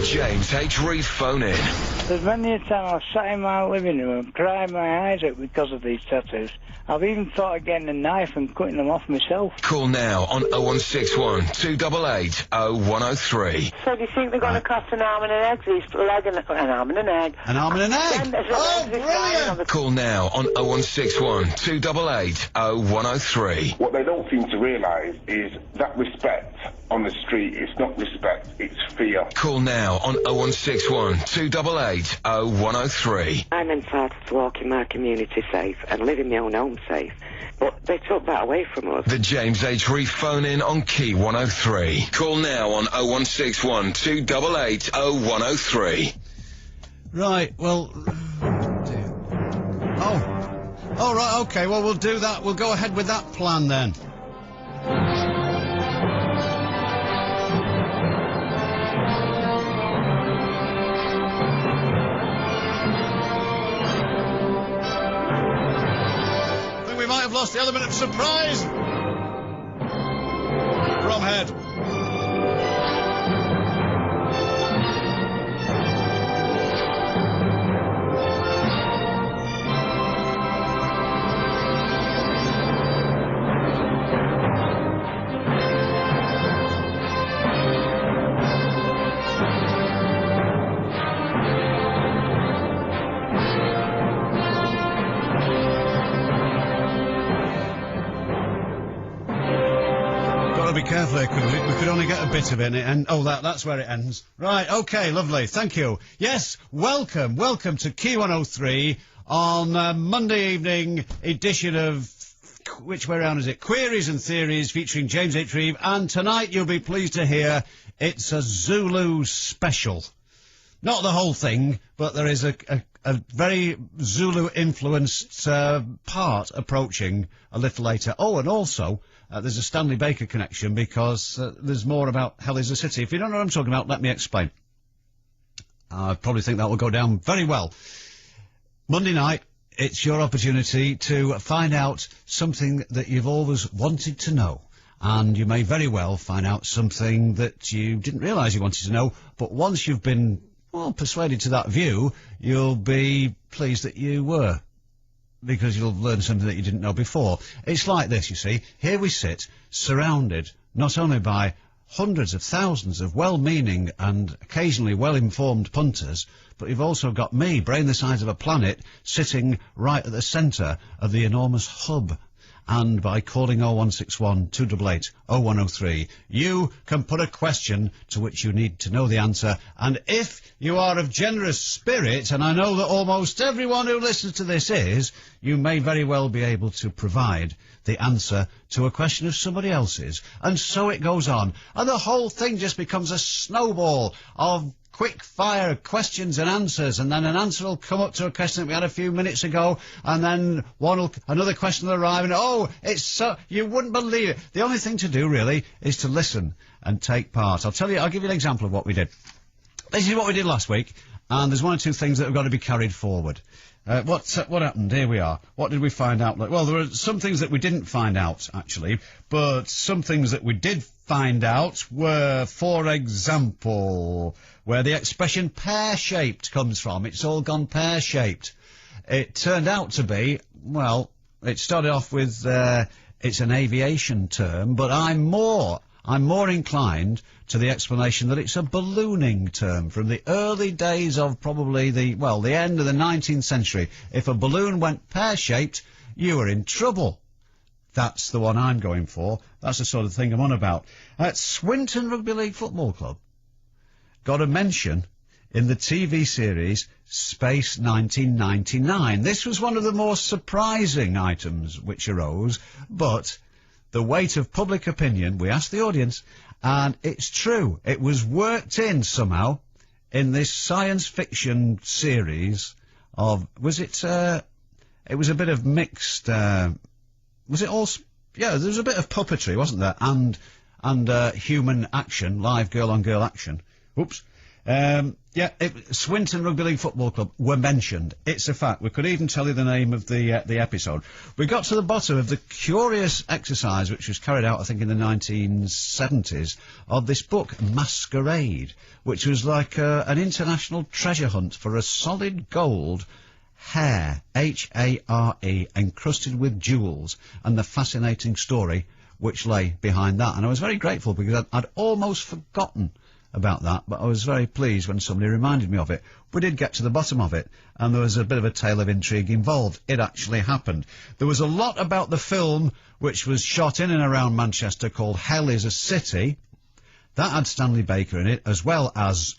James H. Reeve phone in. There's many a time I've sat in my living room and cried my eyes out because of these tattoos. I've even thought of getting a knife and cutting them off myself. Call now on 0161 288 0103. So do you think they're going to cost an arm and an egg? These leg and an arm and an egg. An arm and an egg? Oh, brilliant! Call now on 0161 288 0103. What they don't seem to realise is that respect on the street, it's not respect, it's fear. Call now on 0161 288 0103. I'm entitled to walk in my community safe and live in my own home safe, but they took that away from us. The James H. Reeve phone in on Key 103. Call now on 0161 288 0103. Right, well... Oh, right, OK, well, we'll do that. We'll go ahead with that plan, then. We might have lost the element of surprise. Bromhead. Be careful here, we could only get a bit of it, and that's where it ends. Right, OK, lovely, thank you. Yes, welcome to Key 103 on Monday evening edition of, which way round is it? Queries and Theories featuring James H. Reeve, and tonight you'll be pleased to hear it's a Zulu special. Not the whole thing, but there is a very Zulu-influenced part approaching a little later. Oh, and also... there's a Stanley Baker connection because there's more about Hell is a City. If you don't know what I'm talking about, let me explain. I probably think that will go down very well. Monday night, it's your opportunity to find out something that you've always wanted to know. And you may very well find out something that you didn't realise you wanted to know, but once you've been, well, persuaded to that view, you'll be pleased that you were. Because you'll learn something that you didn't know before. It's like this, you see. Here we sit, surrounded not only by hundreds of thousands of well-meaning and occasionally well-informed punters, but you've also got me, brain the size of a planet, sitting right at the centre of the enormous hub. And by calling 0161 288 0103, you can put a question to which you need to know the answer. And if you are of generous spirit, and I know that almost everyone who listens to this is, you may very well be able to provide the answer to a question of somebody else's. And so it goes on. And the whole thing just becomes a snowball of quick-fire questions and answers, and then an answer will come up to a question that we had a few minutes ago, and then another question will arrive, and it's so... you wouldn't believe it. The only thing to do, really, is to listen and take part. I'll give you an example of what we did. This is what we did last week, and there's one or two things that have got to be carried forward. What happened? Here we are. What did we find out? Well, there were some things that we didn't find out, actually, but some things that we did find out were, for example, where the expression pear-shaped comes from. It's all gone pear-shaped. It turned out to be, well, it started off with, it's an aviation term, but I'm more inclined to the explanation that it's a ballooning term from the early days of probably the end of the 19th century. If a balloon went pear-shaped, you were in trouble. That's the one I'm going for. That's the sort of thing I'm on about. Swinton Rugby League Football Club got a mention in the TV series Space 1999. This was one of the more surprising items which arose, but the weight of public opinion, we asked the audience, and it's true. It was worked in somehow in this science fiction series of... it was a bit of mixed... was it all... yeah, there was a bit of puppetry, wasn't there? And human action, live girl-on-girl action. Oops. Swinton Rugby League Football Club were mentioned. It's a fact. We could even tell you the name of the episode. We got to the bottom of the curious exercise which was carried out, I think, in the 1970s, of this book, Masquerade, which was like an international treasure hunt for a solid gold hair, H-A-R-E, encrusted with jewels, and the fascinating story which lay behind that. And I was very grateful because I'd almost forgotten about that, but I was very pleased when somebody reminded me of it. We did get to the bottom of it, and there was a bit of a tale of intrigue involved. It actually happened. There was a lot about the film which was shot in and around Manchester called Hell is a City. That had Stanley Baker in it, as well as...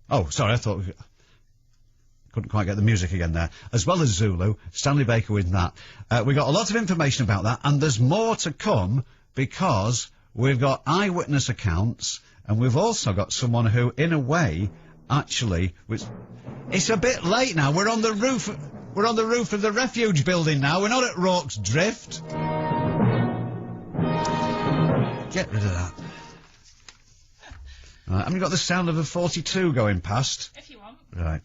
Oh, sorry, I thought... Couldn't quite get the music again there. As well as Zulu, Stanley Baker with that. We got a lot of information about that, and there's more to come because we've got eyewitness accounts, and we've also got someone who, in a way, actually... It's a bit late now. We're on the roof of the refuge building now. We're not at Rorke's Drift. Get rid of that. Right, haven't you got the sound of a 42 going past? If you want. Right.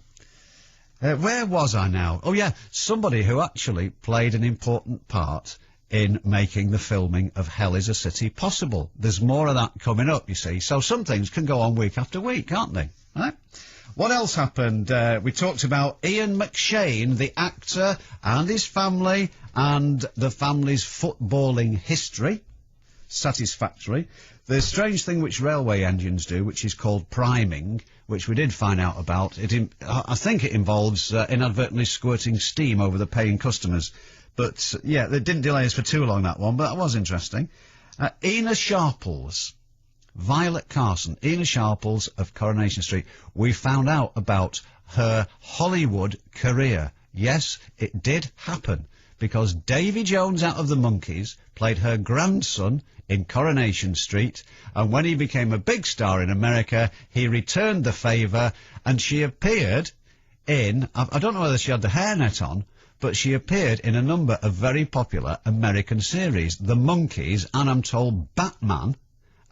Where was I now? Oh, yeah, somebody who actually played an important part in making the filming of Hell is a City possible. There's more of that coming up, you see. So some things can go on week after week, can't they? Right? What else happened? We talked about Ian McShane, the actor, and his family, and the family's footballing history. Satisfactory. The strange thing which railway engines do, which is called priming, which we did find out about, I think it involves inadvertently squirting steam over the paying customers. But, yeah, they didn't delay us for too long, that one, but that was interesting. Ina Sharples, Violet Carson, Ina Sharples of Coronation Street. We found out about her Hollywood career. Yes, it did happen, because Davy Jones out of the Monkees played her grandson in Coronation Street, and when he became a big star in America, he returned the favour, and she appeared in, I don't know whether she had the hairnet on, but she appeared in a number of very popular American series, The Monkees, and I'm told Batman,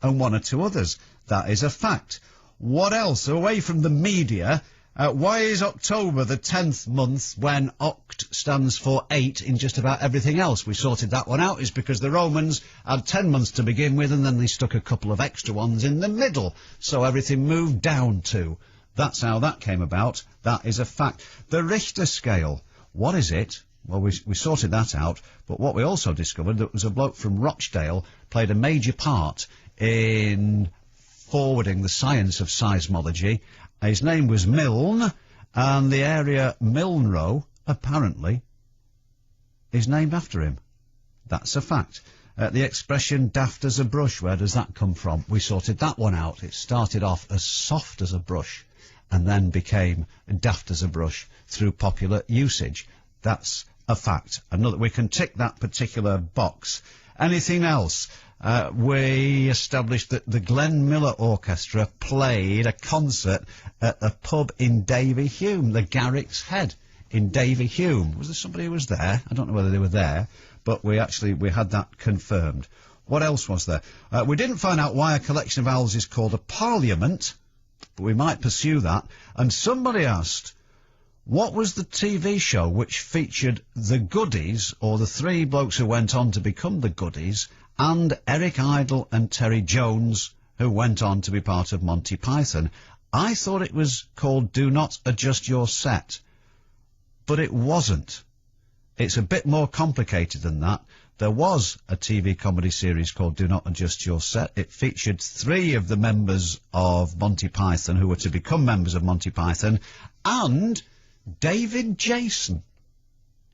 and one or two others. That is a fact. What else? Away from the media, why is October the 10th month when Oct stands for 8 in just about everything else? We sorted that one out. It's because the Romans had 10 months to begin with, and then they stuck a couple of extra ones in the middle, so everything moved down 2. That's how that came about. That is a fact. The Richter scale. What is it? Well, we sorted that out, but what we also discovered, that was a bloke from Rochdale played a major part in forwarding the science of seismology. His name was Milne, and the area Milne Row, apparently, is named after him. That's a fact. The expression daft as a brush, where does that come from? We sorted that one out. It started off as soft as a brush, and then became daft as a brush through popular usage. That's a fact. Another, we can tick that particular box. Anything else? We established that the Glenn Miller Orchestra played a concert at a pub in Davyhulme, the Garrick's Head in Davyhulme. Was there somebody who was there? I don't know whether they were there, but we had that confirmed. What else was there? We didn't find out why a collection of owls is called a parliament, but we might pursue that. And somebody asked, what was the TV show which featured the Goodies, or the three blokes who went on to become the Goodies, and Eric Idle and Terry Jones, who went on to be part of Monty Python? I thought it was called Do Not Adjust Your Set, but it wasn't. It's a bit more complicated than that. There was a TV comedy series called Do Not Adjust Your Set. It featured 3 of the members of Monty Python who were to become members of Monty Python, and David Jason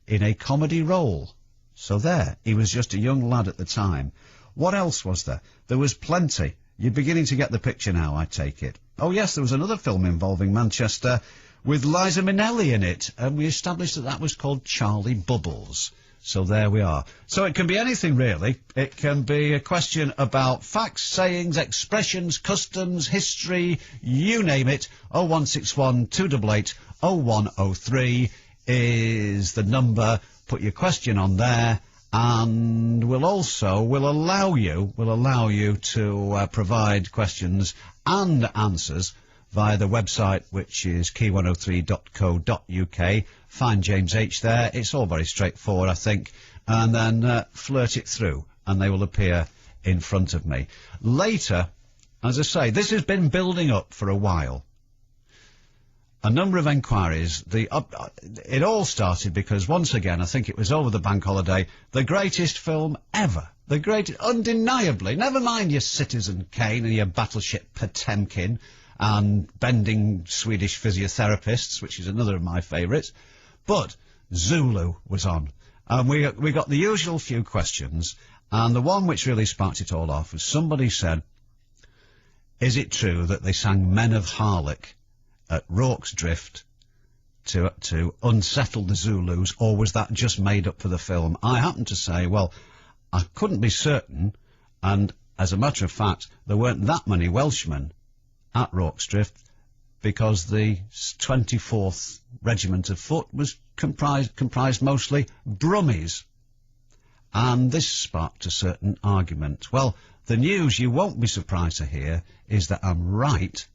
in a comedy role. So there, he was just a young lad at the time. What else was there? There was plenty. You're beginning to get the picture now, I take it. Oh yes, there was another film involving Manchester with Liza Minnelli in it, and we established that that was called Charlie Bubbles. So there we are. So it can be anything, really. It can be a question about facts, sayings, expressions, customs, history, you name it. 0161 288 0103 is the number. Put your question on there, And we'll allow you to provide questions and answers via the website, which is key103.co.uk. Find James H there. It's all very straightforward, I think. And then flirt it through, and they will appear in front of me. Later, as I say, this has been building up for a while. A number of enquiries. It all started because, once again, I think it was over the bank holiday, the greatest film ever. The greatest, undeniably. Never mind your Citizen Kane and your Battleship Potemkin and bending Swedish physiotherapists, which is another of my favourites. But Zulu was on. And we got the usual few questions, and the one which really sparked it all off was somebody said, is it true that they sang Men of Harlech at Rorke's Drift to unsettle the Zulus, or was that just made up for the film? I happen to say, well, I couldn't be certain, and as a matter of fact, there weren't that many Welshmen at Rorke's Drift, because the 24th Regiment of Foot was comprised mostly Brummies. And this sparked a certain argument. Well, the news you won't be surprised to hear is that I'm right,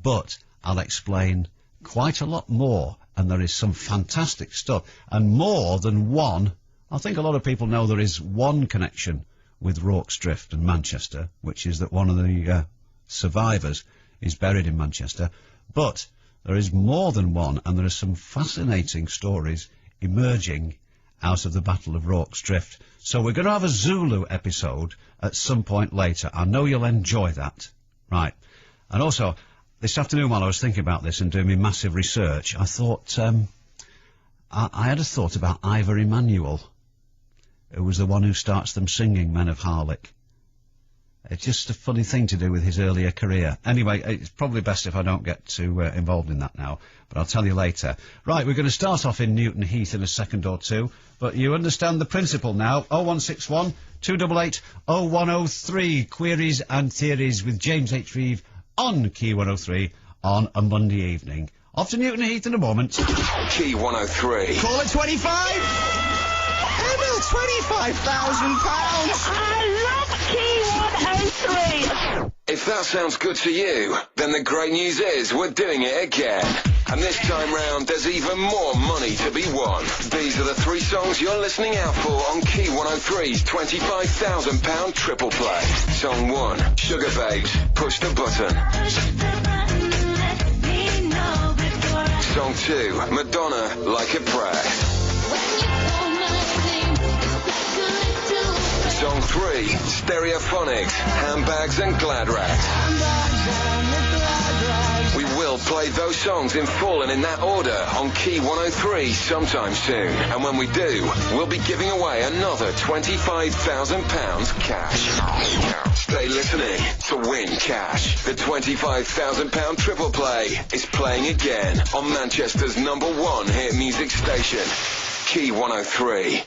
but I'll explain quite a lot more, and there is some fantastic stuff, and more than one. I think a lot of people know there is one connection with Rorke's Drift and Manchester, which is that one of the survivors is buried in Manchester, but there is more than one, and there are some fascinating stories emerging out of the Battle of Rorke's Drift. So we're going to have a Zulu episode at some point later. I know you'll enjoy that. Right. And also, this afternoon while I was thinking about this and doing my massive research, I thought, I had a thought about Ivor Emanuel, who was the one who starts them singing Men of Harlech. It's just a funny thing to do with his earlier career. Anyway, it's probably best if I don't get too involved in that now, but I'll tell you later. Right, we're going to start off in Newton Heath in a second or two, but you understand the principle now. 0161 288 0103, queries and theories with James H. Reeve on Key 103 on a Monday evening. Off to Newton Heath in a moment. Key 103. Call it 25! Emma, £25,000! I love Key 103! If that sounds good to you, then the great news is we're doing it again. And this time round, there's even more money to be won. These are the three songs you're listening out for on Key 103's £25,000 triple play. Song 1, Sugar Babes, Push the Button. Song 2, Madonna, Like a Prayer. Song 3, Stereophonics, Handbags and Glad Rags. We will play those songs in full and in that order on Key 103 sometime soon. And when we do, we'll be giving away another £25,000 cash. Stay listening to win cash. The £25,000 triple play is playing again on Manchester's #1 hit music station, Key 103.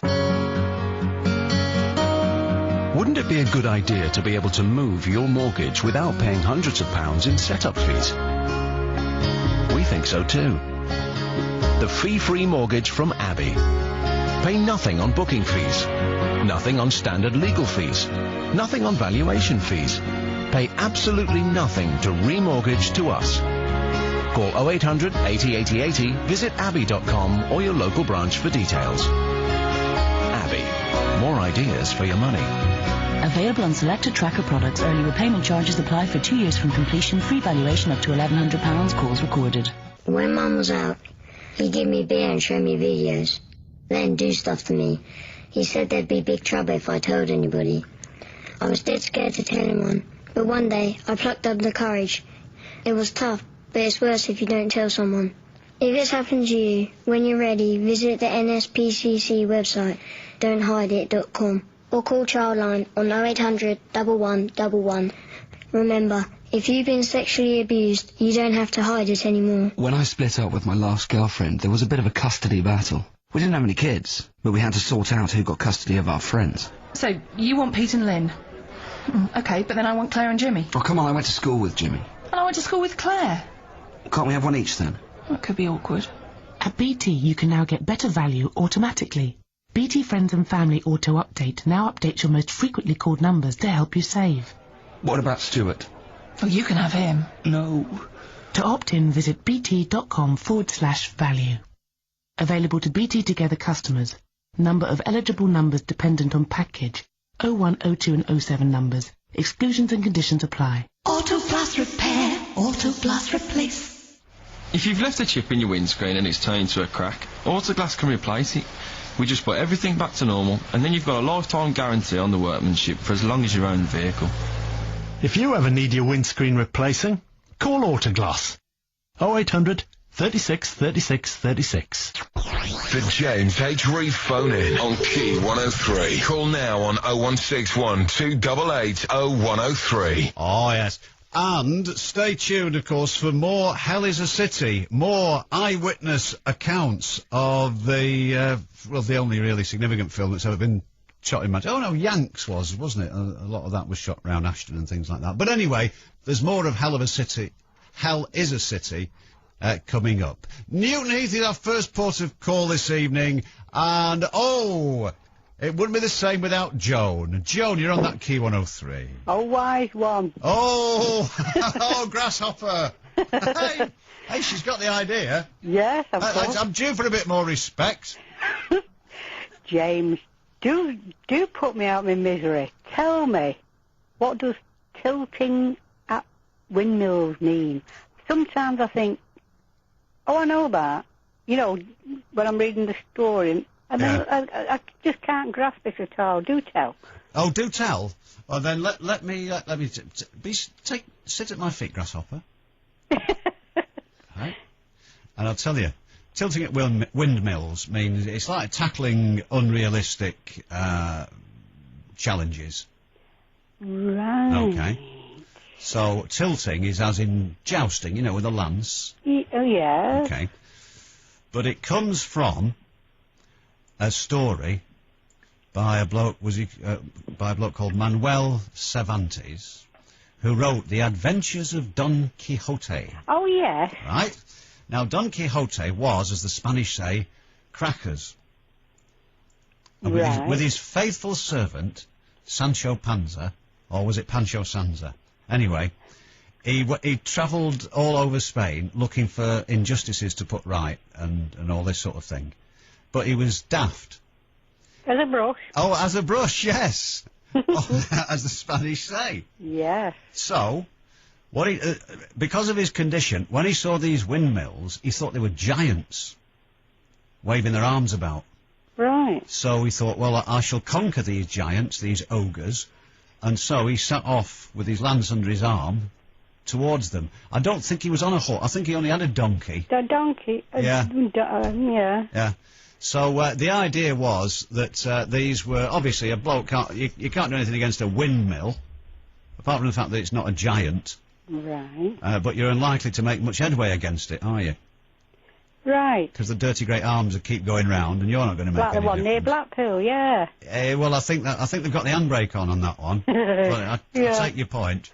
Wouldn't it be a good idea to be able to move your mortgage without paying hundreds of pounds in setup fees? We think so too. The fee-free mortgage from Abbey. Pay nothing on booking fees, nothing on standard legal fees, nothing on valuation fees. Pay absolutely nothing to remortgage to us. Call 0800 80 80 80, visit abbey.com or your local branch for details. Abbey. More ideas for your money. Available on selected tracker products. Early repayment charges apply for 2 years from completion. Free valuation up to £1,100. Calls recorded. When Mum was out, he'd give me beer and show me videos. Then do stuff to me. He said there'd be big trouble if I told anybody. I was dead scared to tell anyone. But one day, I plucked up the courage. It was tough, but it's worse if you don't tell someone. If it's happened to you, when you're ready, visit the NSPCC website, don'thideit.com, or call Childline on 0800 1111. Remember, if you've been sexually abused, you don't have to hide it anymore. When I split up with my last girlfriend, there was a bit of a custody battle. We didn't have any kids, but we had to sort out who got custody of our friends. So, you want Pete and Lynn? Okay, but then I want Claire and Jimmy. Oh, come on, I went to school with Jimmy. And I went to school with Claire. Can't we have one each, then? That could be awkward. At BT, you can now get better value automatically. BT Friends and Family Auto Update now updates your most frequently called numbers to help you save. What about Stuart? Oh, you can have him. No. To opt in, visit bt.com/value. Available to BT Together customers. Number of eligible numbers dependent on package. 01, 02 and 07 numbers. Exclusions and conditions apply. Auto Glass Repair, Auto Glass Replace. If you've left a chip in your windscreen and it's turned into a crack, Autoglass can replace it. We just put everything back to normal, and then you've got a lifetime guarantee on the workmanship for as long as you own the vehicle. If you ever need your windscreen replacing, call Autoglass. 0800 36 36 36. The James H. Reeve phone in on Key 103. Call now on 0161 288 0103. Oh, yes. And stay tuned, of course, for more Hell is a City, more eyewitness accounts of the only really significant film that's ever been shot in Manchester. Oh, no, Yanks wasn't it? A lot of that was shot around Ashton and things like that. But anyway, there's more of Hell is a City coming up. Newton Heath is our first port of call this evening, and it wouldn't be the same without Joan. Joan, you're on that Key 103. Oh, wise one. Oh, Grasshopper. hey, she's got the idea. Yes, of course. I'm due for a bit more respect. James, do put me out of my misery. Tell me, what does tilting at windmills mean? Sometimes I think, I know that. You know, when I'm reading the story, and I just can't grasp it at all. Do tell. Oh, do tell. Well, then let me sit at my feet, Grasshopper. Right. And I'll tell you, tilting at windmills means it's like tackling unrealistic challenges. Right. Okay. So tilting is as in jousting, with a lance. Oh, yeah. Okay. But it comes from a story by a bloke called Manuel Cervantes, who wrote The Adventures of Don Quixote. Oh, yes. Right? Now, Don Quixote was, as the Spanish say, crackers. And with his faithful servant, Sancho Panza, or was it Pancho Sanza? Anyway, he travelled all over Spain looking for injustices to put right and all this sort of thing. But he was daft. As a brush. Oh, as a brush, yes. As the Spanish say. Yes. So, because of his condition, when he saw these windmills, he thought they were giants waving their arms about. Right. So he thought, well, I shall conquer these giants, these ogres, and so he set off with his lance under his arm towards them. I don't think he was on a horse. I think he only had a donkey. The donkey? Yeah. Yeah. Yeah. So the idea was that these were obviously a bloke you can't do anything against a windmill, apart from the fact that it's not a giant. Right. But you're unlikely to make much headway against it, are you? Right. Because the dirty great arms will keep going round, and you're not going to make any difference. Like the one near Blackpool, yeah. Well, I think they've got the handbrake on that one. But I take your point.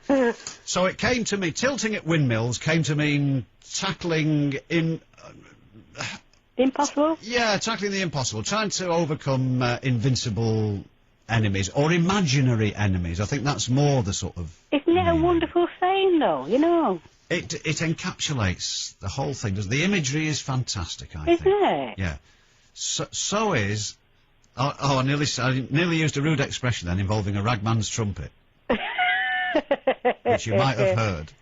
So it came to me, tilting at windmills came to mean tackling impossible? Yeah, tackling the impossible, trying to overcome invincible enemies, or imaginary enemies. I think that's more the sort of... Isn't it a wonderful saying, though, It encapsulates the whole thing. The imagery is fantastic, I think. Isn't it? Yeah. So is... I nearly used a rude expression then involving a ragman's trumpet. Which you might have heard.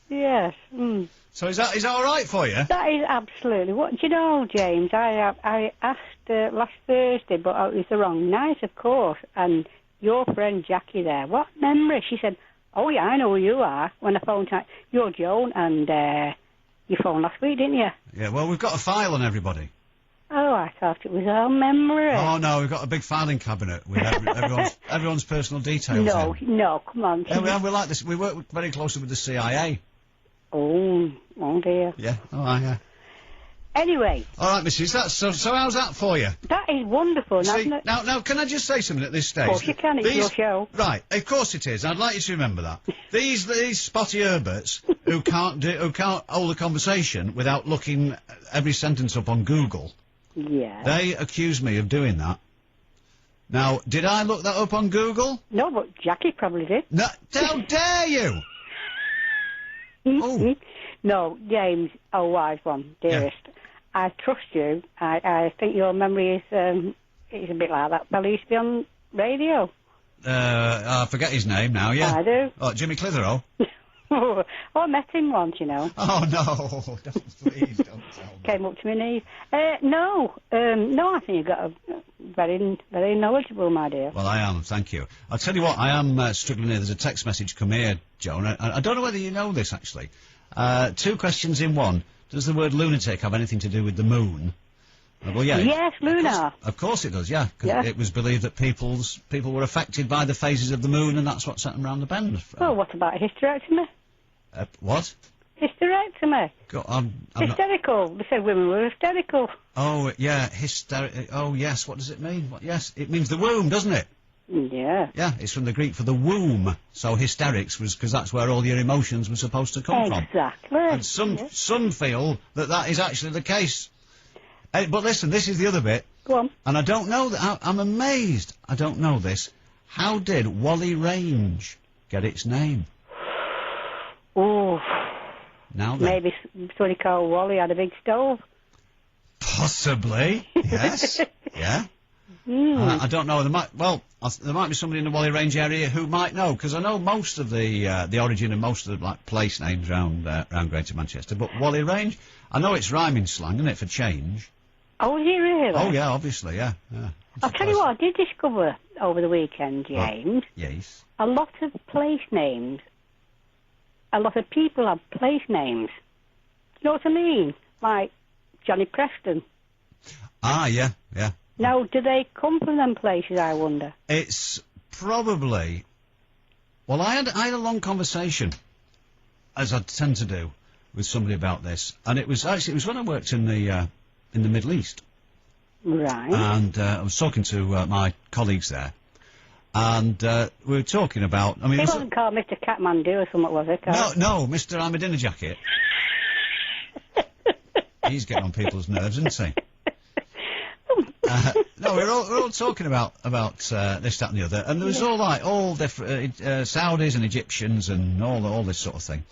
Yes. Mm. So is that all right for you? That is absolutely. What do you know, James? I asked last Thursday, but it was the wrong night, of course. And your friend Jackie there, what memory? She said, "Oh yeah, I know who you are." When I phoned, you're Joan, and you phoned last week, didn't you? Yeah. Well, we've got a file on everybody. Oh, I thought it was our memory. Oh no, we've got a big filing cabinet with everyone's personal details. No, come on. Yeah, we like this. We work very closely with the CIA. Oh dear. Yeah. Oh, yeah. Anyway. All right, Mrs. So how's that for you? That is wonderful. See, now, can I just say something at this stage? Of course you can. It's your show. Right. Of course it is. I'd like you to remember that. These spotty Herberts who can't hold a conversation without looking every sentence up on Google. Yeah. They accused me of doing that. Now, did I look that up on Google? No, but Jackie probably did. No, how dare you! Oh. No, James, wise one, dearest. Yeah. I trust you. I think your memory is a bit like that fella used to be on radio. I forget his name now, yeah. I do. Oh, Jimmy Clitheroe? I met him once, you know. Oh, no, please don't tell me. Came up to my knees. No, I think you've got a very, very knowledgeable, my dear. Well, I am, thank you. I'll tell you what, I am struggling here. There's a text message come here, Joan. I don't know whether you know this, actually. 2 questions in one. Does the word lunatic have anything to do with the moon? Well, yeah. Yes, lunar. Of course it does, yeah. Because it was believed that people were affected by the phases of the moon, and that's what sent them round the bend. Well, what about hysterectomy? What? Hysterectomy. I'm hysterical. They said women were hysterical. Oh, yeah, oh, yes, what does it mean? Yes, it means the womb, doesn't it? Yeah. Yeah, it's from the Greek for the womb. So hysterics was because that's where all your emotions were supposed to come from. Exactly. And some feel that is actually the case. But listen, this is the other bit. Go on. And I don't know that. I'm amazed. I don't know this. How did Whalley Range get its name? Oh. Now then. Maybe somebody called Wally had a big stove. Possibly. Yes. Yeah. I don't know. There might be somebody in the Whalley Range area who might know, because I know most of the origin of most of the place names round Greater Manchester. But Whalley Range, I know it's rhyming slang, isn't it, for change? Oh, is it really? Oh yeah, obviously, yeah. I'll tell you what, I did discover over the weekend, James. Yes. A lot of place names. A lot of people have place names. You know what I mean? Like Johnny Preston. Ah, yeah. Now, do they come from them places, I wonder? It's probably... Well, I had a long conversation, as I tend to do, with somebody about this, and it was when I worked in the Middle East. Right. And I was talking to my colleagues there, and we were talking about... I mean, he wasn't called Mr. Kathmandu or something, was it? No, Mr. I'm a dinner jacket. He's getting on people's nerves, isn't he? No, we're all talking about this, that, and the other, and there was all different Saudis and Egyptians and all this sort of thing,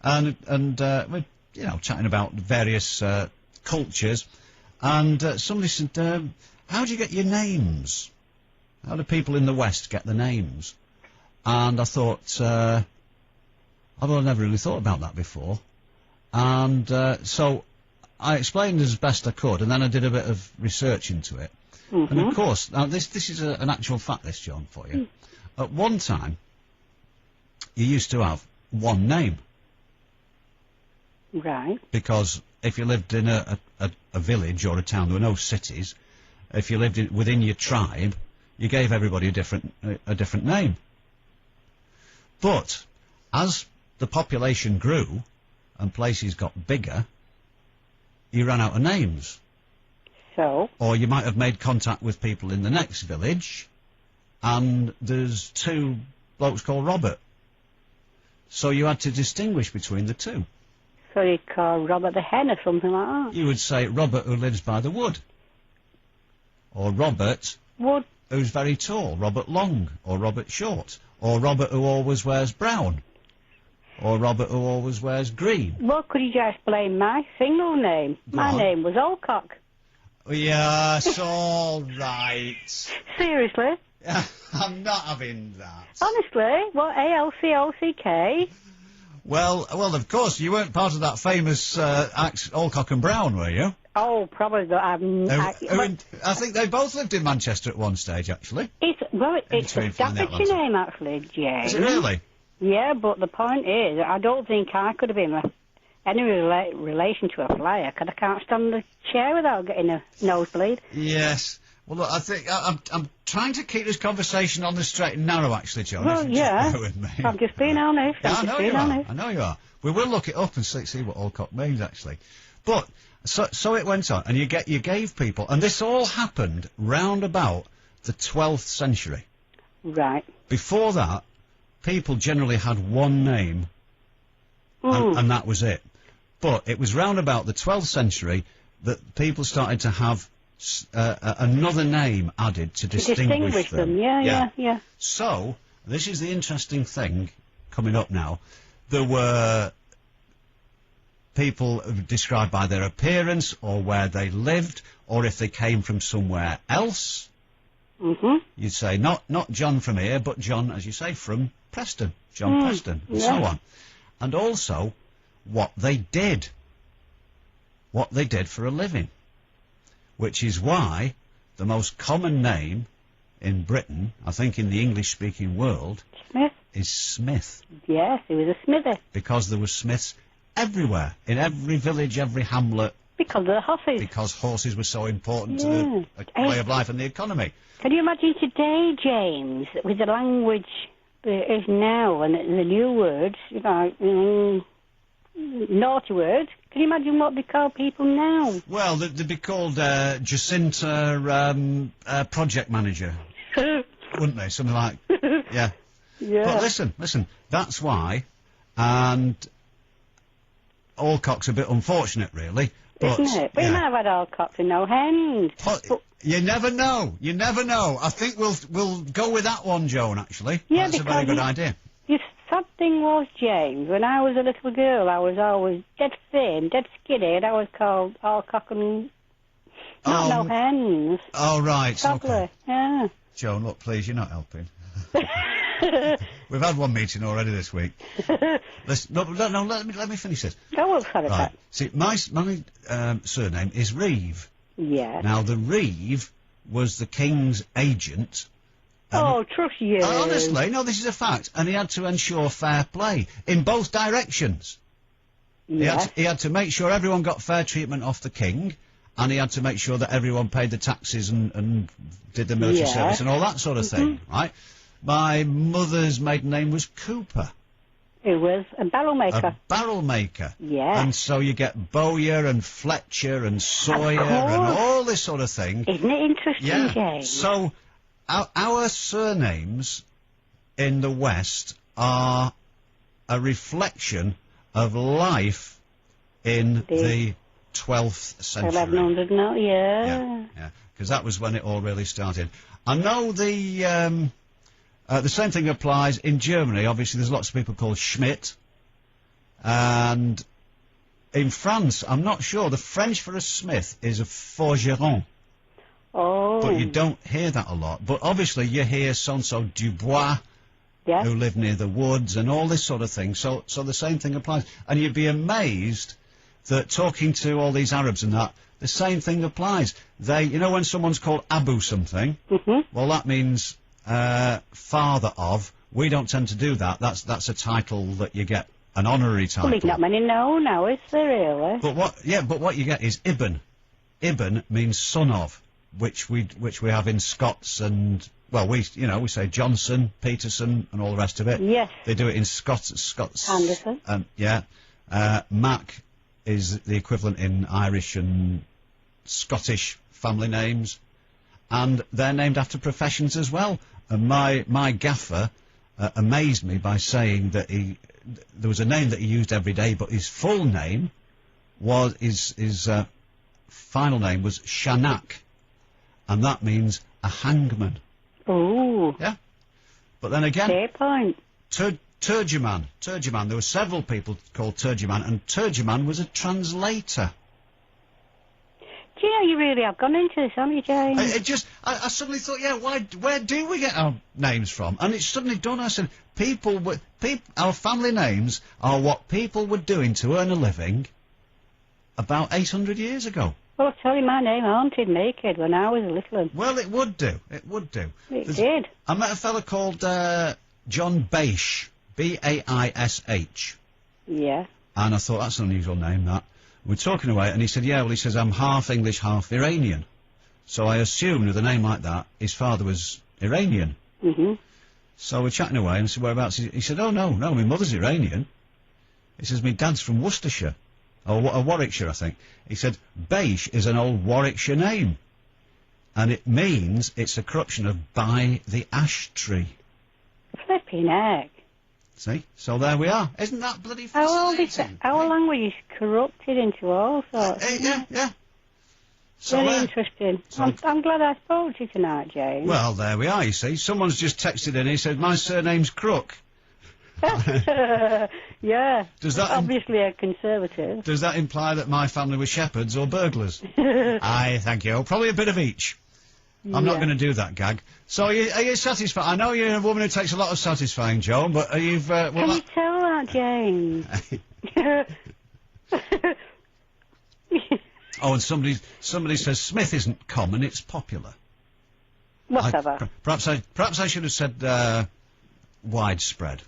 and we're chatting about various cultures, and somebody said, "How do you get your names? How do people in the West get the names?" And I thought, I've never really thought about that before, and so I explained as best I could, and then I did a bit of research into it. And of course, now this is an actual fact, this, John, for you. At one time, you used to have one name. Right. Because if you lived in a village or a town, there were no cities. If you lived within your tribe, you gave everybody a different name. But as the population grew and places got bigger, you ran out of names. So? Or you might have made contact with people in the next village, and there's 2 blokes called Robert. So you had to distinguish between the 2. So you'd call Robert the Hen or something like that? You would say Robert who lives by the wood. Or Robert Wood. Who's very tall, Robert Long, or Robert Short, or Robert who always wears brown, or Robert who always wears green. Well, could you just explain my single name? My name was Alcock. Yes, all right. Seriously? I'm not having that. Honestly? What, A-L-C-O-C-K? Well, of course, you weren't part of that famous act Alcock and Brown, were you? Oh, probably not. I think they both lived in Manchester at one stage, actually. It's a Staffordshire name, actually, James. Is it really? Yeah, but the point is, I don't think I could have been any relation to a flyer, because I can't stand the chair without getting a nosebleed. Yes. Well, look, I think I'm trying to keep this conversation on the straight and narrow, actually, John. Well, yeah. With me. I'm just being honest. I know you are. We will look it up and see what Alcock means, actually. But so it went on, and you gave people, and this all happened round about the 12th century. Right. Before that, people generally had one name, and that was it. But it was round about the 12th century that people started to have another name added to distinguish them. Yeah. So, this is the interesting thing coming up now. There were people described by their appearance, or where they lived, or if they came from somewhere else. You'd say, not John from here, but John, as you say, from Preston. John Preston, and so on. And also, what they did. What they did for a living. Which is why the most common name in Britain, I think in the English-speaking world, Smith. Is Smith. Yes, he was a smithy. Because there were Smiths everywhere, in every village, every hamlet. Because of the horses. Because horses were so important to the way of life and the economy. Can you imagine today, James, with the language that is now and the new words, naughty words, can you imagine what they call people now? Well, they'd be called Jacinta project manager, wouldn't they? Something like, yeah. But listen, that's why, and Alcock's a bit unfortunate, really. But, isn't it? But you might have had Alcock and no hens. You never know. You never know. I think we'll go with that one, Joan, actually. Yeah, that's a very good idea. The sad thing was, James, when I was a little girl, I was always dead thin, dead skinny, and I was called Alcock and no hens. Oh, right. Sadly, okay. Yeah. Joan, look, please, you're not helping. We've had one meeting already this week. No, let me finish this. Oh, well, sorry. Right. See, my surname is Reeve. Yeah. Now, the Reeve was the king's agent. Trust you. Honestly, no, this is a fact. And he had to ensure fair play in both directions. Yes. He had to make sure everyone got fair treatment off the king, and he had to make sure that everyone paid the taxes and did the military service and all that sort of thing, right? My mother's maiden name was Cooper. It was a barrel maker. A barrel maker. Yeah. And so you get Bowyer and Fletcher and Sawyer and all this sort of thing. Isn't it interesting, James? So our surnames in the West are a reflection of life in the 12th century. 1100 now, Yeah, because that was when it all really started. I know the same thing applies in Germany. Obviously, there's lots of people called Schmidt. And in France, I'm not sure. The French for a smith is a forgeron. Oh. But you don't hear that a lot. But obviously, you hear so-and-so Dubois, who live near the woods, and all this sort of thing. So the same thing applies. And you'd be amazed that talking to all these Arabs and that, the same thing applies. When someone's called Abu something, well, that means father of. We don't tend to do that. That's a title that you get, an honorary title. Well, there's not many now, is there really? But what you get is Ibn. Ibn means son of, which we have in Scots and, well, we say Johnson, Peterson, and all the rest of it. Yes. They do it in Scots. Anderson. Mac is the equivalent in Irish and Scottish family names, and they're named after professions as well. And my gaffer amazed me by saying that there was a name that he used every day, but his full name was his final name was Shanak, and that means a hangman. Ooh. Yeah. But then again, fair point. Turjuman. There were several people called Turjuman, and Turjuman was a translator. Do you know, you really have gone into this, haven't you, James? I suddenly thought, where do we get our names from? And it's suddenly done. I said, our family names are what people were doing to earn a living about 800 years ago. Well, I'll tell you, my name haunted me, kid, when I was a little one. Well, it would do. It did. I met a fella called John Baish, B-A-I-S-H. Yeah. And I thought, that's an unusual name, that. We're talking away, and he said, he says, I'm half English, half Iranian. So I assumed with a name like that, his father was Iranian. Mm-hmm. So we're chatting away, and I said, whereabouts? He said, oh, no, my mother's Iranian. He says, my dad's from Worcestershire, or Warwickshire, I think. He said, Baish is an old Warwickshire name, and it means it's a corruption of by the ash tree. Flipping heck. See? So there we are. Isn't that bloody fascinating? Our language is corrupted into all sorts. Yeah. Very interesting. I'm glad I spoke to you tonight, James. Well, there we are, you see. Someone's just texted in, he said, my surname's Crook. Yeah. Does that obviously a conservative. Does that imply that my family were shepherds or burglars? Aye, thank you. Probably a bit of each. I'm not going to do that gag. So are you satisfied? I know you're a woman who takes a lot of satisfying, Joan, but are you... Can you tell that, James? Oh, and somebody says Smith isn't common, it's popular. Whatever. Perhaps I should have said widespread.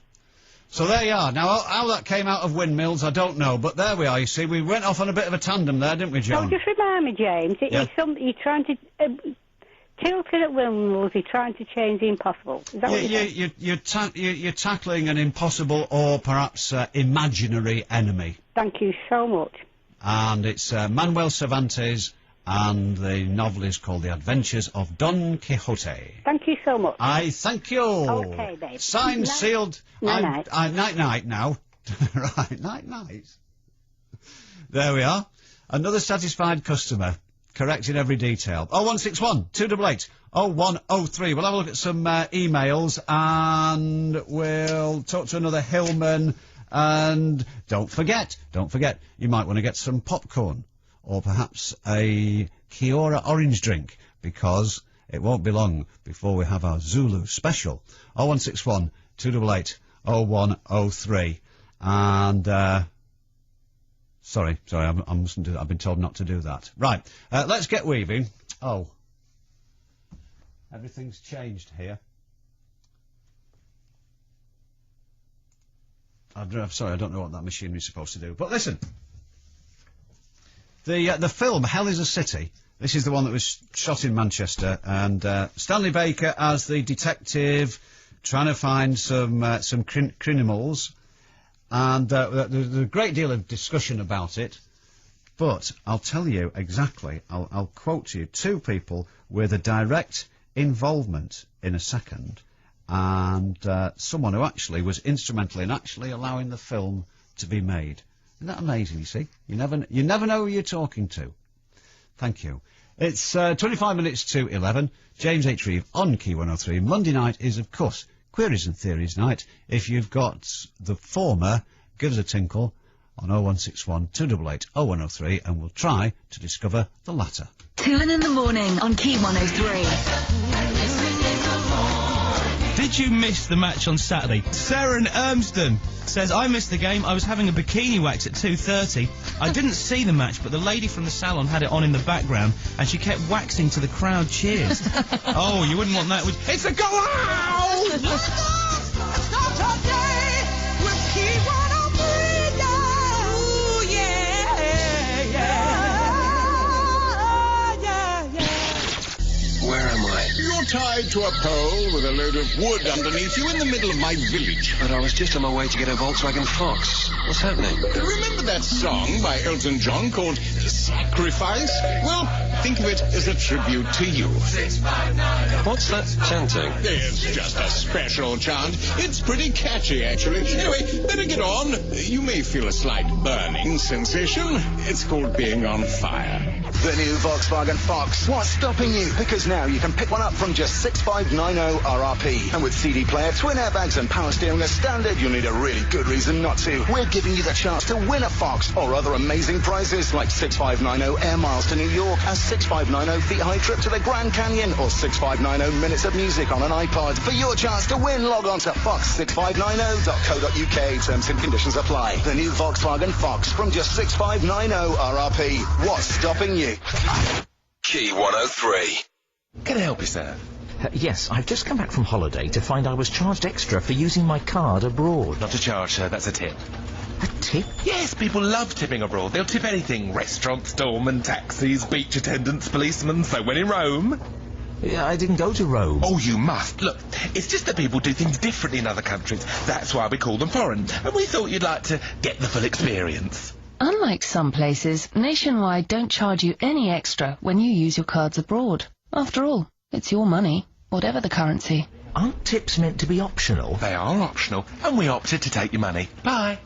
So there you are. Now, how that came out of windmills, I don't know, but there we are, you see. We went off on a bit of a tandem there, didn't we, Joan? Oh, just remind me, James, you're trying to... tilting at windmills, you're trying to change the impossible. Is that what you're tackling an impossible or perhaps imaginary enemy. Thank you so much. And it's Manuel Cervantes, and the novel is called The Adventures of Don Quixote. Thank you so much. I thank you. Okay, babe. Signed, sealed. Night. Night now. Right, night. There we are. Another satisfied customer. Correct in every detail. 0161 288 0103. We'll have a look at some emails, and we'll talk to another Hillman. And don't forget, you might want to get some popcorn, or perhaps a Kiora orange drink, because it won't be long before we have our Zulu special. 0161 288 0103. And, sorry, I mustn't do that. I've been told not to do that. Right, let's get weaving. Oh, everything's changed here. Sorry, I don't know what that machinery's supposed to do. But listen, the film Hell is a City. This is the one that was shot in Manchester, and Stanley Baker as the detective trying to find some criminals, and there's a great deal of discussion about it. But I'll tell you exactly. I'll quote you two people with a direct involvement in a second. And someone who actually was instrumental in actually allowing the film to be made. Isn't that amazing, you see? You never know who you're talking to. Thank you. It's 25 minutes to 11. James H. Reeve on Key 103. Monday night is, of course, Queries and Theories night. If you've got the former, give us a tinkle on 0161 288 0103, and we'll try to discover the latter. 2 in the morning on Key 103. Did you miss the match on Saturday? Sarah in Urmston says, I missed the game. I was having a bikini wax at 2:30. I didn't see the match, but the lady from the salon had it on in the background, and she kept waxing to the crowd cheers. Oh, you wouldn't want that. It's a go out! Start your day with Key 103, yeah. Ooh, yeah, yeah. Where am I? You're tied to a pole with a load of wood underneath you in the middle of my village. But I was just on my way to get a Volkswagen Fox. What's happening? Remember that song by Elton John called Sacrifice? Well, think of it as a tribute to you. 659. What's that chanting? It's just a special chant. It's pretty catchy, actually. Anyway, better get on. You may feel a slight burning sensation. It's called being on fire. The new Volkswagen Fox. What's stopping you? Because now you can pick one up from just $6,590 RRP. And with CD player, twin airbags and power steering as standard, you'll need a really good reason not to. We're giving you the chance to win a Fox or other amazing prizes like 6,590 air miles to New York, a 6,590 feet high trip to the Grand Canyon, or 6,590 minutes of music on an iPod. For your chance to win, log on to fox6590.co.uk. Terms and conditions apply. The new Volkswagen Fox from just $6,590 RRP. What's stopping you? Key 103. Can I help you, sir? Yes, I've just come back from holiday to find I was charged extra for using my card abroad. Not a charge, sir. That's a tip. A tip? Yes, people love tipping abroad. They'll tip anything. Restaurants, doormen, taxis, beach attendants, policemen. So when in Rome... Yeah, I didn't go to Rome. Oh, you must. Look, it's just that people do things differently in other countries. That's why we call them foreign. And we thought you'd like to get the full experience. Unlike some places, Nationwide don't charge you any extra when you use your cards abroad. After all, it's your money, whatever the currency. Aren't tips meant to be optional? They are optional, and we opted to take your money. Bye.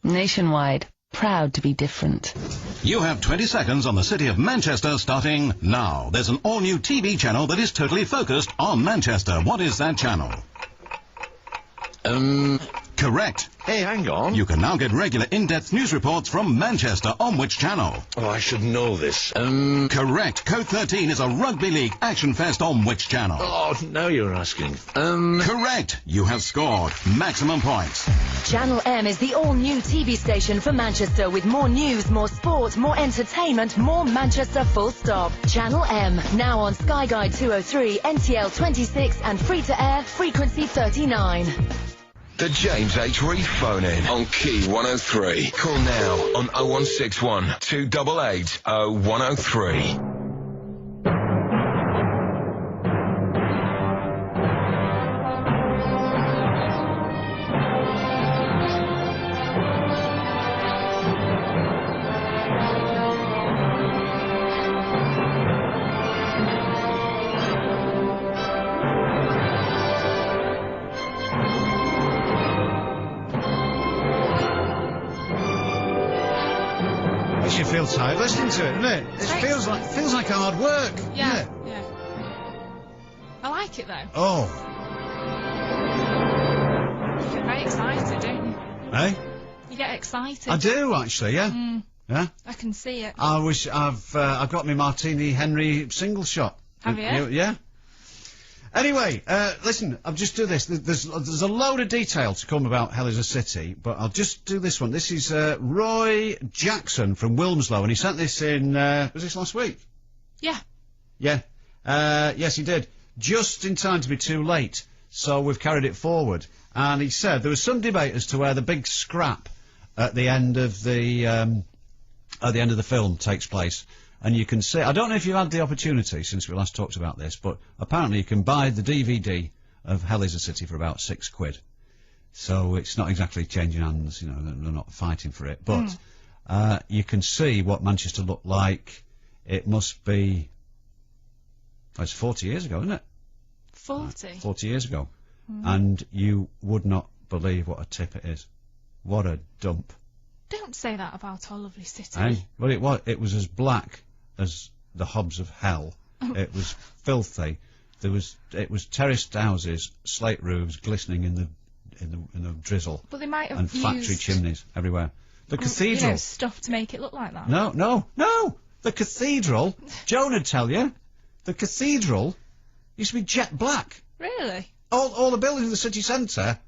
Nationwide. Proud to be different. You have 20 seconds on the city of Manchester starting now. There's an all-new TV channel that is totally focused on Manchester. What is that channel? Correct. Hey, hang on. You can now get regular in-depth news reports from Manchester on which channel? Oh, I should know this. Correct. Code 13 is a rugby league action fest on which channel? Oh, now you're asking. Correct. You have scored maximum points. Channel M is the all-new TV station for Manchester with more news, more sport, more entertainment, more Manchester full stop. Channel M, now on Sky Guide 203, NTL 26 and free-to-air frequency 39. The James H. Reeve phone-in on Key 103. Call now on 0161 288 0103. Makes you feel tired listening to it, doesn't it? It feels like hard work. Yeah, yeah. I like it though. Oh. You get very excited, don't you? Eh? You get excited. I do actually, yeah. Yeah. I can see it. I wish I've got my Martini Henry single shot. Have you? Yeah. Anyway, listen, I'll just do this. There's a load of detail to come about Hell is a City, but I'll just do this one. This is Roy Jackson from Wilmslow, and he sent this in, was this last week? Yeah. Yeah. Yes, he did. Just in time to be too late, so we've carried it forward. And he said there was some debate as to where the big scrap at the end of the film takes place. And you can see, I don't know if you've had the opportunity since we last talked about this, but apparently you can buy the DVD of Hell is a City for about £6. So it's not exactly changing hands, you know, they're not fighting for it. But you can see what Manchester looked like. It must be, it's 40 years ago, isn't it? 40? 40 years ago. And you would not believe what a tip it is. What a dump. Don't say that about our lovely city. Eh? Well, it was as black as the hobs of hell. It was filthy. It was terraced houses, slate roofs glistening in the drizzle. But they might have and factory used chimneys everywhere. The cathedral. You know, stuff to make it look like that. No. The cathedral. Joan would tell you. The cathedral used to be jet black. Really? All the buildings in the city centre,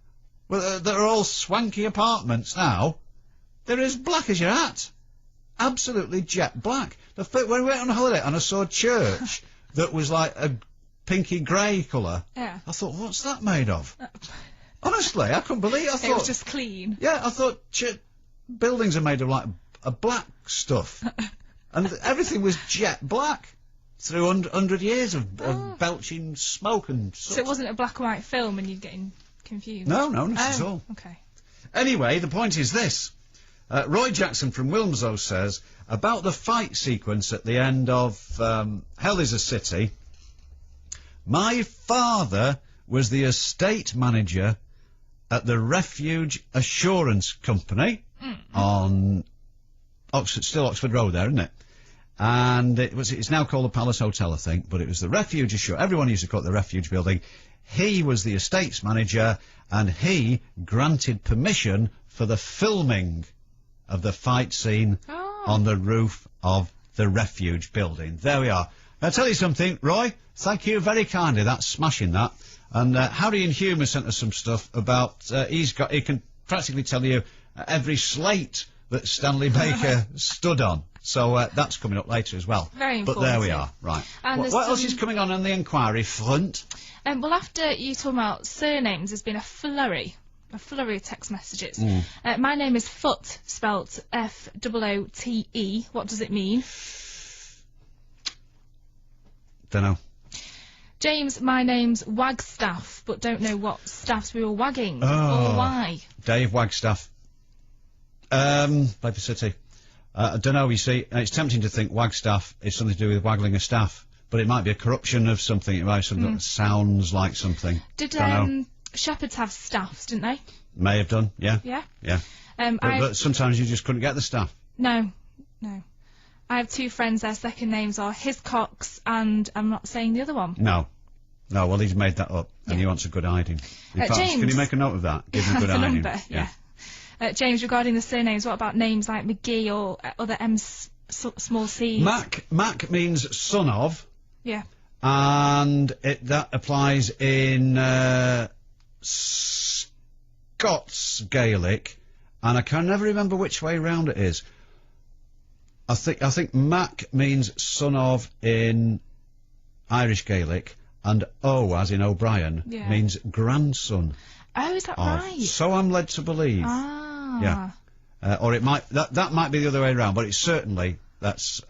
that are all swanky apartments now, they're as black as your hat. Absolutely jet black. When we went on holiday and I saw a church that was like a pinky grey colour, yeah. I thought, what's that made of? Honestly, I couldn't believe it. I thought, it was just clean. Yeah, I thought buildings are made of like a black stuff. And everything was jet black through 100 years of belching smoke and soot. So it wasn't a black and white film and you're getting confused? No, not at all. Okay. Anyway, the point is this. Roy Jackson from Wilmslow says, about the fight sequence at the end of Hell is a City, my father was the estate manager at the Refuge Assurance Company on Oxford Road there, isn't it? And it's now called the Palace Hotel, I think, but it was the Refuge Assurance. Everyone used to call it the Refuge Building. He was the estates manager, and he granted permission for the filming of the fight scene on the roof of the Refuge Building. There we are. I'll tell you something, Roy. Thank you very kindly. That's smashing that. And Harry in Humour sent us some stuff about he can practically tell you every slate that Stanley Baker stood on. So that's coming up later as well. Very important. But there we are. Right. And what else is coming on the inquiry front? Well, after you talking about surnames, there's been a flurry of text messages. My name is Foot, spelt F-O-O-T-E. What does it mean? Dunno. James, my name's Wagstaff, but don't know what staffs we were wagging or why. Dave Wagstaff. Paper City. I don't know, you see, it's tempting to think Wagstaff is something to do with waggling a staff, but it might be a corruption of something. It might be something that sounds like something. Did shepherds have staffs, didn't they? May have done, yeah. Yeah. Yeah. But sometimes you just couldn't get the staff. No. I have 2 friends, their second names are Hiscox, and I'm not saying the other one. No, well, he's made that up, and he wants a good hiding. In fact, James, can you make a note of that? Give him a good hiding. Number, yeah. James, regarding the surnames, what about names like McGee or other small C's? Mac means son of. Yeah. And that applies in Scots Gaelic, and I can never remember which way round it is. I think Mac means son of in Irish Gaelic, and O, as in O'Brien, means grandson. Oh, is that right? So I'm led to believe. Ah. Yeah. Or it might that might be the other way around, but it's certainly that's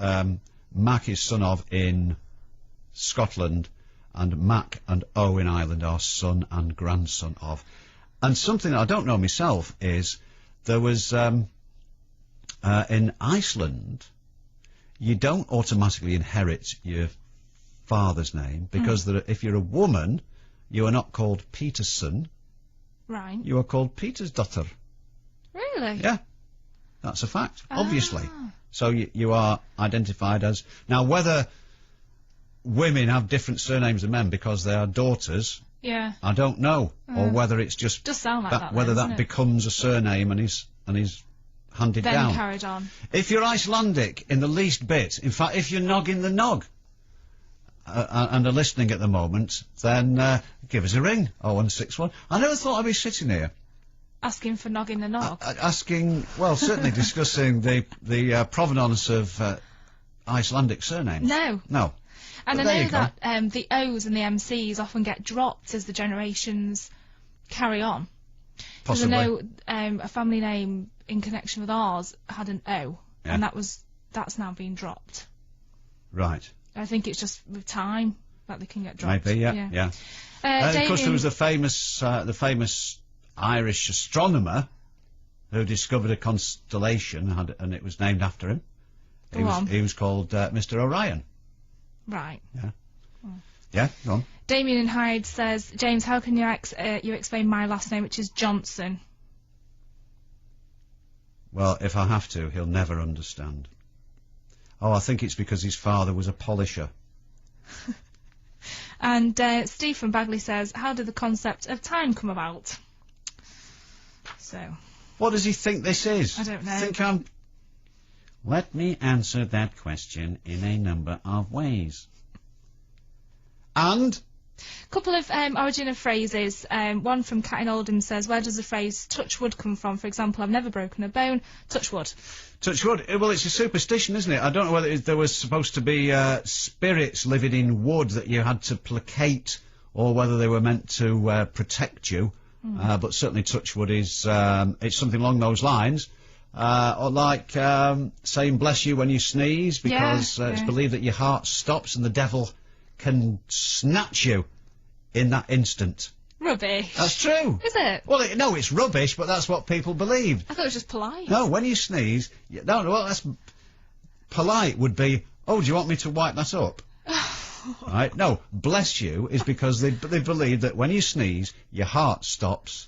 Mac is son of in Scotland, and Mac and O in Ireland are son and grandson of. And something that I don't know myself is there was in Iceland, you don't automatically inherit your father's name because if you're a woman, you are not called Peterson. Right. You are called Petersdotter. Really? Yeah, that's a fact. Obviously, so you are identified as now whether women have different surnames than men because they are daughters. Yeah. I don't know, or whether it's just does sound like that whether though, that becomes a surname and is handed then down. Carried on. If you're Icelandic in the least bit, in fact, if you're nogging the nog and are listening at the moment, then give us a ring. 0161. I never thought I'd be sitting here asking for nogging the nog. Certainly discussing the provenance of Icelandic surnames. No. And but I know that the O's and the MCs often get dropped as the generations carry on. Possibly. Because I know a family name in connection with ours had an O, and that's now been dropped. Right. I think it's just with time that they can get dropped. Maybe, yeah. Of course, there was the famous Irish astronomer who discovered a constellation, and it was named after him. He was called Mr. Orion. Right. Yeah. Yeah, go on. Damien in Hyde says, James, how can you explain my last name, which is Johnson? Well, if I have to, he'll never understand. Oh, I think it's because his father was a polisher. And Steve from Bagley says, how did the concept of time come about? So. What does he think this is? I don't know. Let me answer that question in a number of ways. And? Couple of origin of phrases. One from Cat in Oldham says, where does the phrase touch wood come from? For example, I've never broken a bone. Touch wood. Touch wood. Well, it's a superstition, isn't it? I don't know whether there was supposed to be spirits living in wood that you had to placate, or whether they were meant to protect you. But certainly touch wood is it's something along those lines. Or like saying bless you when you sneeze, because it's believed that your heart stops and the devil can snatch you in that instant. Rubbish. That's true. Is it? Well, no, it's rubbish, but that's what people believed. I thought it was just polite. No, when you sneeze, that's polite would be, oh, do you want me to wipe that up? Right? No, bless you is because they believe that when you sneeze, your heart stops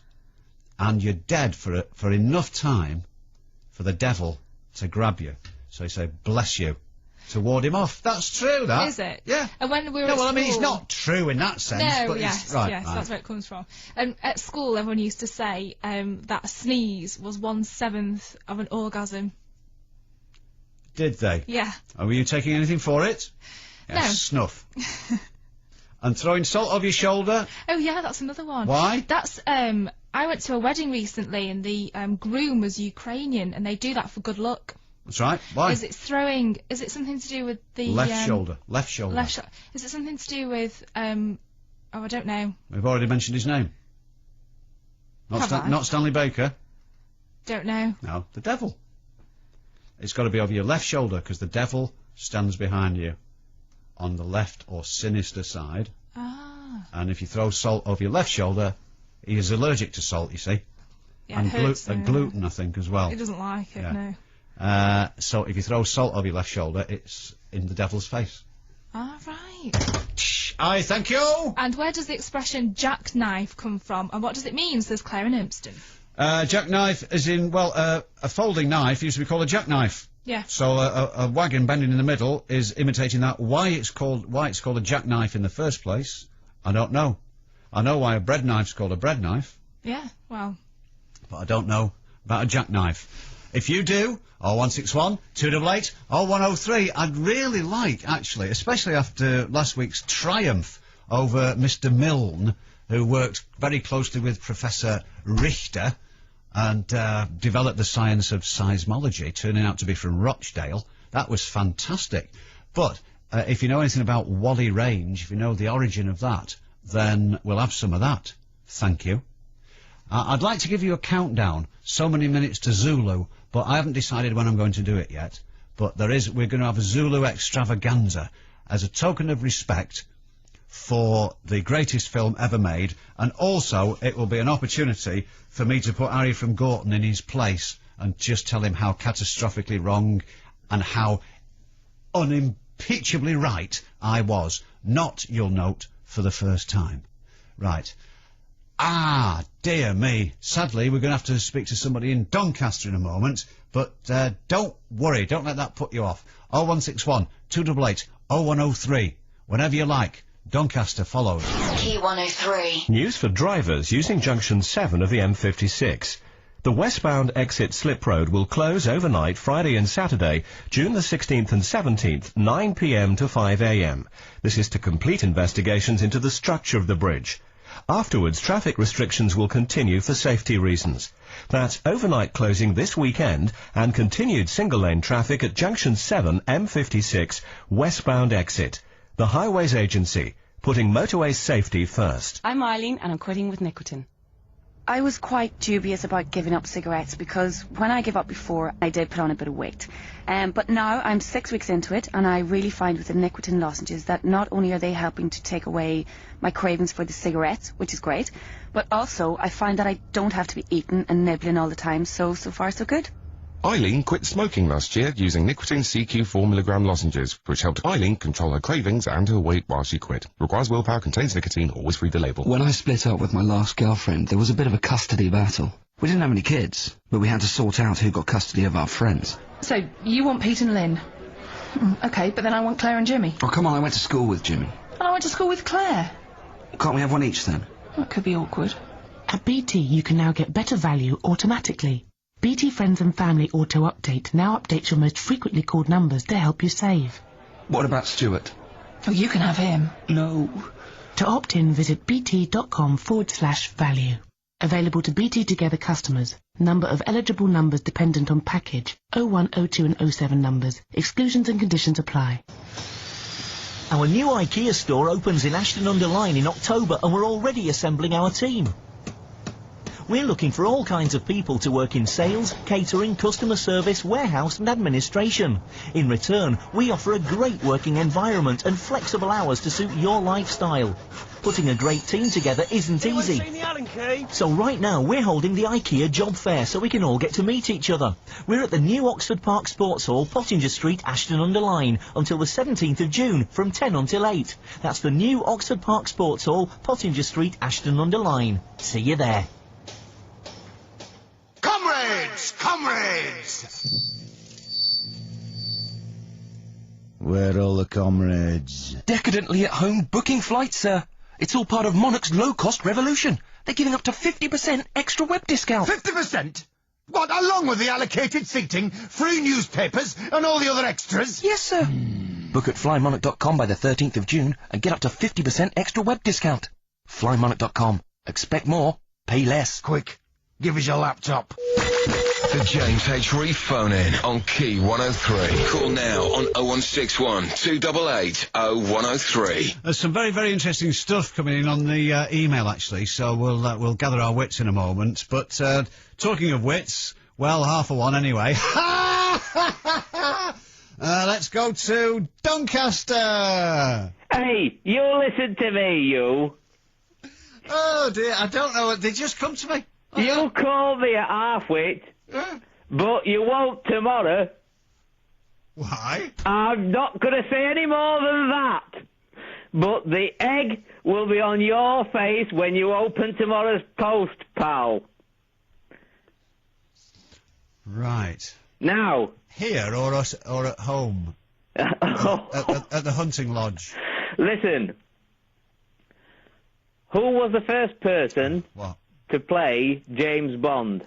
and you're dead for enough time for the devil to grab you. So they say, bless you, to ward him off. That's true, that. Is it? Yeah. And when we were no, at well, school, I mean, it's not true in that sense. No, but yes, right, that's where it comes from. At school, everyone used to say that a sneeze was 1/7 of an orgasm. Did they? Yeah. Were you taking anything for it? No. Snuff. And throwing salt over your shoulder? Oh, yeah, that's another one. Why? That's, I went to a wedding recently and the groom was Ukrainian and they do that for good luck. That's right. Why? Is it something to do with the... Left shoulder. Is it something to do with, I don't know. We've already mentioned his name. Not Stanley Baker. Don't know. No, the devil. It's got to be over your left shoulder because the devil stands behind you on the left or sinister side. Ah. And if you throw salt over your left shoulder, he is allergic to salt, you see. Yeah, and gluten, I think, as well. He doesn't like it, no. So if you throw salt over your left shoulder, it's in the devil's face. Ah, right. Aye, thank you! And where does the expression jackknife come from, and what does it mean, says Claire in Ilmston? Jackknife is in, well, a folding knife used to be called a jackknife. Yeah. So a wagon bending in the middle is imitating that. Why it's called a jackknife in the first place, I don't know. I know why a bread knife's called a bread knife. Yeah, well. But I don't know about a jackknife. If you do, 0161 288 0103. I'd really like, actually, especially after last week's triumph over Mr. Milne, who worked very closely with Professor Richter and developed the science of seismology, turning out to be from Rochdale. That was fantastic. But if you know anything about Whalley Range, if you know the origin of that, then we'll have some of that. Thank you. I'd like to give you a countdown, so many minutes to Zulu, but I haven't decided when I'm going to do it yet. But we're going to have a Zulu extravaganza as a token of respect for the greatest film ever made, and also it will be an opportunity for me to put Harry from Gorton in his place and just tell him how catastrophically wrong and how unimpeachably right I was. Not, you'll note, for the first time. Right. Ah, dear me. Sadly, we're going to have to speak to somebody in Doncaster in a moment, but don't worry, don't let that put you off. 0161 288 0103. Whenever you like. Doncaster follows. Key 103. News for drivers using junction 7 of the M56. The westbound exit Slip Road will close overnight Friday and Saturday, June the 16th and 17th, 9 p.m. to 5 a.m. This is to complete investigations into the structure of the bridge. Afterwards, traffic restrictions will continue for safety reasons. That's overnight closing this weekend and continued single-lane traffic at junction 7 M56 westbound exit. The Highways Agency, putting motorway safety first. I'm Eileen and I'm quitting with nicotine. I was quite dubious about giving up cigarettes because when I gave up before, I did put on a bit of weight. But now I'm 6 weeks into it and I really find with the nicotine lozenges that not only are they helping to take away my cravings for the cigarettes, which is great, but also I find that I don't have to be eating and nibbling all the time, so far so good. Eileen quit smoking last year using nicotine CQ 4mg lozenges, which helped Eileen control her cravings and her weight while she quit. Requires willpower, contains nicotine, always read the label. When I split up with my last girlfriend, there was a bit of a custody battle. We didn't have any kids, but we had to sort out who got custody of our friends. So, you want Pete and Lynn? Okay, but then I want Claire and Jimmy. Oh, come on, I went to school with Jimmy. And I went to school with Claire. Can't we have one each then? That could be awkward. At BT, you can now get better value automatically. BT Friends and Family Auto Update now updates your most frequently called numbers to help you save. What about Stuart? Oh, you can have him. No. To opt in, visit bt.com/value. Available to BT Together customers. Number of eligible numbers dependent on package. 01, 02 and 07 numbers. Exclusions and conditions apply. Our new IKEA store opens in Ashton-under-Lyne in October and we're already assembling our team. We're looking for all kinds of people to work in sales, catering, customer service, warehouse and administration. In return, we offer a great working environment and flexible hours to suit your lifestyle. Putting a great team together isn't easy. So right now we're holding the IKEA job fair so we can all get to meet each other. We're at the new Oxford Park Sports Hall, Pottinger Street, Ashton-under-Lyne until the 17th of June from 10 until 8. That's the new Oxford Park Sports Hall, Pottinger Street, Ashton-under-Lyne. See you there. Comrades! Comrades! Where are all the comrades? Decadently at home booking flights, sir. It's all part of Monarch's low-cost revolution. They're giving up to 50% extra web discount. 50%? What, along with the allocated seating, free newspapers, and all the other extras? Yes, sir. Book at flymonarch.com by the 13th of June and get up to 50% extra web discount. Flymonarch.com. Expect more, pay less. Quick, give us your laptop. The James H. Reeve phone in on Key 103. Call now on 0161 288 0103. There's some very, very interesting stuff coming in on the email, actually, so we'll gather our wits in a moment. But talking of wits, well, half a one anyway. Let's go to Doncaster. Hey, you listen to me, you. Oh, dear, I don't know. They just come to me. You called me at half-wit, but you won't tomorrow. Why? I'm not going to say any more than that. But the egg will be on your face when you open tomorrow's post, pal. Right. Now. Here or at home? at the hunting lodge. Listen. Who was the first person to play James Bond?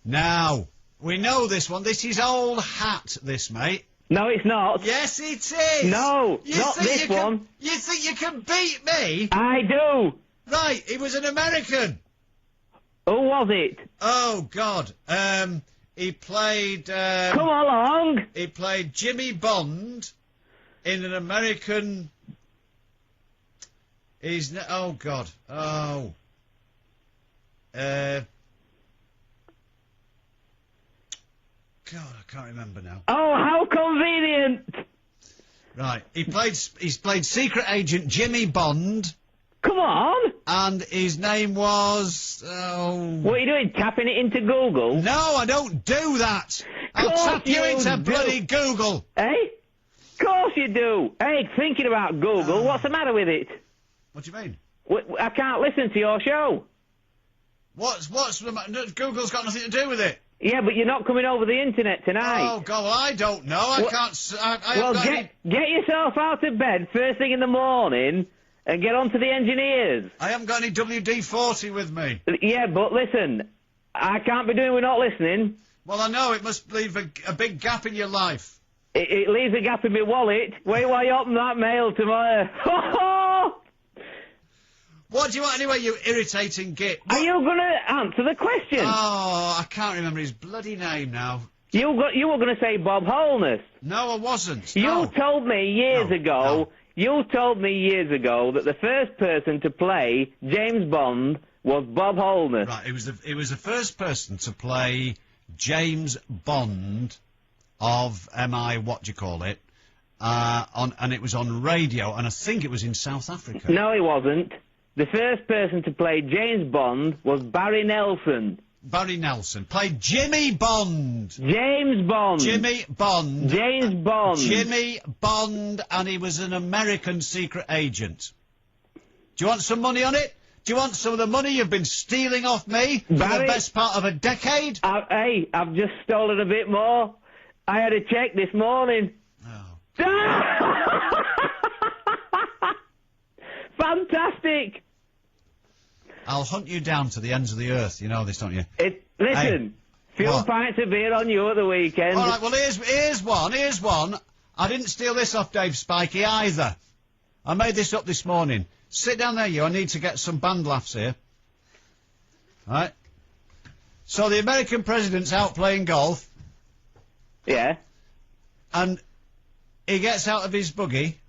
Now, we know this one. This is old hat, this, mate. No, it's not. Yes, it is. No, not this one. You think you can beat me? I do. Right, he was an American. Who was it? Oh, God. He played... Come along. He played Jimmy Bond in an American... Oh, God. Oh. God, I can't remember now. Oh, how convenient. Right. He's played Secret Agent Jimmy Bond. Come on. And his name was... What are you doing, tapping it into Google? No, I don't do that. I'll tap you into bloody Google. Eh? Of course you do. Hey, thinking about Google, what's the matter with it? What do you mean? I can't listen to your show. What's the matter? Google's got nothing to do with it. Yeah, but you're not coming over the internet tonight. Oh, God, well, I don't know. I can't... Get yourself out of bed first thing in the morning and get on to the engineers. I haven't got any WD-40 with me. Yeah, but listen, I can't be doing with not listening. Well, I know, it must leave a big gap in your life. It leaves a gap in my wallet. Wait while you open that mail tomorrow. What do you want anyway, you irritating git? Are you going to answer the question? Oh, I can't remember his bloody name now. You were going to say Bob Holness. No, I wasn't. You told me years ago. You told me years ago that the first person to play James Bond was Bob Holness. Right, it was the first person to play James Bond of what do you call it? And it was on radio, and I think it was in South Africa. No, it wasn't. The first person to play James Bond was Barry Nelson. Barry Nelson played Jimmy Bond. James Bond. Jimmy Bond. James Bond. Jimmy Bond, and he was an American secret agent. Do you want some money on it? Do you want some of the money you've been stealing off me for the best part of a decade? Hey, I've just stolen a bit more. I had a check this morning. Oh. Fantastic. I'll hunt you down to the ends of the earth. You know this, don't you? Listen, few pints of beer on you at the weekend. All right, well, here's one. I didn't steal this off Dave Spikey either. I made this up this morning. Sit down there, you. I need to get some band laughs here. All right? So the American president's out playing golf. Yeah. And he gets out of his buggy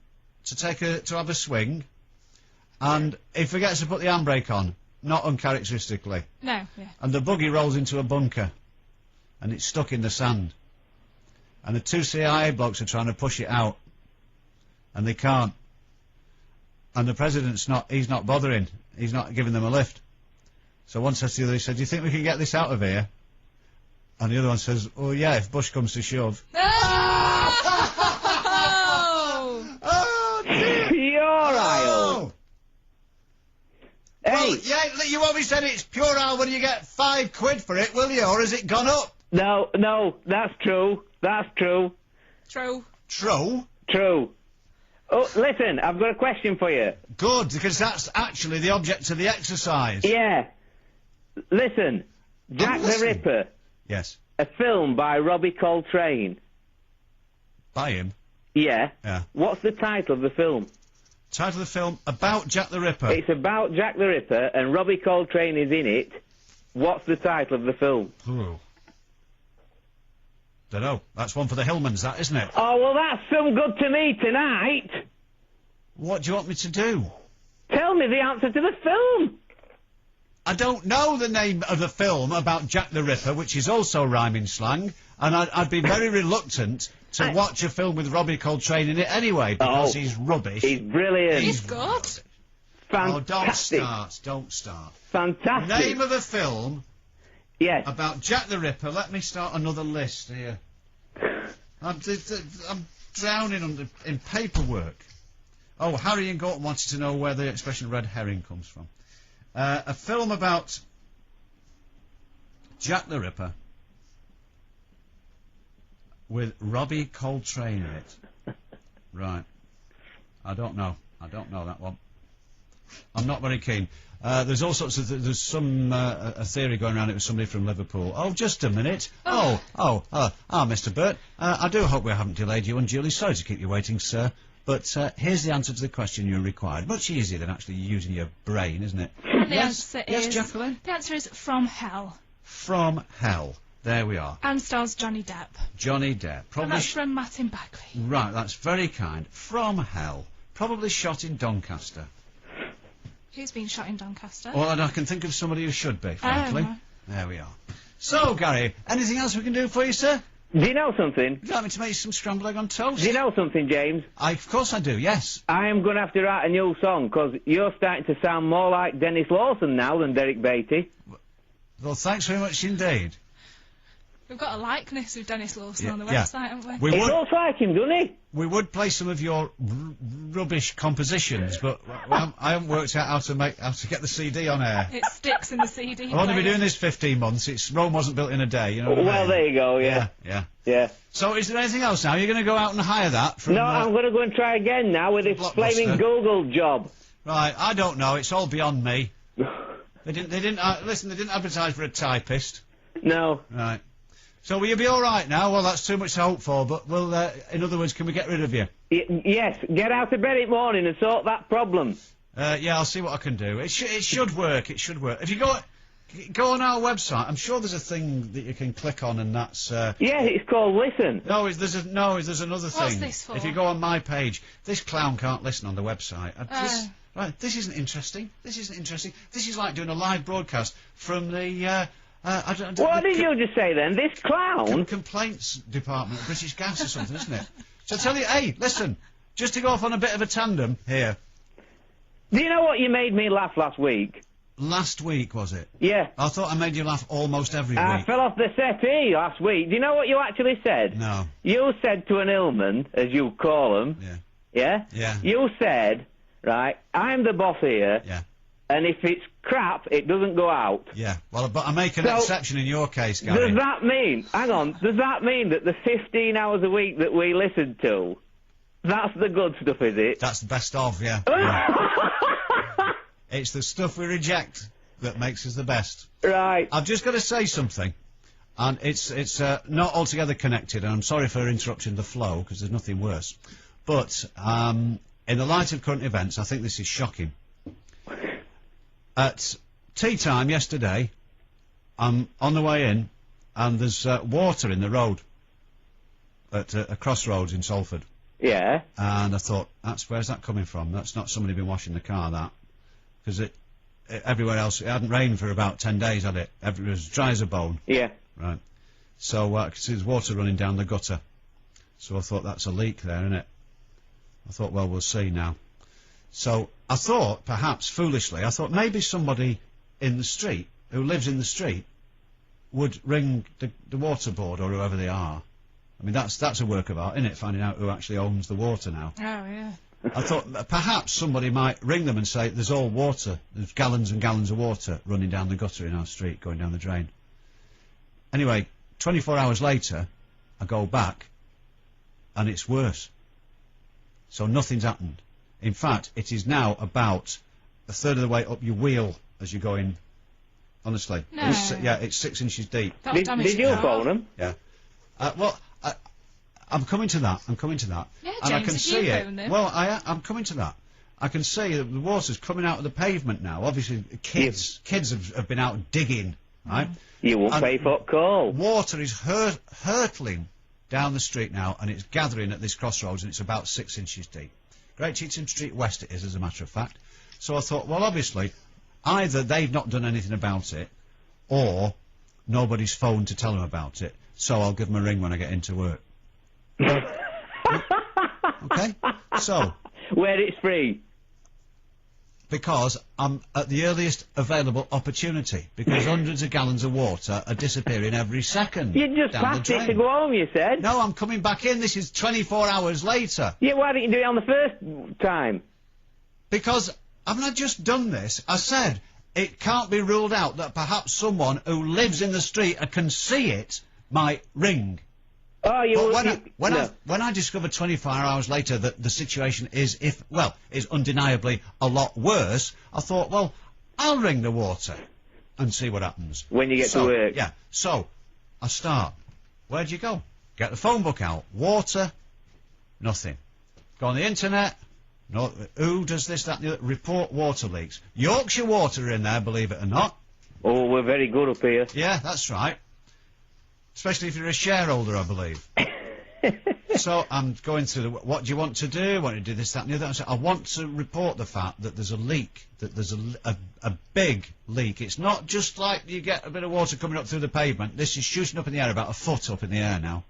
to have a swing, and he forgets to put the handbrake on. Not uncharacteristically. No, yeah. And the buggy rolls into a bunker. And it's stuck in the sand. And the two CIA blokes are trying to push it out. And they can't. And the president's he's not bothering. He's not giving them a lift. So one says to the other, he said, do you think we can get this out of here? And the other one says, oh yeah, if Bush comes to shove. Oh, dear. You're right. Hey. Well, yeah, you always said it's pure ale when you get £5 for it, will you? Or has it gone up? No, that's true. That's true. True. True? True. Oh, listen, I've got a question for you. Good, because that's actually the object of the exercise. Yeah. Listen, Jack the Ripper. Yes. A film by Robbie Coltrane. By him? Yeah. Yeah. What's the title of the film? Title of the film, about Jack the Ripper. It's about Jack the Ripper, and Robbie Coltrane is in it. What's the title of the film? Dunno. That's one for the Hillmans, that, isn't it? Oh, well, that's some good to me tonight. What do you want me to do? Tell me the answer to the film. I don't know the name of the film about Jack the Ripper, which is also rhyming slang, and I'd be very reluctant to watch a film with Robbie Coltrane in it anyway, because he's rubbish. He's brilliant. He's good. Fantastic. Oh, don't start. Fantastic. Name of a film... Yes. About Jack the Ripper. Let me start another list here. I'm drowning in paperwork. Oh, Harry and Gorton wanted to know where the expression red herring comes from. A film about Jack the Ripper. with Robbie Coltrane in it. Right. I don't know that one. I'm not very keen. There's all sorts of... there's some a theory going around. It was somebody from Liverpool. Oh, just a minute. Mr. Burt. I do hope we haven't delayed you unduly. Sorry to keep you waiting, sir. But here's the answer to the question you required. Much easier than actually using your brain, isn't it? The answer yes, is... Jacqueline? The answer is From Hell. From Hell. There we are. And stars Johnny Depp. Johnny Depp. Probably... And that's from Martin Bagley. Right, that's very kind. From Hell. Probably shot in Doncaster. Who's been shot in Doncaster? Well, and I can think of somebody who should be, frankly. Oh. There we are. So, Gary, anything else we can do for you, sir? Do you know something? Would you like me to make some scrambled egg on toast? Do you know something, James? Of course I do, yes. I am going to have to write a new song, because you're starting to sound more like Dennis Lawson now than Derek Beatty. Well, thanks very much indeed. We've got a likeness with Dennis Lawson on the website, haven't we? He looks like him, doesn't he? We would play some of your rubbish compositions, but I haven't worked out how to get the CD on air. It sticks in the CD. I've only been doing this 15 months. Rome wasn't built in a day, you know what I mean? There you go, yeah. Yeah. So is there anything else now? You're going to go out and hire that from... No, I'm going to go and try again now with this flaming Google job. Right, I don't know. It's all beyond me. They didn't advertise for a typist. No. Right. So will you be all right now? Well, that's too much to hope for, but we'll, in other words, can we get rid of you? Yes, get out of bed in the morning and sort that problem. Yeah, I'll see what I can do. It should work, it should work. If you go on our website, I'm sure there's a thing that you can click on and that's... Yeah, it's called Listen. There's another thing. What's this for? If you go on my page, this clown can't listen on the website. Right, this isn't interesting. This is like doing a live broadcast from the... what did you just say then? This clown? Complaints department at British Gas or something, isn't it? So I tell you, hey, listen, just to go off on a bit of a tandem here. Do you know what you made me laugh last week? Last week, was it? Yeah. I thought I made you laugh almost every week. I fell off the settee last week. Do you know what you actually said? No. You said to an Illman, as you call them. Yeah. Yeah? Yeah. You said, right, I'm the boss here. Yeah. And if it's crap, it doesn't go out. Yeah, well, but I make an exception in your case, Gary. Does that mean, does that mean that the 15 hours a week that we listen to, that's the good stuff, is it? That's the best of, yeah. It's the stuff we reject that makes us the best. Right. I've just got to say something, and it's not altogether connected, and I'm sorry for interrupting the flow, because there's nothing worse. But, in the light of current events, I think this is shocking. At tea time yesterday, I'm on the way in, and there's water in the road at a crossroads in Salford. Yeah. And I thought, where's that coming from? That's not somebody been washing the car, that. Because everywhere else, it hadn't rained for about 10 days, had it? It was dry as a bone. Yeah. Right. So I could see there's water running down the gutter. So I thought, that's a leak there, isn't it? I thought, well, we'll see now. So I thought, perhaps foolishly, maybe somebody in the street, who lives in the street, would ring the water board or whoever they are. I mean, that's a work of art, isn't it, finding out who actually owns the water now. Oh, yeah. I thought perhaps somebody might ring them and say, there's all water, there's gallons and gallons of water running down the gutter in our street, going down the drain. Anyway, 24 hours later, I go back, and it's worse. So nothing's happened. In fact, it is now about a third of the way up your wheel as you're going. Honestly. No. It's 6 inches deep. Did you phone them? Yeah. I'm coming to that. Yeah, and James, I can did see you it. phone them? Well, I'm coming to that. I can see that the water's coming out of the pavement now. Obviously, kids have been out digging, right? You won't pay for call. Water is hurtling down the street now, and it's gathering at this crossroads, and it's about 6 inches deep. Great Cheetham Street West it is, as a matter of fact. So I thought, well, obviously, either they've not done anything about it, or nobody's phoned to tell them about it, so I'll give them a ring when I get into work. Okay? So... Where it's free. Because I'm at the earliest available opportunity, because hundreds of gallons of water are disappearing every second. You just passed it to go home, you said. No, I'm coming back in. This is 24 hours later. Yeah, why didn't you do it on the first time? Because I've not just done this. I said it can't be ruled out that perhaps someone who lives in the street and can see it might ring. Oh, when I discovered 24 hours later that the situation is undeniably a lot worse, I thought, well, I'll ring the water and see what happens. When you get to work. Yeah. So I start. Where'd you go? Get the phone book out. Water. Nothing. Go on the internet. No. Who does this, that, and the other? Report water leaks. Yorkshire Water are in there, believe it or not. Oh, we're very good up here. Yeah, that's right. Especially if you're a shareholder, I believe. So I'm going through what do you want to do? Want to do this, that, and the other? I said, I want to report the fact that there's a leak, that there's a big leak. It's not just like you get a bit of water coming up through the pavement. This is shooting up in the air, about a foot up in the air now.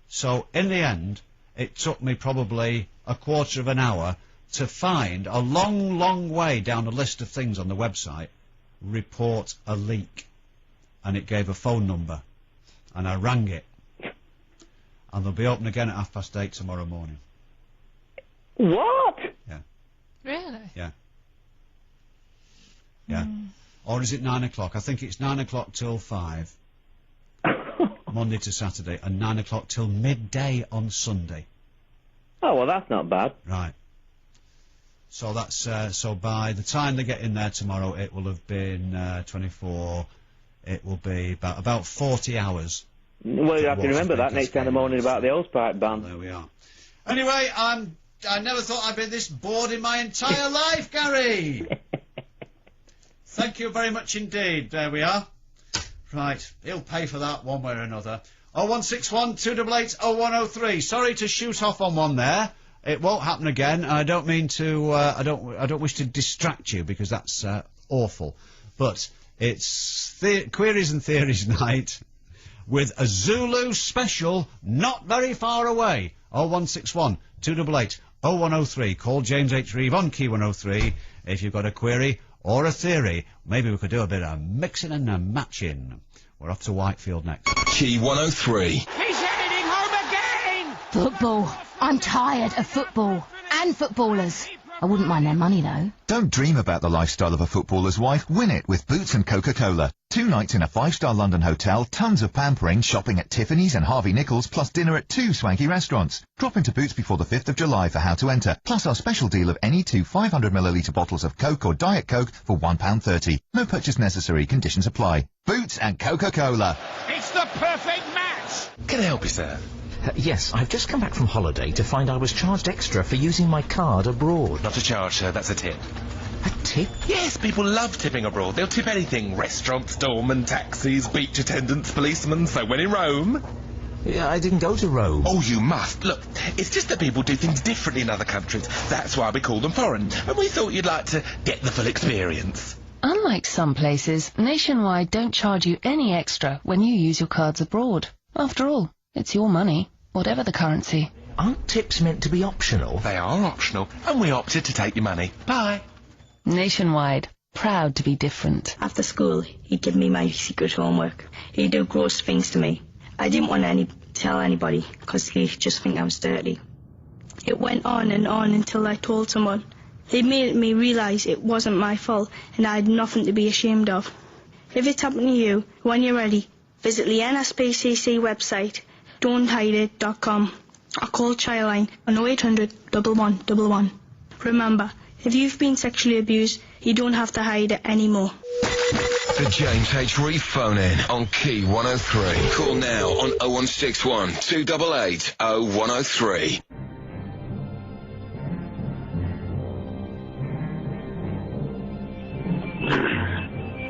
So in the end, it took me probably a quarter of an hour to find a long, long way down the list of things on the website, report a leak. And it gave a phone number. And I rang it. And they'll be open again at 8:30 tomorrow morning. What? Yeah. Really? Yeah. Yeah. Or is it 9 o'clock? I think it's 9 o'clock till 5. Monday to Saturday. And 9 o'clock till midday on Sunday. Oh, well, that's not bad. Right. So that's, so by the time they get in there tomorrow, it will have been, 24, it will be about 40 hours. Well, you have to remember that next time I'm moaning about the hosepipe ban. There we are. Anyway, I never thought I'd be this bored in my entire life, Gary! Thank you very much indeed. There we are. Right, he'll pay for that one way or another. 0161 288 0103. Sorry to shoot off on one there. It won't happen again. I don't mean to, I don't wish to distract you, because that's, awful. But it's Queries and Theories night, with a Zulu special not very far away. 0161 288 0103. Call James H. Reeve on Key 103 if you've got a query or a theory. Maybe we could do a bit of mixing and a matching. We're off to Whitefield next. Key 103. He's heading home again! Football. I'm tired of football. And footballers. I wouldn't mind their money, though. Don't dream about the lifestyle of a footballer's wife. Win it with Boots and Coca-Cola. 2 nights in a 5-star London hotel, tons of pampering, shopping at Tiffany's and Harvey Nichols, plus dinner at 2 swanky restaurants. Drop into Boots before the 5th of July for how to enter, plus our special deal of any 2 500ml bottles of Coke or Diet Coke for £1.30. No purchase necessary. Conditions apply. Boots and Coca-Cola. It's the perfect match! Can I help you, sir? Yes, I've just come back from holiday to find I was charged extra for using my card abroad. Not a charge, sir. That's a tip. A tip? Yes, people love tipping abroad. They'll tip anything. Restaurants, doormen, taxis, beach attendants, policemen. So when in Rome... Yeah, I didn't go to Rome. Oh, you must. Look, it's just that people do things differently in other countries. That's why we call them foreign. And we thought you'd like to get the full experience. Unlike some places, Nationwide don't charge you any extra when you use your cards abroad. After all, it's your money, whatever the currency. Aren't tips meant to be optional? They are optional, and we opted to take your money. Bye. Nationwide, proud to be different. After school, he'd give me my secret homework. He'd do gross things to me. I didn't want to tell anybody, because he'd just think I was dirty. It went on and on until I told someone. They made me realise it wasn't my fault, and I had nothing to be ashamed of. If it's happened to you, when you're ready, visit the NSPCC website, don'thideit.com, or call Childline on 0800 1111. Remember, if you've been sexually abused, you don't have to hide it anymore. The James H. Reeve phone in on Key 103. Call now on 0161 288 0103.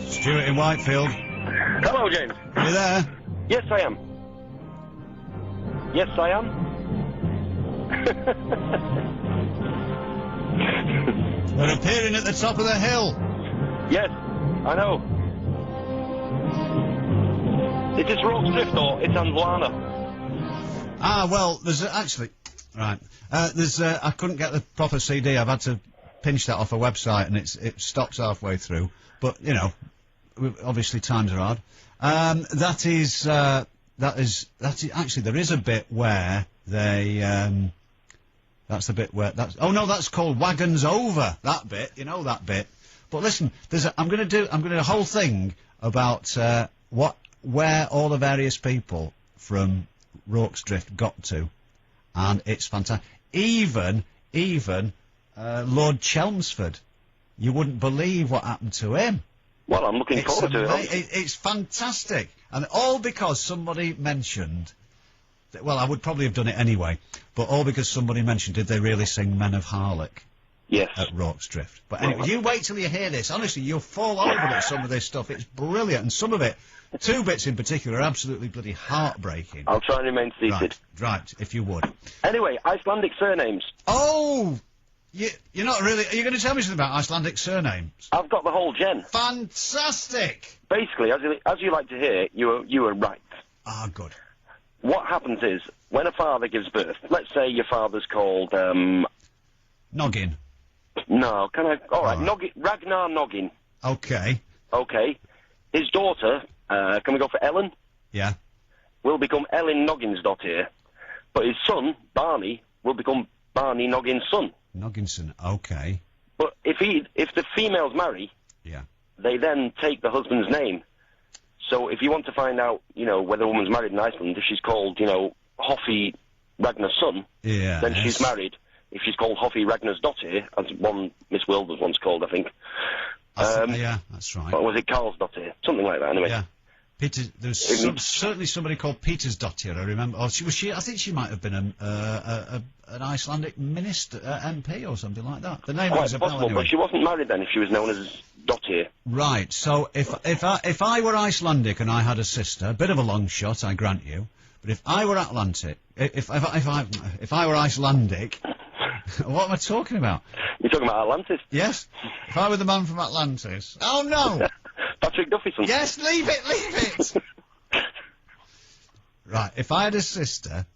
Stuart in Whitefield. Hello, James. Are you there? Yes, I am. Yes, I am. We're appearing at the top of the hill. Yes, I know. Is this Rogue's Drift or it's Anzlana? Ah, well, there's actually... Right. I couldn't get the proper CD. I've had to pinch that off a website and it stops halfway through. But, you know, obviously times are hard. That is actually, there is a bit where they, that's the bit where, oh no, that's called Wagons Over, that bit, you know that bit. But listen, I'm gonna do a whole thing about, where all the various people from Rorke's Drift got to, and it's fantastic. Even Lord Chelmsford, you wouldn't believe what happened to him. Well, I'm looking forward to it. It's fantastic, and all because somebody mentioned. Well, I would probably have done it anyway, but all because somebody mentioned, did they really sing Men of Harlech? Yes. At Rorke's Drift. But anyway, you wait till you hear this. Honestly, you'll fall over at some of this stuff. It's brilliant, and some of it, 2 bits in particular, are absolutely bloody heartbreaking. I'll try and remain seated. Right, if you would. Anyway, Icelandic surnames. Oh! You're not really... Are you going to tell me something about Icelandic surnames? I've got the whole gen. Fantastic! Basically, as you like to hear, you were right. Ah, good. What happens is, when a father gives birth, let's say your father's called, Noggin. No, can I... All right, Noggin, Ragnar Noggin. Okay. Okay. His daughter, can we go for Ellen? Yeah. Will become Ellen Nogginsdottir. But his son, Barney, will become Barney Noggin's son. Nogginson, okay. But if the females marry... Yeah. They then take the husband's name. So if you want to find out, whether a woman's married in Iceland, if she's called, Hoffi Ragnar's son, then she's married. If she's called Hoffi Ragnar's Dottir, as one Miss World was once called, I think. Yeah, that's right. Or was it Carl's Dottir? Something like that, anyway. Yeah. There's certainly somebody called Peter's Dottir, I remember. Oh, I think she might have been an Icelandic minister, MP or something like that. The name was possible, anyway. But she wasn't married then if she was known as Dottir. Right, so if I were Icelandic and I had a sister, a bit of a long shot, I grant you, but if I were Atlantic, if I were Icelandic, what am I talking about? You're talking about Atlantis? Yes. If I were the man from Atlantis. Oh no! Patrick Duffyson. Yes, leave it! Right, if I had a sister,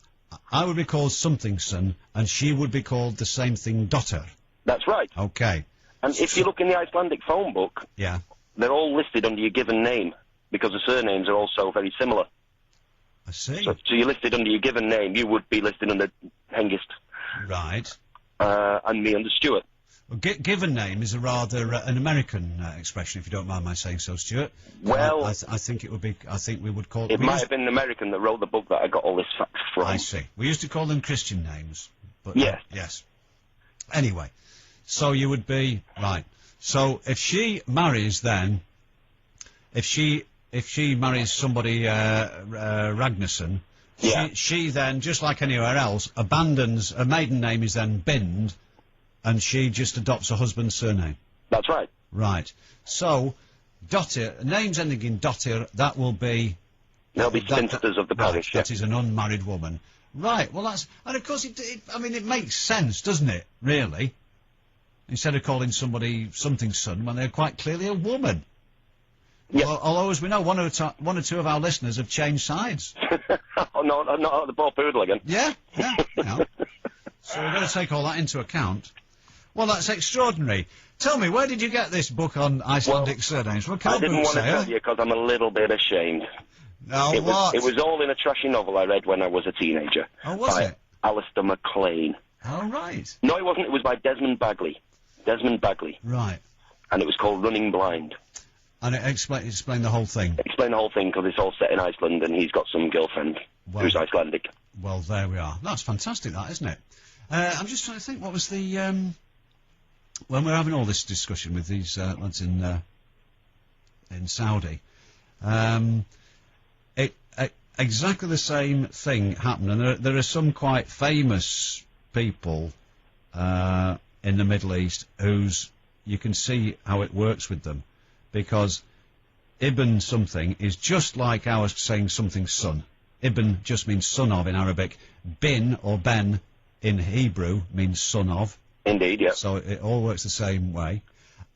I would be called somethingson, and she would be called the same thing, Dotter. That's right. Okay. And if you look in the Icelandic phone book, yeah, they're all listed under your given name, because the surnames are also very similar. I see. So you're listed under your given name, you would be listed under Hengist. Right. And me under Stuart. Well, given name is a rather an American expression, if you don't mind my saying so, Stuart. Well, I think it would be. I think we would call. It might have been an American that wrote the book that I got all this facts from. I see. We used to call them Christian names. But yes. Yes. Anyway, so you would be right. So if she marries, then, if she marries somebody Ragnarsson, she then, just like anywhere else, abandons her maiden name is then binned. And she just adopts her husband's surname. That's right. Right. So, Dottir, names ending in Dottir, that will be... They'll be spinsters of the parish, That is an unmarried woman. Right, well that's... And of course, it makes sense, doesn't it, really? Instead of calling somebody something son when they're quite clearly a woman. Yeah. Although, as we know, one or two of our listeners have changed sides. Oh, no, not the poor poodle again. Yeah. So we've got to take all that into account. Well, that's extraordinary. Tell me, where did you get this book on Icelandic surnames? I didn't want to tell you because I'm a little bit ashamed. No, it was all in a trashy novel I read when I was a teenager. Oh, was it? Alistair MacLean. Oh, right. No, it wasn't. It was by Desmond Bagley. Right. And it was called Running Blind. And it explained the whole thing? Explain the whole thing because it's all set in Iceland and he's got some girlfriend who's Icelandic. Well, there we are. That's fantastic, that, isn't it? I'm just trying to think, what was the... when we're having all this discussion with these lads in Saudi, exactly the same thing happened, and there are some quite famous people in the Middle East whose you can see how it works with them, because Ibn something is just like ours saying something son. Ibn just means son of in Arabic. Bin or Ben in Hebrew means son of. Indeed, yeah. So it all works the same way.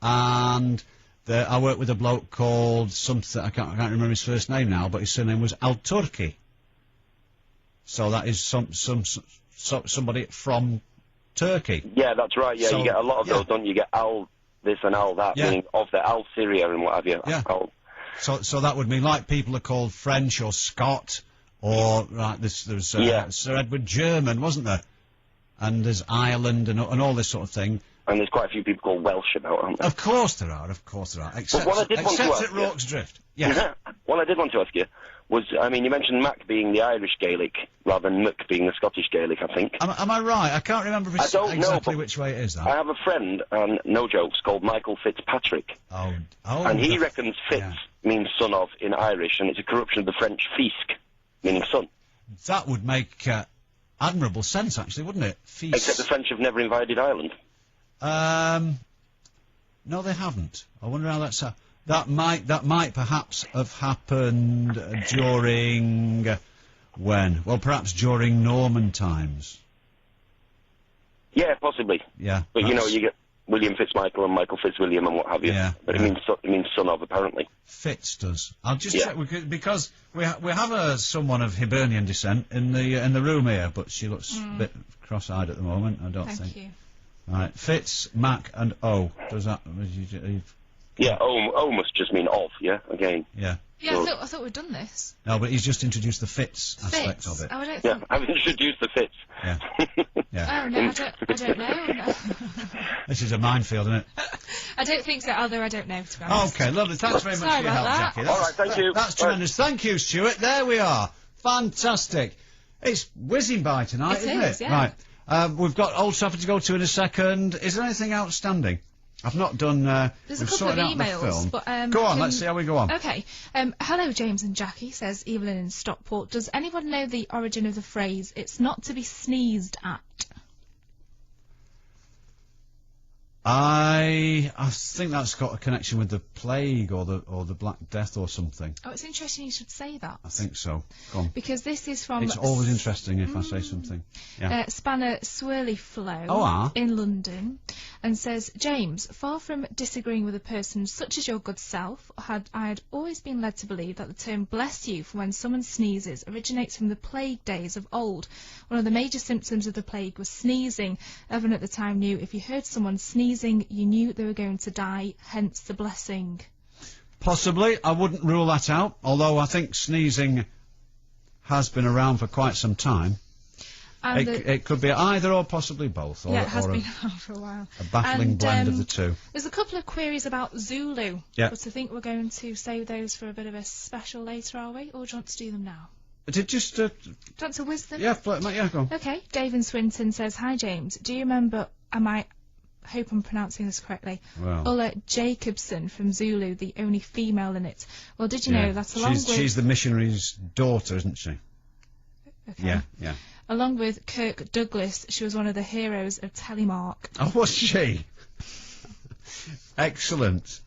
And I worked with a bloke called something, I can't remember his first name now, but his surname was Al-Turki. So that is somebody from Turkey. Yeah, that's right, yeah. So, you get a lot of those, don't you? You get Al this and Al that, meaning of the Al Syria and what have you. Yeah. So that would mean like people are called French or Scot, or there's Sir Edward German, wasn't there? And there's Ireland and all this sort of thing. And there's quite a few people called Welsh about, aren't there? Of course there are. Except at Rorke's Drift. Yes. Well, I did want to ask you, was, I mean, you mentioned Mac being the Irish Gaelic rather than Mick being the Scottish Gaelic, I think. Am I right? I can't remember exactly which way it is, that. I have a friend, no jokes, called Michael Fitzpatrick. Oh, and he reckons Fitz means son of in Irish, and it's a corruption of the French fisc, meaning son. That would make admirable sense, actually, wouldn't it? Feast. Except the French have never invaded Ireland. No, they haven't. I wonder how that's... That might perhaps have happened during... when? Well, perhaps during Norman times. Yeah, possibly. Yeah. But, you know, you get William Fitzmichael and Michael Fitzwilliam and what have you. Yeah. But it means son of, apparently. Fitz does. I'll just check, because we have someone of Hibernian descent in the room here, but she looks a bit cross-eyed at the moment, I don't think. Thank you. Right, Fitz, Mac and O. Does that... Yeah, O must just mean of, yeah, again. Yeah. Yeah, I thought we'd done this. No, but he's just introduced the Fitz aspect of it. Oh, I don't think... I've introduced the Fitz. Yeah. Yeah. Oh, no, I don't know. This is a minefield, isn't it? I don't think so, although I don't know, to be honest. Okay, lovely. Thanks very much for your help, Jackie. All right, thank you. That's tremendous. Thank you, Stuart. There we are. Fantastic. It's whizzing by tonight, isn't it? Yeah. Right. We've got Old Trafford to go to in a second. Is there anything outstanding? I've not done... There's a couple of emails, but... go on, let's see how we go on. Okay. Hello, James and Jackie, says Evelyn in Stockport. Does anyone know the origin of the phrase, it's not to be sneezed at? I think that's got a connection with the plague or the Black Death or something. Oh, it's interesting you should say that. I think so. Go on. Because this is from... It's always interesting if I say something. Yeah. Spanner Swirly Flow in London, and says, James, far from disagreeing with a person such as your good self, I had always been led to believe that the term bless you for when someone sneezes originates from the plague days of old. One of the major symptoms of the plague was sneezing. Everyone at the time knew if you heard someone sneezing, you knew they were going to die, hence the blessing. Possibly. I wouldn't rule that out, although I think sneezing has been around for quite some time. It could be either or possibly both. Or, yeah, it has been around for a while. A baffling blend of the two. There's a couple of queries about Zulu. Yeah. But I think we're going to save those for a bit of a special later, are we? Or do you want to do them now? Do you want to whiz them? Yeah, go on. Okay. Dave in Swinton says, hi, James. Do you remember... I hope I'm pronouncing this correctly. Well. Ulla Jacobson from Zulu, the only female in it. Well, did you know that along with... She's the missionary's daughter, isn't she? Okay. Yeah. Along with Kirk Douglas, she was one of the heroes of Telemark. Oh, was she? Excellent.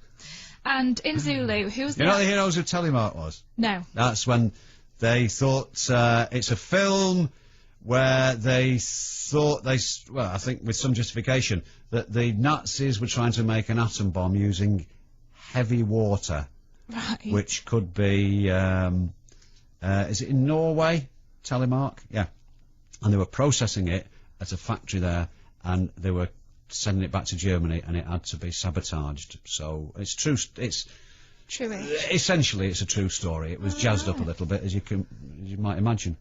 And in Zulu, who was You know what the heroes of Telemark was? No. That's when they thought it's a film where they thought well, I think with some justification, that the Nazis were trying to make an atom bomb using heavy water. Right. Which could be, is it in Norway? Telemark? Yeah. And they were processing it at a factory there, and they were sending it back to Germany, and it had to be sabotaged. So it's true. It's essentially it's a true story. It was jazzed up a little bit, as you might imagine.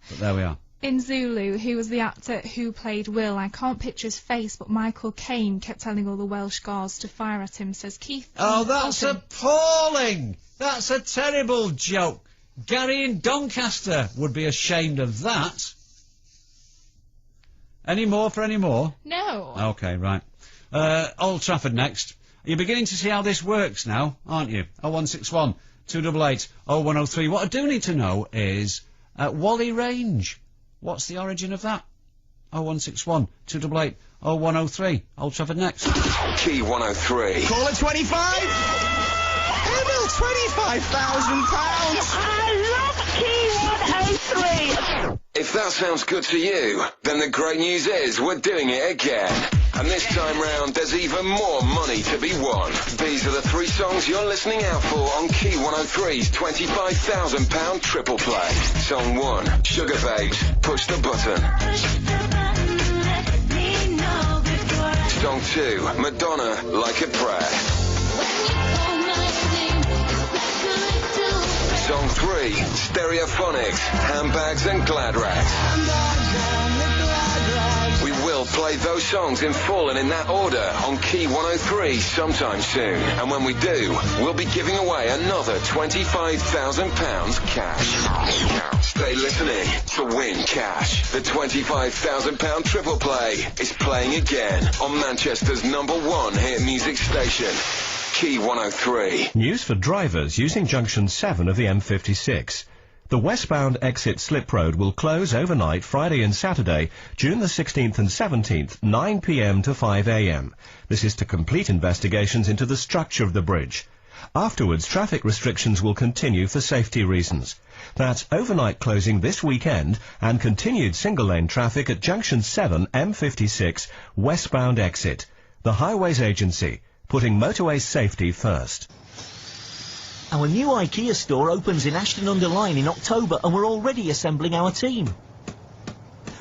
But there we are. In Zulu, who was the actor who played Will? I can't picture his face, but Michael Caine kept telling all the Welsh guards to fire at him, says Keith. Oh, that's appalling! That's a terrible joke. Gary in Doncaster would be ashamed of that. Any more for any more? No. Okay, right. Old Trafford next. You're beginning to see how this works now, aren't you? 0161 288 0103. What I do need to know is Wally Range. What's the origin of that? 0161 288 0103. Old Trafford next. Key 103. Call it 25! Emil, £25,000! I love Key 103! If that sounds good to you, then the great news is we're doing it again. And this time round, there's even more money to be won. These are the 3 songs you're listening out for on Key 103's £25,000 triple play. Song 1, Sugar Babes, Push the Button. Song 2, Madonna, Like a Prayer. Song 3, Stereophonics, Handbags and Glad Rags. We will We'll play those songs in full and in that order on Key 103 sometime soon. And when we do, we'll be giving away another £25,000 cash. Stay listening to win cash. The £25,000 triple play is playing again on Manchester's #1 hit music station, Key 103. News for drivers using Junction 7 of the M56. The westbound exit Slip Road will close overnight Friday and Saturday, June the 16th and 17th, 9 p.m. to 5 a.m. This is to complete investigations into the structure of the bridge. Afterwards, traffic restrictions will continue for safety reasons. That's overnight closing this weekend and continued single-lane traffic at Junction 7 M56 westbound exit. The Highways Agency, putting motorway safety first. Our new IKEA store opens in Ashton-under-Lyne in October and we're already assembling our team.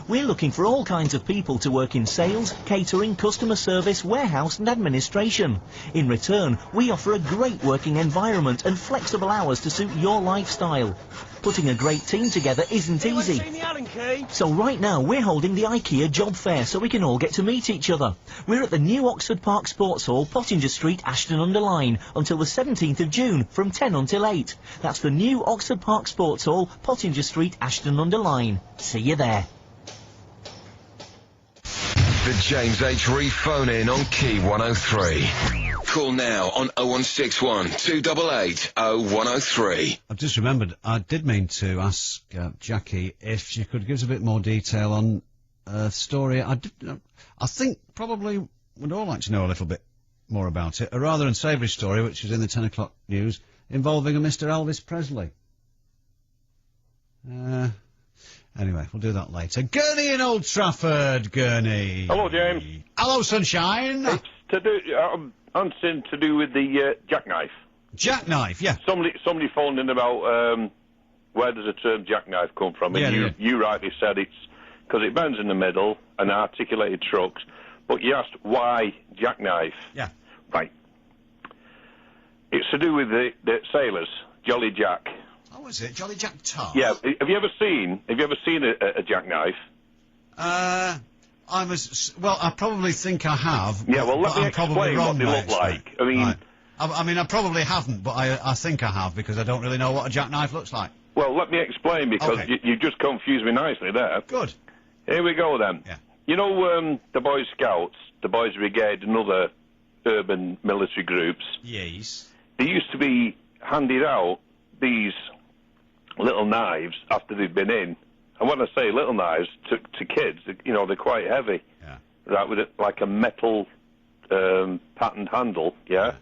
We're looking for all kinds of people to work in sales, catering, customer service, warehouse and administration. In return, we offer a great working environment and flexible hours to suit your lifestyle. Putting a great team together isn't easy. So right now we're holding the IKEA job fair so we can all get to meet each other. We're at the new Oxford Park Sports Hall, Pottinger Street, Ashton-under-Lyne until the 17th of June from 10 until 8. That's the new Oxford Park Sports Hall, Pottinger Street, Ashton-under-Lyne. See you there. The James H. Reeve phone-in on Key 103. Call now on 0161 288 0103. I've just remembered, I did mean to ask Jackie if she could give us a bit more detail on a story. I think probably we'd all like to know a little bit more about it. A rather unsavoury story, which is in the 10 o'clock news, involving a Mr. Elvis Presley. Anyway, we'll do that later. Gurney in Old Trafford, Gurney. Hello, James. Hello, sunshine. It's to do, something to do with the jackknife. Jackknife, yeah. Somebody phoned in about where does the term jackknife come from, and you rightly said it's because it bends in the middle and articulated trucks. But you asked why jackknife. Yeah. Right. It's to do with the sailors, Jolly Jack. Oh, is it Jolly Jack Tar? Yeah. Have you ever seen a jackknife? I probably think I have. Yeah. Well, let me explain what they look like. I mean, right. I probably haven't, but I think I have because I don't really know what a jackknife looks like. Well, let me explain because you just confused me nicely there. Good. Here we go then. Yeah. You know the Boy Scouts, the Boys Brigade, and other urban military groups? Yes. They used to be handed out these little knives after they've been in. And when I say little knives, to kids, they're quite heavy. Yeah. Right, with like a metal patterned handle, yeah?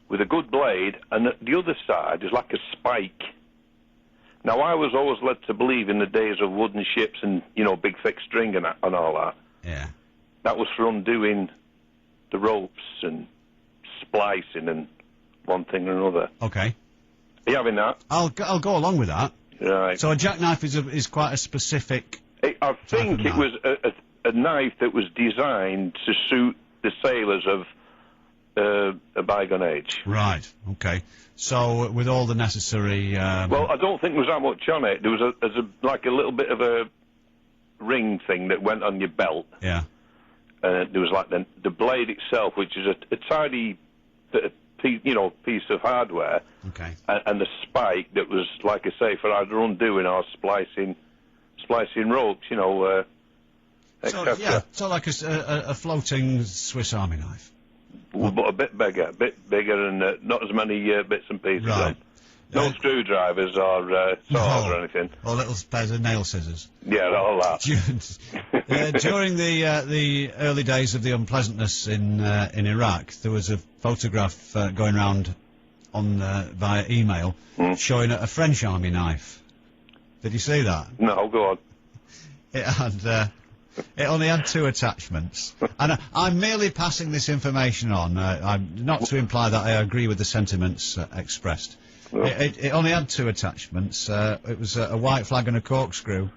With a good blade, and the other side is like a spike. Now, I was always led to believe in the days of wooden ships and, big thick string and all that. Yeah. That was for undoing the ropes and splicing and one thing or another. Okay. Are you having that? I'll go along with that. Right. So a jackknife is quite a specific... I think it was a knife that was designed to suit the sailors of a bygone age. Right, okay. So with all the necessary... Well, I don't think there was that much on it. There was like a little bit of a ring thing that went on your belt. Yeah. There was like the blade itself, which is a tidy piece of hardware. Okay. And the spike that was, like I say, for either undoing or splicing ropes, etc. So, yeah, so like a floating Swiss Army knife. But a bit bigger and not as many bits and pieces. Right. No screwdrivers or saws or anything. Or little pairs of nail scissors. Yeah, all that. During the early days of the unpleasantness in Iraq, there was a photograph going around via email showing a French army knife. Did you see that? No, go on. It had. It only had 2 attachments, and I'm merely passing this information on. I'm not to imply that I agree with the sentiments expressed. No. It only had 2 attachments. It was a white flag and a corkscrew.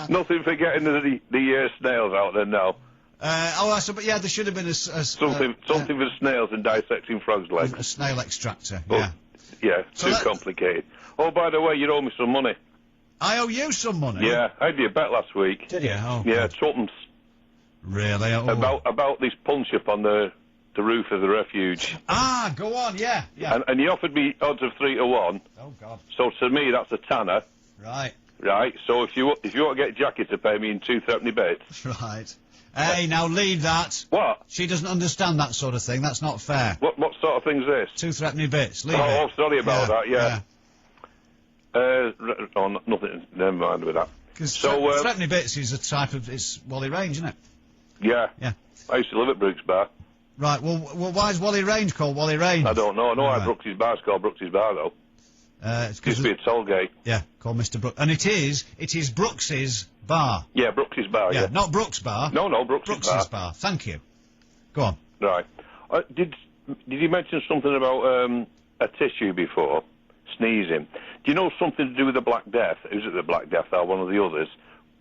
Nothing for getting the snails out there now. But yeah, there should have been something for snails and dissecting frogs' legs. A snail extractor. Yeah. Yeah, too complicated. Oh, by the way, you owe me some money. I owe you some money? Yeah, I had your bet last week. Did you? Oh, yeah, God. tuppence. Really? Oh. About this punch-up on the roof of the refuge. Ah, go on, yeah. And he offered me odds of 3 to 1. Oh, God. So to me, that's a tanner. Right. Right, so if you want to get Jackie to pay me in 2 threepenny bits. Right. Hey, now leave that. What? She doesn't understand that sort of thing. That's not fair. What sort of thing's this? 2 threepenny bits. Leave it. Oh, sorry about that, yeah. Nothing, never mind with that. Because threepenny bits is a type of, it's Wally Range, isn't it? Yeah. Yeah. I used to live at Brooks Bar. Right, well, why is Wally Range called Wally Range? I don't know. I know why Brooks's Bar's called Brooks's Bar, though. It's used to be a toll gate. Yeah, called Mr. Brooks. And it is Brooks's Bar. Yeah, Brooks's Bar, yeah. Not Brooks Bar. No, Brooks's Bar. Thank you. Go on. Right. Did you mention something about a tissue before? Sneezing. Do you know something to do with the Black Death? Is it the Black Death or one of the others?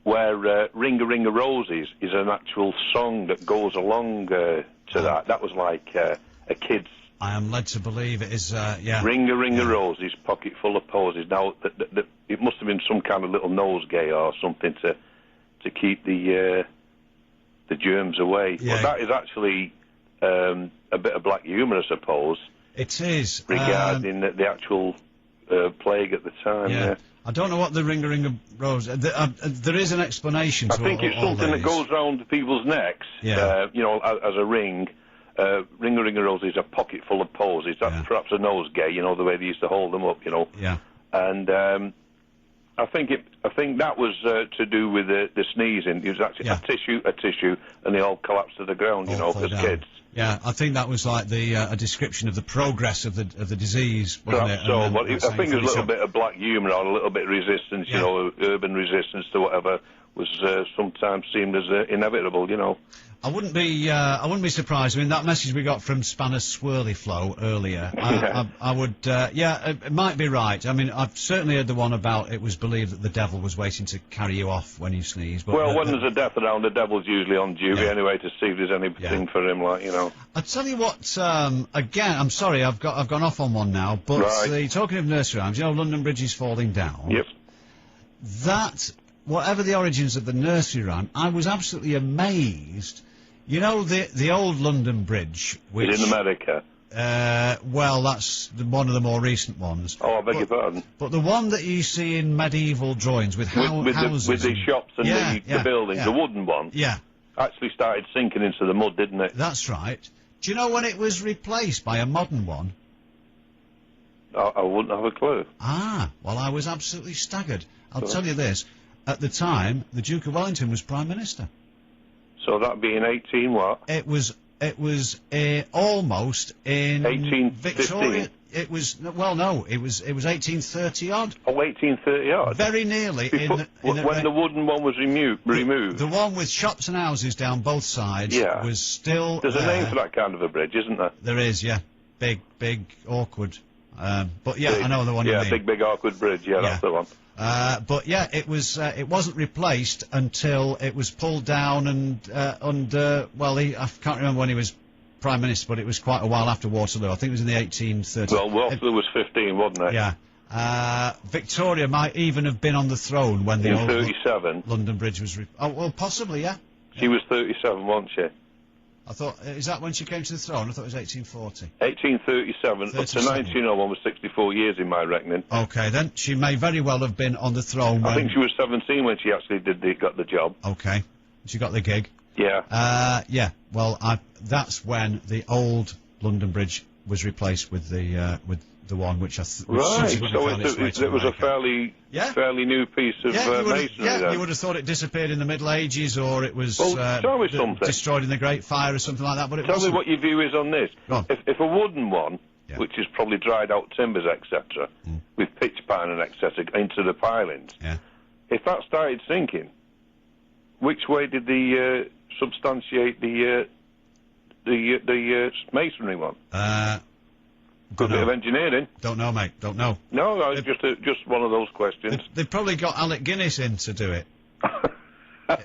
Where Ring a Ring a Roses is an actual song that goes along to that. That was like a kid's... I am led to believe it is, yeah. Ring a Ring a Roses, pocket full of posies. Now, it must have been some kind of little nosegay or something to keep the germs away. Yeah. But that is actually a bit of black humour, I suppose. It is. Regarding the actual plague at the time, yeah. I don't know what the Ring a Ring a Rose... there is an explanation to I think it's something that goes round people's necks, as a ring. Ring a Ring a Rose is a pocket full of posies. That's perhaps a nosegay, the way they used to hold them up, Yeah. And I think that was to do with the sneezing. It was actually a tissue, and they all collapsed to the ground, as kids. Yeah, I think that was like a description of the progress of the disease, wasn't Perhaps it? so, but I think there's a little bit of black humour or a little bit of resistance, urban resistance to whatever was sometimes seemed as inevitable, I wouldn't be surprised. I mean, that message we got from Spanner Swirly Flow earlier, I would, it might be right. I mean, I've certainly heard the one about it was believed that the devil was waiting to carry you off when you sneeze. But, well, when there's a death around, the devil's usually on duty anyway to see if there's anything for him, I tell you what, again, I'm sorry, I've gone off on one now, but talking of nursery rhymes, London Bridge is falling down. Yep. That, whatever the origins of the nursery rhyme, I was absolutely amazed. The old London Bridge, which... Is in America? Well, that's one of the more recent ones. Oh, I beg your pardon. But the one that you see in medieval drawings with houses... With the shops and the buildings, the wooden one. Yeah. Actually started sinking into the mud, didn't it? That's right. Do you know when it was replaced by a modern one? I wouldn't have a clue. Ah, well, I was absolutely staggered. I'll tell you this. At the time, the Duke of Wellington was Prime Minister. So that'd be in 18 what? It was almost in 1815. Victoria. It was it was 1830 odd. Oh, 1830 odd. Very nearly when the wooden one was removed. The one with shops and houses down both sides was still. There's a name for that kind of a bridge, isn't there? There is, yeah. Big, awkward. But yeah, I know the one you mean. Yeah, big, awkward bridge. Yeah, that's the one. But yeah, it wasn't replaced until it was pulled down and I can't remember when he was Prime Minister, but it was quite a while after Waterloo. I think it was in the 1830s. Well, Waterloo was 15, wasn't it? Yeah. Victoria might even have been on the throne when the old 37. London Bridge was... Oh, well, possibly, yeah. She was 37, wasn't she? I thought, is that when she came to the throne? I thought it was 1840. 1837, up to 1901 was 64 years in my reckoning. OK, then. She may very well have been on the throne when... I think she was 17 when she actually got the job. OK. She got the gig. Yeah. Yeah. Well, that's when the old London Bridge was replaced with the one which I... Right, so it was a fairly new piece of masonry then. You would have thought it disappeared in the Middle Ages, or it was destroyed in the Great Fire or something like that, but it wasn't. Tell me what your view is on this. If a wooden one, which is probably dried out timbers, etc., with pitch pine and etc., into the pilings, if that started sinking, which way did the substantiate the masonry one? Good bit of engineering. Don't know, mate. Don't know. No, just one of those questions. They've probably got Alec Guinness in to do it,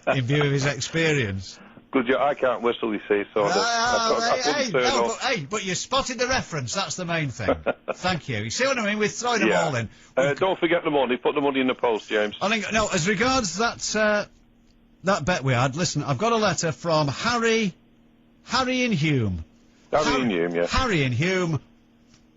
in view of his experience. Good job. I can't whistle, you see, so I couldn't turn off. But you spotted the reference. That's the main thing. Thank you. You see what I mean? We're throwing them all in. Don't forget the money. Put the money in the post, James. I think, no, as regards that bet we had, listen, I've got a letter from Harry in Hume. Harry in Hume, yeah. Harry in Hume,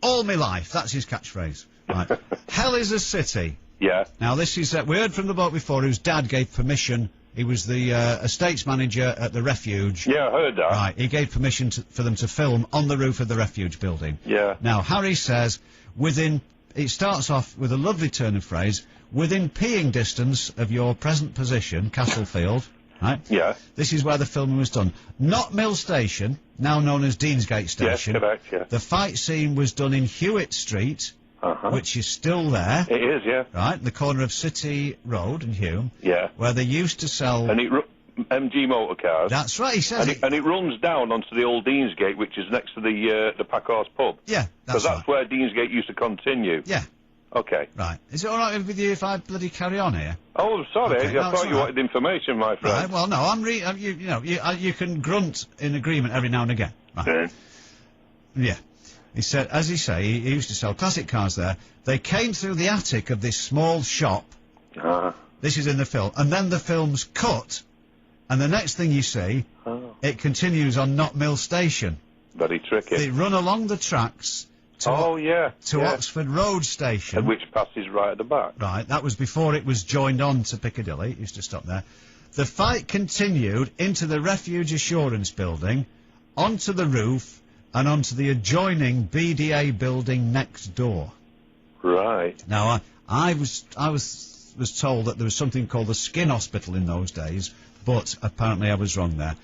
all my life. That's his catchphrase. Right. Hell is a city. Yeah. Now, this is, we heard from the bloke before whose dad gave permission. He was the estates manager at the refuge. Yeah, I heard that. Right, he gave permission for them to film on the roof of the refuge building. Yeah. Now, Harry says, it starts off with a lovely turn of phrase, within peeing distance of your present position, Castlefield, right? Yeah. This is where the filming was done. Not Mill Station, now known as Deansgate Station. Yes, correct, yeah. The fight scene was done in Hewitt Street, which is still there. It is, yeah. Right, the corner of City Road and Hume. Yeah. Where they used to sell... And MG motor cars. That's right, he says and it runs down onto the old Deansgate, which is next to the Packhorse pub. Yeah, that's right. Where Deansgate used to continue. Yeah. Okay. Right. Is it all right with you if I bloody carry on here? Oh, I'm sorry. Okay, I thought you wanted information, my friend. Right, well, no, you can grunt in agreement every now and again. Right. Yeah. He said, as he say, he used to sell classic cars there. They came through the attic of this small shop. This is in the film. And then the film's cut, and the next thing you see, it continues on Not Mill Station. Very tricky. They run along the tracks to Oxford Road Station. Which passes right at the back. Right, that was before it was joined on to Piccadilly. It used to stop there. The fight continued into the Refuge Assurance Building, onto the roof, and onto the adjoining BDA building next door. Right. Now, I was told that there was something called the Skin Hospital in those days, but apparently I was wrong there.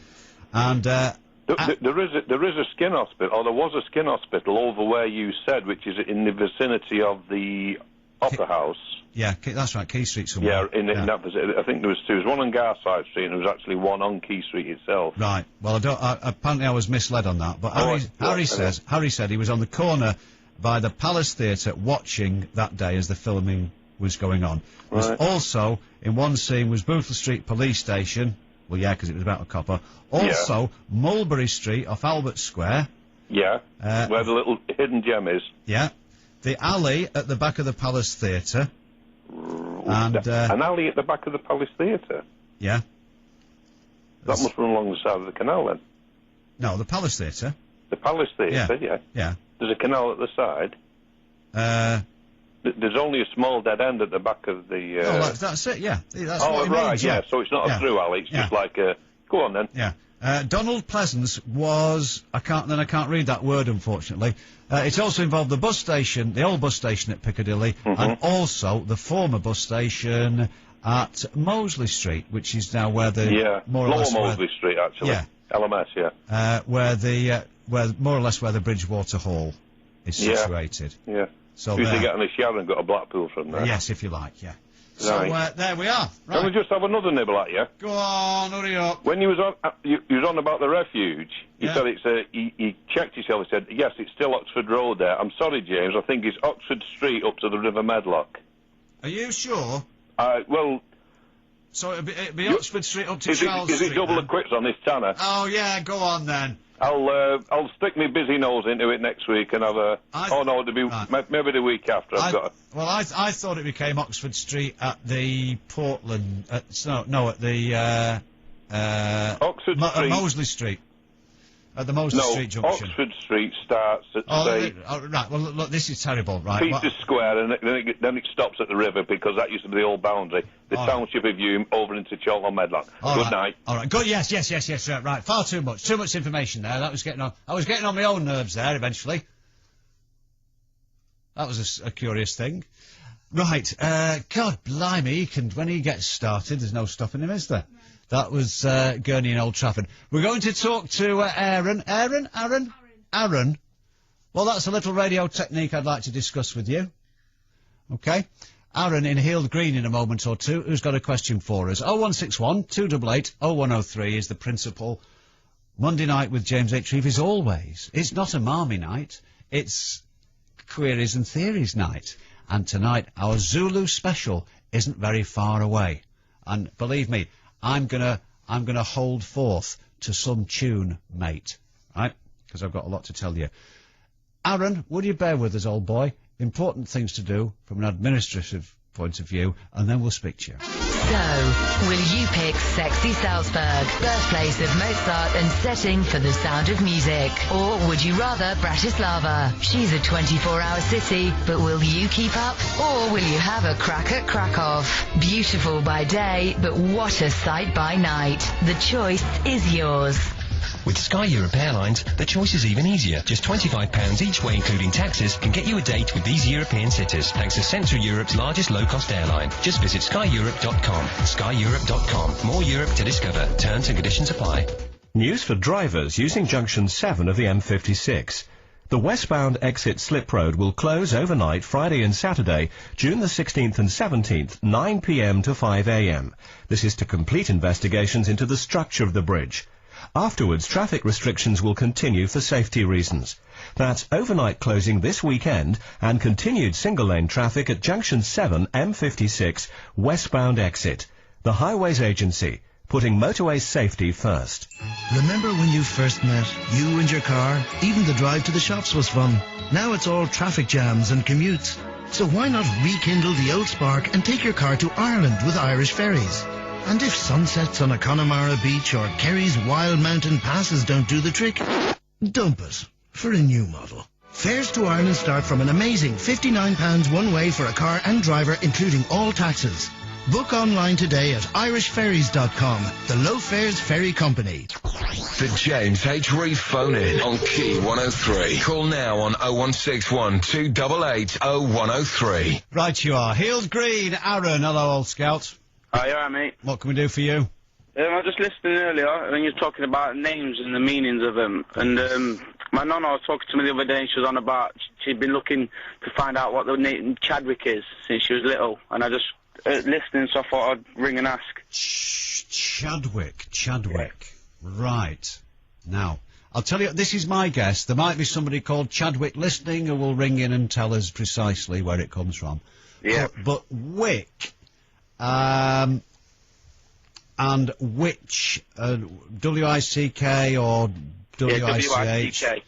And there is a skin hospital, or there was a skin hospital over where you said, which is in the vicinity of the Opera House. Yeah, that's right, Key Street somewhere. Yeah, in that vicinity. I think there was two. There was one on Garside Street, and there was actually one on Key Street itself. Right. Well, apparently I was misled on that. But Harry said he was on the corner by the Palace Theatre watching that day as the filming was going on. Right. Also, in one scene was Bootle Street Police Station. Well, yeah, because it was about a copper. Also, Mulberry Street off Albert Square. Yeah, where the little hidden gem is. Yeah. The alley at the back of the Palace Theatre. And, an alley at the back of the Palace Theatre? Yeah. That must run along the side of the canal, then. No, the Palace Theatre. The Palace Theatre, yeah. Yeah. There's a canal at the side. There's only a small dead end at the back of the... Oh, that's it, yeah. That's what it right, means, yeah. So it's not a through alley, it's just like a... Go on, then. Yeah. Donald Pleasance was... I can't read that word, unfortunately. It also involved the bus station, the old bus station at Piccadilly, and also the former bus station at Mosley Street, which is now where the... Yeah, Lower Mosley Street, actually. Yeah. LMS, yeah. Where more or less where the Bridgewater Hall is situated. Yeah. So usually get on a shower and got a Blackpool from there. Yes, if you like, yeah. Right. So, there we are. Right. Can we just have another nibble at you? Go on, hurry up. When you was on, you was on about the refuge, you said it's you checked yourself and said, yes, it's still Oxford Road there. I'm sorry, James, I think it's Oxford Street up to the River Medlock. Are you sure? Well... So it'd be Oxford Street up to Charles Street, Is it double the quits on this tanner? Oh, yeah, go on then. I'll stick my busy nose into it next week and have a... it'll be maybe the week after. Well, I thought it became Oxford Street at the Portland... at the... Oxford Street... At Mosley Street. At the Mosley Street junction. Oxford Street starts at, right, well, look, this is terrible, right? Peter Square, and then it stops at the river, because that used to be the old boundary. The township of Hume over into Chalton Medlock. Good night. All right, good, yes, right, far too much information there. I was getting on my own nerves there, eventually. That was a curious thing. Right, God blimey, when he gets started, there's no stopping him, is there? That was Gurney and Old Trafford. We're going to talk to Aaron. Aaron? Well, that's a little radio technique I'd like to discuss with you. Okay? Aaron in Heald Green in a moment or two, who's got a question for us. 0161 288 0103 is the principal. Monday night with James H. Reeve is always. It's not a Marmy night. It's Queries and Theories night. And tonight, our Zulu special isn't very far away. And believe me, I'm gonna I'm going to hold forth to some tune, mate. Right? Because I've got a lot to tell you. Aaron, would you bear with us, old boy? Important things to do from an administrative point of view, and then we'll speak to you. So, will you pick sexy Salzburg, birthplace of Mozart and setting for the sound of music? Or would you rather Bratislava? She's a 24-hour city, but will you keep up? Or will you have a crack at Krakow? Beautiful by day, but what a sight by night. The choice is yours. With Sky Europe Airlines, the choice is even easier. Just £25 each way, including taxes, can get you a date with these European cities, thanks to Central Europe's largest low-cost airline. Just visit skyeurope.com. Skyeurope.com. More Europe to discover. Terms and conditions apply. News for drivers using Junction 7 of the M56. The westbound exit Slip Road will close overnight Friday and Saturday, June the 16th and 17th, 9 p.m. to 5 a.m. This is to complete investigations into the structure of the bridge. Afterwards, traffic restrictions will continue for safety reasons. That's overnight closing this weekend and continued single-lane traffic at Junction 7 M56 westbound exit. The Highways Agency, putting motorway safety first. Remember when you first met? You and your car? Even the drive to the shops was fun. Now it's all traffic jams and commutes. So why not rekindle the old spark and take your car to Ireland with Irish Ferries? And if sunsets on a Connemara beach or Kerry's wild mountain passes don't do the trick, dump it for a new model. Fares to Ireland start from an amazing £59 one way for a car and driver, including all taxes. Book online today at irishferries.com, the low fares ferry company. The James H. Reeve phone in on Key 103. Call now on 0161 288 0103. Right you are. Heels Green, Aaron. Hello, old scout. Hi, you alright, mate? What can we do for you? I was just listening earlier when you were talking about names and the meanings of them. And my nonna was talking to me the other day and she was on about she'd been looking to find out what the name Chadwick is since she was little. And I just listening, so I thought I'd ring and ask. Chadwick. Right. Now, I'll tell you, this is my guess. There might be somebody called Chadwick listening who will ring in and tell us precisely where it comes from. Yeah. But Wick... and which, W-I-C-K or W-I-C-H? W-I-C-K.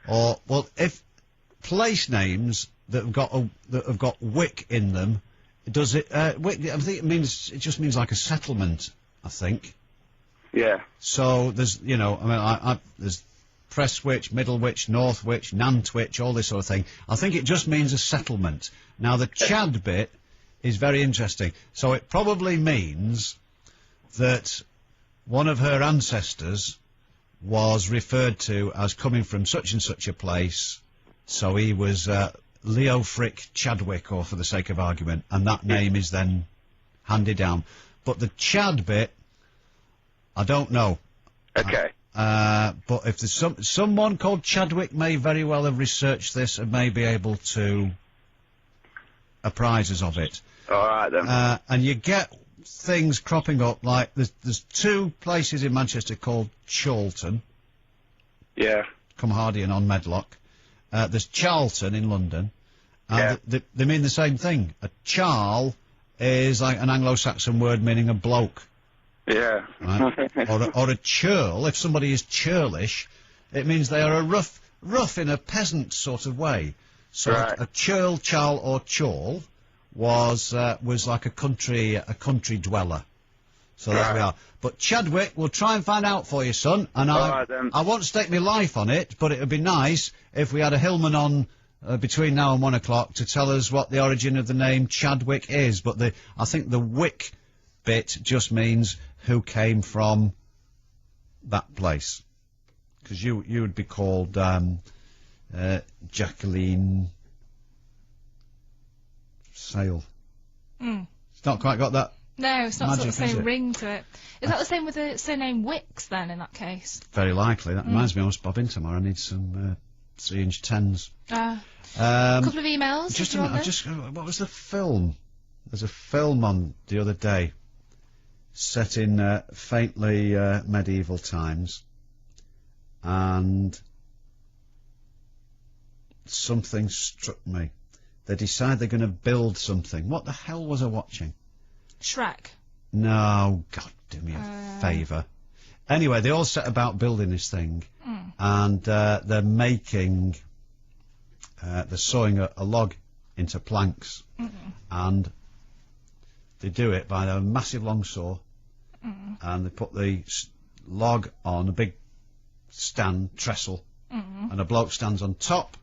Or, well, if place names that have got Wick in them, does it, Wick, I think it just means like a settlement, I think. Yeah. So there's, you know, I mean, there's Prestwich, Middlewich, Northwich, Nantwich, all this sort of thing. I think it just means a settlement. Now the Chad bit is very interesting. So it probably means that one of her ancestors was referred to as coming from such and such a place, so he was Leo Frick Chadwick, or for the sake of argument, and that name is then handed down. But the Chad bit, I don't know. Okay. But if there's someone called Chadwick may very well have researched this and may be able to apprise us of it. All right, then. And you get things cropping up, like there's two places in Manchester called Chorlton. Yeah. Cumhardy and on Medlock. There's Charlton in London. Yeah. They mean the same thing. A charl is like an Anglo-Saxon word meaning a bloke. Yeah. Right? or a churl, if somebody is churlish, it means they are a rough in a peasant sort of way. So right. a churl, charl or chorl was like a country dweller. So there we are. But Chadwick, we'll try and find out for you, son. And I won't stake my life on it, but it would be nice if we had a Hillman on between now and 1 o'clock to tell us what the origin of the name Chadwick is. But I think the Wick bit just means who came from that place. Because you would be called Jacqueline Sale. It's not quite got that. No, it's not magic, sort of the same is it? ring to it. Is that the same with the surname Wicks then, in that case? Very likely. That reminds me, I must bob in tomorrow. I need some 3-inch 10s. Couple of emails. Just a minute. What was the film? There's a film on the other day, set in faintly medieval times, and something struck me. They decide they're going to build something. What the hell was I watching? Shrek. No, god do me a favour. Anyway, they all set about building this thing, and they're making, they're sawing a log into planks, and they do it by a massive long saw, and they put the log on a big stand, trestle, and a bloke stands on top,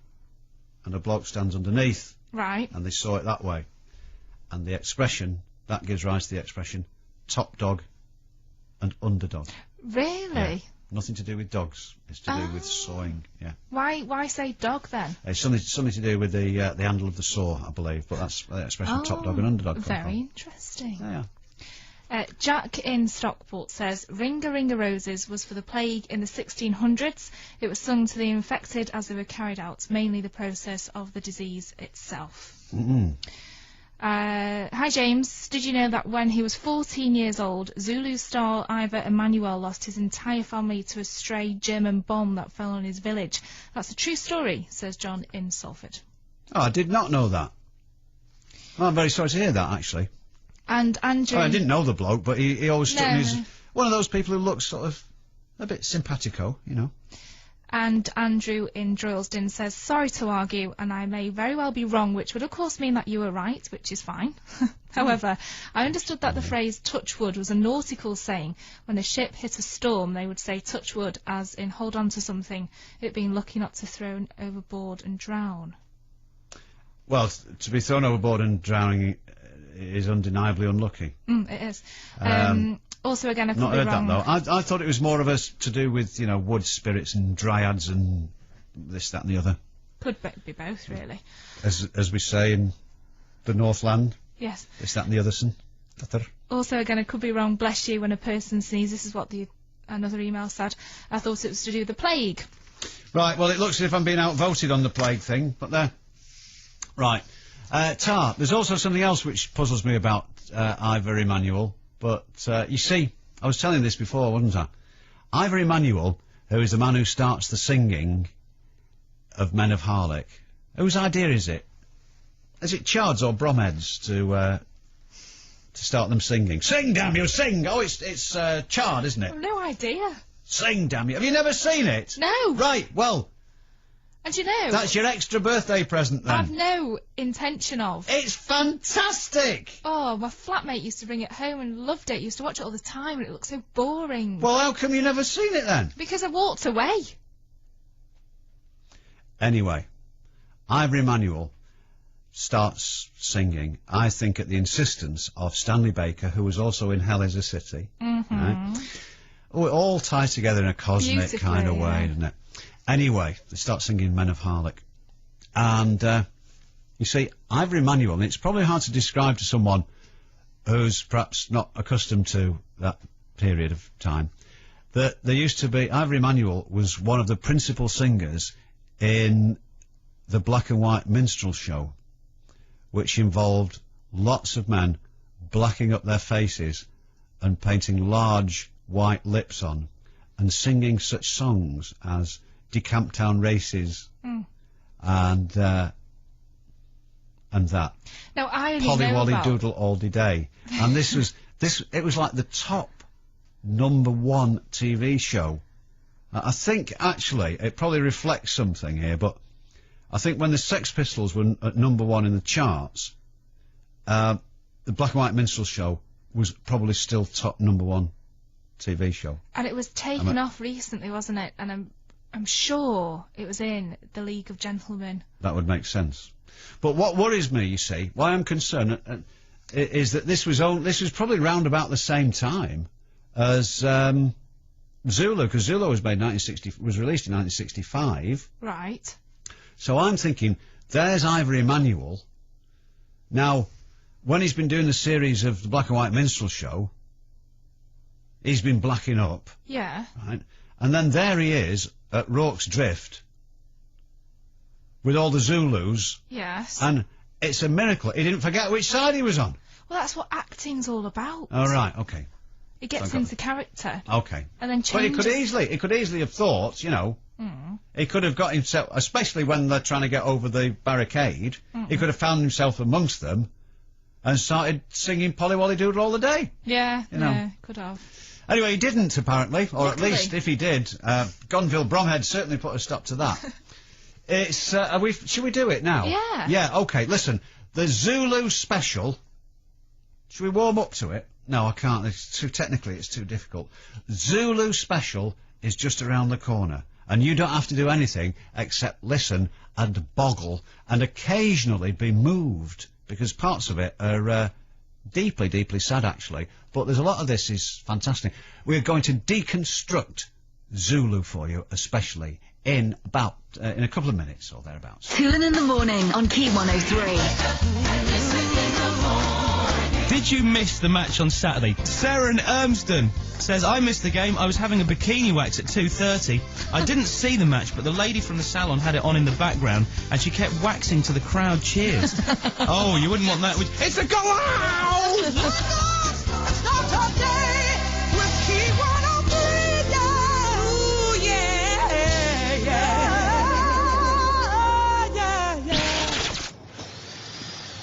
and a bloke stands underneath, right, and they saw it that way. And the expression, that gives rise to the expression, top dog and underdog. Really? Yeah. Nothing to do with dogs. It's to do with sawing. Yeah. Why say dog then? It's something to do with the handle of the saw, I believe. But that's the expression top dog and underdog. Very interesting. Yeah. Jack in Stockport says, Ring a Ring a Roses was for the plague in the 1600s. It was sung to the infected as they were carried out, mainly the process of the disease itself. Hi James, did you know that when he was 14 years old, Zulu star Ivor Emmanuel lost his entire family to a stray German bomb that fell on his village? That's a true story, says John in Salford. Oh, I did not know that. Well, I'm very sorry to hear that, actually. And Andrew... I didn't know the bloke, but he always struck me as one of those people who looks sort of a bit simpatico, you know. And Andrew in Droylsden says, sorry to argue, and I may very well be wrong, which would of course mean that you were right, which is fine. However, I understood that the phrase touch wood was a nautical saying. When a ship hit a storm, they would say touch wood, as in hold on to something, it being lucky not to throw overboard and drown. Well, to be thrown overboard and drowning is undeniably unlucky. It is. Also, again, I could be wrong. Not heard that, though. I thought it was more of a to do with, you know, wood spirits and dryads and this, that and the other. Could be both, really. As we say in the Northland. Yes. This, that and the other. Also, again, I could be wrong. Bless you, when a person sneezes. This is what another email said. I thought it was to do with the plague. Right, well, it looks as if I'm being outvoted on the plague thing, but there. Right. Tar, there's also something else which puzzles me about Ivor Emmanuel. But, you see, I was telling this before, wasn't I? Ivor Emmanuel, who is the man who starts the singing of Men of Harlech, whose idea is it? Is it Chards or Bromheads to start them singing? Sing, damn you, sing! Oh, it's Chard, isn't it? No idea. Sing, damn you. Have you never seen it? No. Right, well... And you know... That's your extra birthday present, then. I've no intention of. It's fantastic! Oh, my flatmate used to bring it home and loved it. Used to watch it all the time, and it looked so boring. Well, how come you never seen it, then? Because I walked away. Anyway, Ivor Emmanuel starts singing, I think at the insistence of Stanley Baker, who was also in Hell is a City. Right? Oh, it all ties together in a cosmic kind of way, doesn't it? Anyway, they start singing Men of Harlech. And, you see, Ivor Emmanuel, and it's probably hard to describe to someone who's perhaps not accustomed to that period of time, that there used to be, Ivor Emmanuel was one of the principal singers in the black and white minstrel show, which involved lots of men blacking up their faces and painting large white lips on and singing such songs as Decamp Town Races and that. Now, I only Polly know Wolly about... Doodle All Day. And it was like the top #1 TV show. I think, actually, it probably reflects something here, but I think when the Sex Pistols were at #1 in the charts, the Black and White Minstrel Show was probably still top #1 TV show. And it was taken off recently, wasn't it? And I'm sure it was in the League of Gentlemen. That would make sense. But what worries me, you see, why I'm concerned, is that this was probably round about the same time as Zulu, because Zulu was released in 1965. Right. So I'm thinking, there's Ivor Emmanuel. Now, when he's been doing the series of the Black and White Minstrel Show, he's been blacking up. Yeah. Right? And then there he is at Rorke's Drift with all the Zulus. Yes. And it's a miracle he didn't forget which side he was on. Well, that's what acting's all about. Oh, right, okay. He gets into character. Okay. And then changes. But he could easily have thought, you know, he could have got himself, especially when they're trying to get over the barricade, he could have found himself amongst them and started singing Polly Wolly Doodle all the day. Yeah, You know. yeah, could have. Anyway, he didn't, apparently, or at Luckily. least if he did, Gonville Bromhead certainly put a stop to that. It's, should we do it now? Yeah. Yeah, okay, listen, the Zulu special, should we warm up to it? No, I can't, technically it's too difficult. Zulu special is just around the corner, and you don't have to do anything except listen and boggle, and occasionally be moved, because parts of it are, deeply, deeply sad, actually, but there's a lot of this is fantastic. We're going to deconstruct Zulu for you, especially in about, in a couple of minutes or thereabouts. Toolin in the morning on Key 103. Did you miss the match on Saturday? Sarah in Urmston says, I missed the game. I was having a bikini wax at 2:30. I didn't see the match, but the lady from the salon had it on in the background, and she kept waxing to the crowd cheers. Oh, you wouldn't want that, would you? It's a go out! Start our day with Key 103, yeah! Ooh, yeah, yeah, yeah, yeah.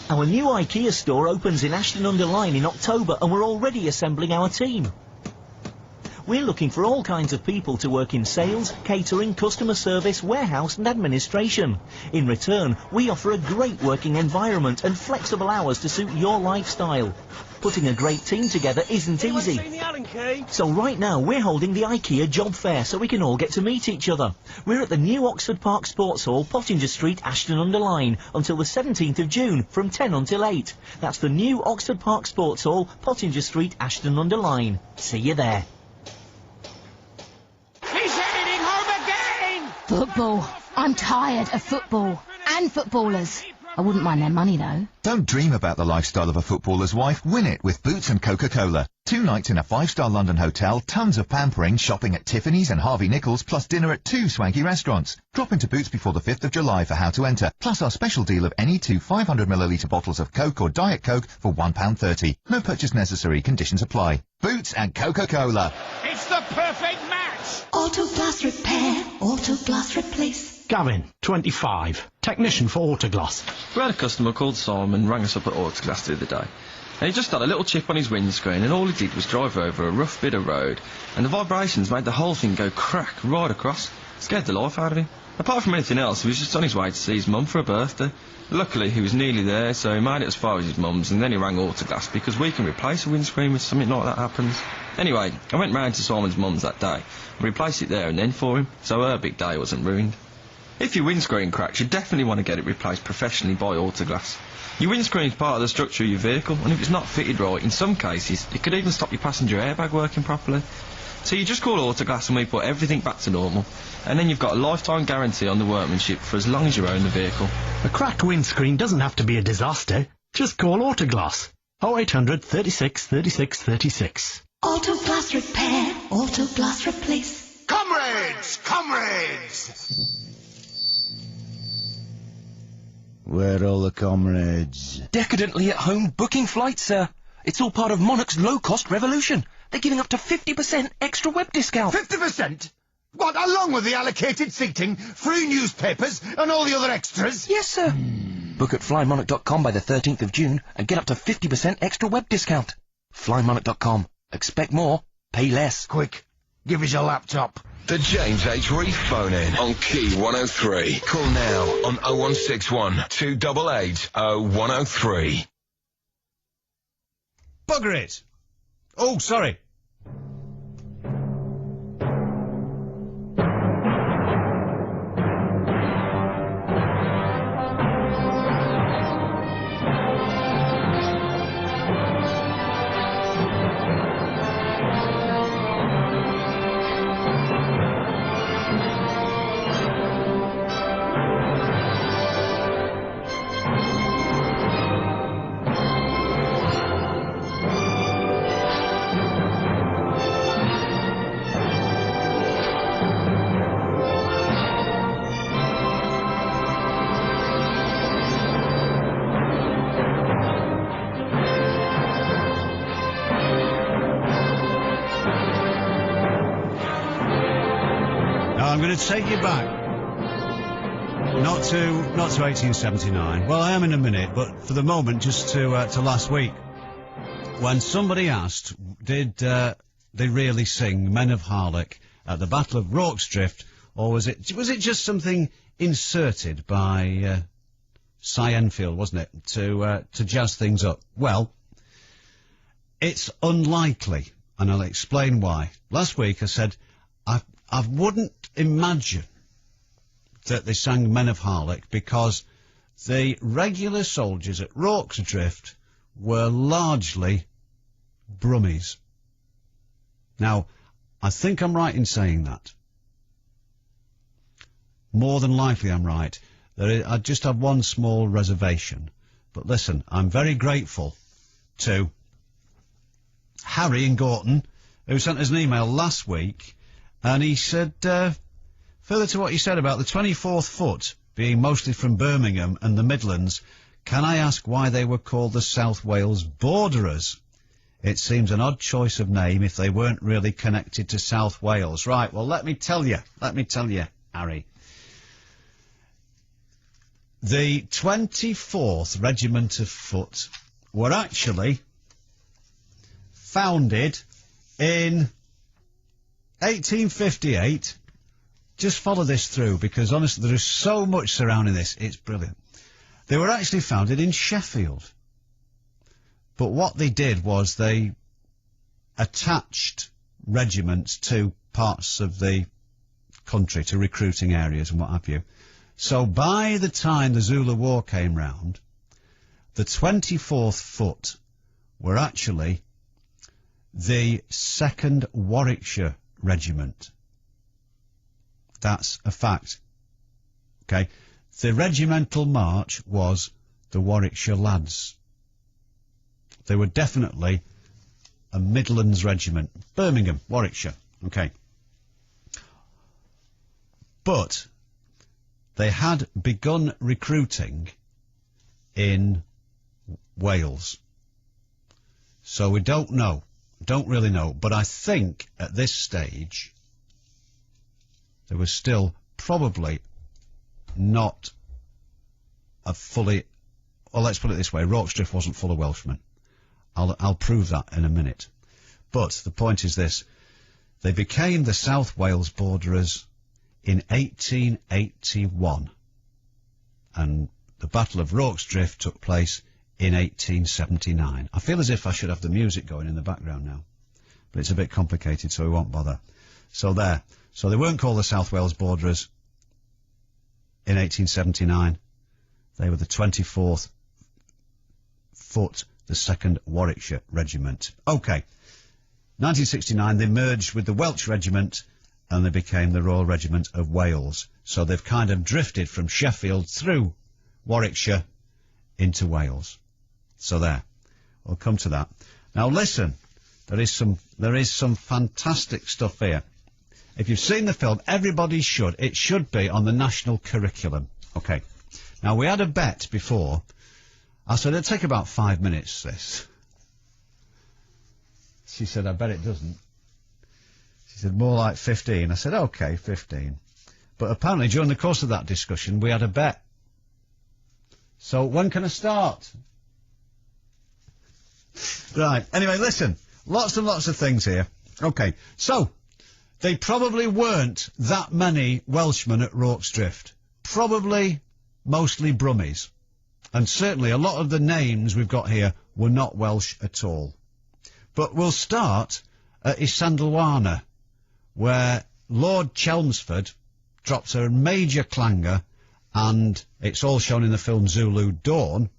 Our new IKEA store opens in Ashton-under-Lyne in October, and we're already assembling our team. We're looking for all kinds of people to work in sales, catering, customer service, warehouse and administration. In return, we offer a great working environment and flexible hours to suit your lifestyle. Putting a great team together isn't easy. So right now we're holding the IKEA job fair so we can all get to meet each other. We're at the new Oxford Park Sports Hall, Pottinger Street, Ashton-under-Lyne until the 17th of June from 10 until 8. That's the new Oxford Park Sports Hall, Pottinger Street, Ashton-under-Lyne. See you there. He's heading home again! Football. I'm tired of football. And footballers. I wouldn't mind their money, though. Don't dream about the lifestyle of a footballer's wife. Win it with Boots and Coca-Cola. 2 nights in a 5-star London hotel, tons of pampering, shopping at Tiffany's and Harvey Nichols, plus dinner at 2 swanky restaurants. Drop into Boots before the 5th of July for how to enter, plus our special deal of any 2 500ml bottles of Coke or Diet Coke for £1.30. No purchase necessary. Conditions apply. Boots and Coca-Cola. It's the perfect match! Auto Glass Repair, Auto Glass Replace. Gavin, 25, technician for Autoglass. We had a customer called Simon, rang us up at Autoglass the other day. And he just had a little chip on his windscreen, and all he did was drive over a rough bit of road, and the vibrations made the whole thing go crack right across. Scared the life out of him. Apart from anything else, he was just on his way to see his mum for her birthday. Luckily, he was nearly there, so he made it as far as his mum's, and then he rang Autoglass, because we can replace a windscreen if something like that happens. Anyway, I went round to Simon's mum's that day, and replaced it there and then for him, so her big day wasn't ruined. If your windscreen cracks, you definitely want to get it replaced professionally by Autoglass. Your windscreen's part of the structure of your vehicle, and if it's not fitted right, in some cases, it could even stop your passenger airbag working properly. So you just call Autoglass and we put everything back to normal, and then you've got a lifetime guarantee on the workmanship for as long as you own the vehicle. A cracked windscreen doesn't have to be a disaster. Just call Autoglass. 0800 36 36 36. Auto Glass Repair, Auto Glass Replace. Comrades! Comrades! Where are all the comrades? Decadently at home booking flights, sir. It's all part of Monarch's low-cost revolution. They're giving up to 50% extra web discount. 50%? What, along with the allocated seating, free newspapers, and all the other extras? Yes, sir. Book at flymonarch.com by the 13th of June and get up to 50% extra web discount. Flymonarch.com. Expect more, pay less. Quick, give us your laptop. The James H. Reeve phone-in on Key 103. Call now on 0161 288 0103. Bugger it! Oh, sorry. I'm going to take you back. Not to 1879. Well, I am in a minute, but for the moment, just to last week, when somebody asked, did they really sing Men of Harlech at the Battle of Rorke's Drift, or was it just something inserted by Cy Enfield, wasn't it, to jazz things up? Well, it's unlikely, and I'll explain why. Last week I said I wouldn't imagine that they sang Men of Harlech because the regular soldiers at Rorke's Drift were largely Brummies. Now, I think I'm right in saying that. More than likely I'm right. I just have one small reservation. But listen, I'm very grateful to Harry in Gorton, who sent us an email last week, and he said, further to what you said about the 24th foot being mostly from Birmingham and the Midlands, can I ask why they were called the South Wales Borderers? It seems an odd choice of name if they weren't really connected to South Wales. Right, well, let me tell you, Harry. The 24th Regiment of Foot were actually founded in 1858. Just follow this through, because honestly there is so much surrounding this, it's brilliant. They were actually founded in Sheffield. But what they did was they attached regiments to parts of the country, to recruiting areas and what have you. So by the time the Zulu War came round, the 24th Foot were actually the 2nd Warwickshire Regiment. That's a fact. Okay. The regimental march was the Warwickshire Lads. They were definitely a Midlands regiment. Birmingham, Warwickshire. Okay. But they had begun recruiting in Wales. So we don't really know, but I think at this stage there was still probably not a fully, well, let's put it this way, Rorke's Drift wasn't full of Welshmen. I'll prove that in a minute. But the point is this, they became the South Wales Borderers in 1881, and the Battle of Rorke's Drift took place in 1879. I feel as if I should have the music going in the background now, but it's a bit complicated, so we won't bother. So there. So they weren't called the South Wales Borderers in 1879. They were the 24th Foot, the 2nd Warwickshire Regiment. Okay. 1969, they merged with the Welsh Regiment, and they became the Royal Regiment of Wales. So they've kind of drifted from Sheffield through Warwickshire into Wales. So there. We'll come to that. Now listen, there is some fantastic stuff here. If you've seen the film, everybody should. It should be on the national curriculum. Okay. Now, we had a bet before. I said, it'll take about 5 minutes, this. She said, I bet it doesn't. She said, more like 15. I said, okay, 15. But apparently, during the course of that discussion, we had a bet. So, when can I start? Right. Anyway, listen. Lots and lots of things here. Okay. So, they probably weren't that many Welshmen at Rorke's Drift. Probably mostly Brummies. And certainly a lot of the names we've got here were not Welsh at all. But we'll start at Isandlwana, where Lord Chelmsford drops a major clanger, and it's all shown in the film Zulu Dawn,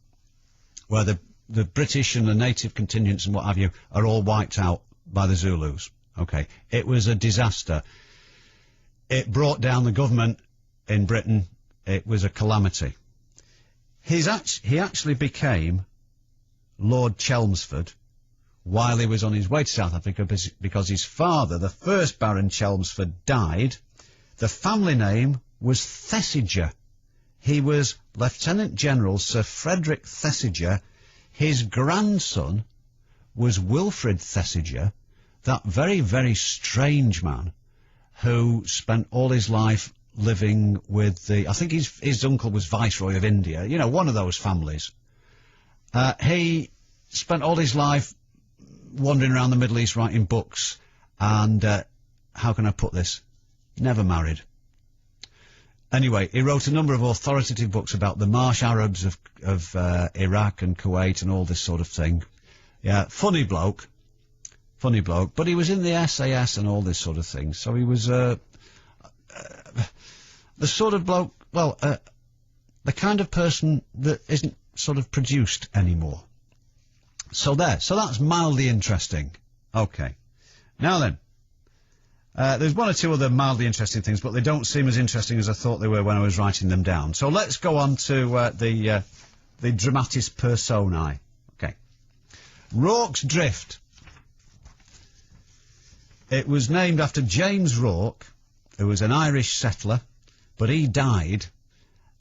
where the British and the native contingents and what have you are all wiped out by the Zulus. Okay, it was a disaster. It brought down the government in Britain. It was a calamity. He actually became Lord Chelmsford while he was on his way to South Africa because his father, the first Baron Chelmsford, died. The family name was Thesiger. He was Lieutenant General Sir Frederick Thesiger. His grandson was Wilfrid Thesiger, that very, very strange man who spent all his life living with I think his uncle was Viceroy of India, you know, one of those families. He spent all his life wandering around the Middle East writing books, and, how can I put this? Never married. Anyway, he wrote a number of authoritative books about the marsh Arabs of Iraq and Kuwait and all this sort of thing. Yeah, funny bloke, but he was in the SAS and all this sort of thing, so he was, the sort of bloke, well, the kind of person that isn't sort of produced anymore. So that's mildly interesting. Okay. Now then, there's one or two other mildly interesting things, but they don't seem as interesting as I thought they were when I was writing them down. So let's go on to the dramatis personae. Okay. Rorke's Drift. It was named after James Rourke, who was an Irish settler, but he died,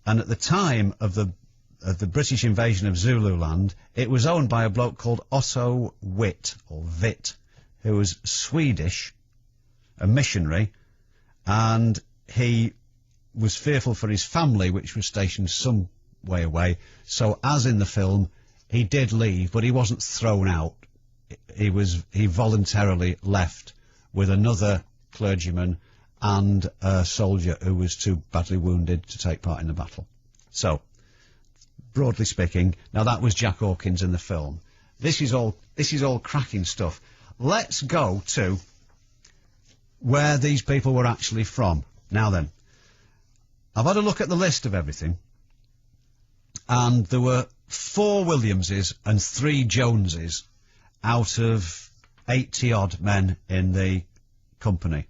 and at the time of the British invasion of Zululand, it was owned by a bloke called Otto Witt, or Witt, who was Swedish, a missionary, and he was fearful for his family, which was stationed some way away, so as in the film, he did leave, but he wasn't thrown out. He voluntarily left with another clergyman and a soldier who was too badly wounded to take part in the battle. So, broadly speaking, now that was Jack Hawkins in the film. This is all cracking stuff. Let's go to where these people were actually from. Now then, I've had a look at the list of everything, and there were 4 Williamses and 3 Joneses out of 80-odd men in the company.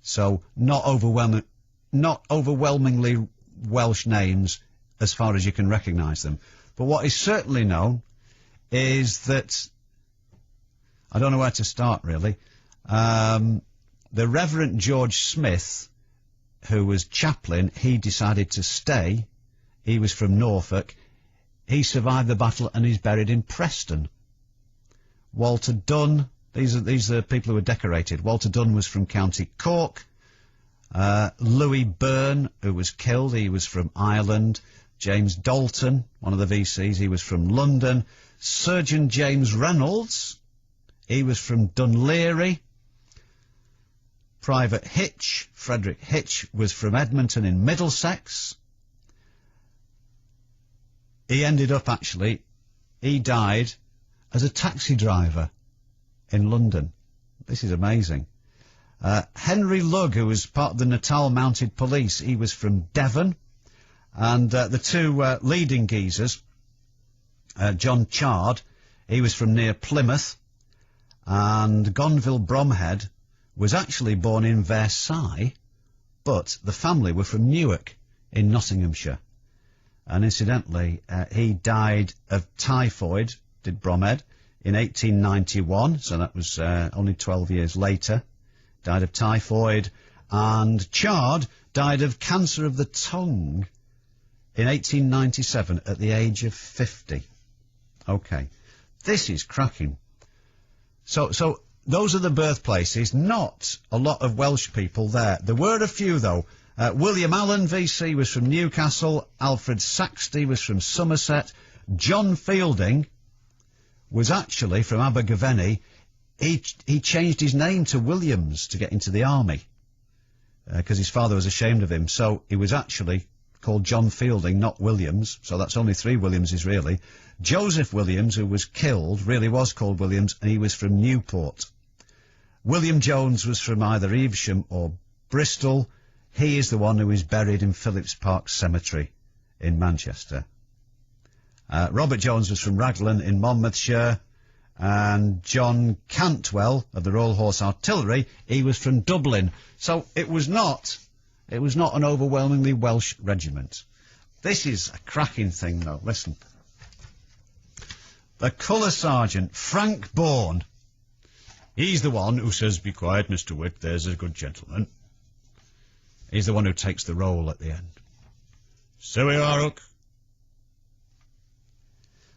So, not overwhelmingly Welsh names as far as you can recognise them. But what is certainly known is that, I don't know where to start really, the Reverend George Smith, who was chaplain, he decided to stay. He was from Norfolk. He survived the battle and he's buried in Preston. Walter Dunn, these are people who were decorated. Walter Dunn was from County Cork. Louis Byrne, who was killed, he was from Ireland. James Dalton, one of the VCs, he was from London. Surgeon James Reynolds, he was from Dunleary. Private Hitch, Frederick Hitch, was from Edmonton in Middlesex. He ended up, actually, he died as a taxi driver in London. This is amazing. Henry Lugg, who was part of the Natal Mounted Police, he was from Devon. And the 2 leading geezers, John Chard, he was from near Plymouth, and Gonville Bromhead was actually born in Versailles, but the family were from Newark in Nottinghamshire. And incidentally, he died of typhoid, did Bromhead, in 1891, so that was only 12 years later. Died of typhoid, and Chard died of cancer of the tongue in 1897 at the age of 50. Okay, this is cracking. So those are the birthplaces, not a lot of Welsh people there. There were a few, though. William Allen, VC, was from Newcastle. Alfred Saxty was from Somerset. John Fielding was actually from Abergavenny. He changed his name to Williams to get into the army, because his father was ashamed of him, so he was actually called John Fielding, not Williams, so that's only 3 Williamses, really. Joseph Williams, who was killed, really was called Williams, and he was from Newport. William Jones was from either Evesham or Bristol. He is the one who is buried in Phillips Park Cemetery in Manchester. Robert Jones was from Raglan in Monmouthshire, and John Cantwell of the Royal Horse Artillery, he was from Dublin. So it was not an overwhelmingly Welsh regiment. This is a cracking thing, though. Listen. The Colour Sergeant, Frank Bourne. He's the one who says, "Be quiet, Mr. Witt, there's a good gentleman." He's the one who takes the roll at the end. "So we are, Hook."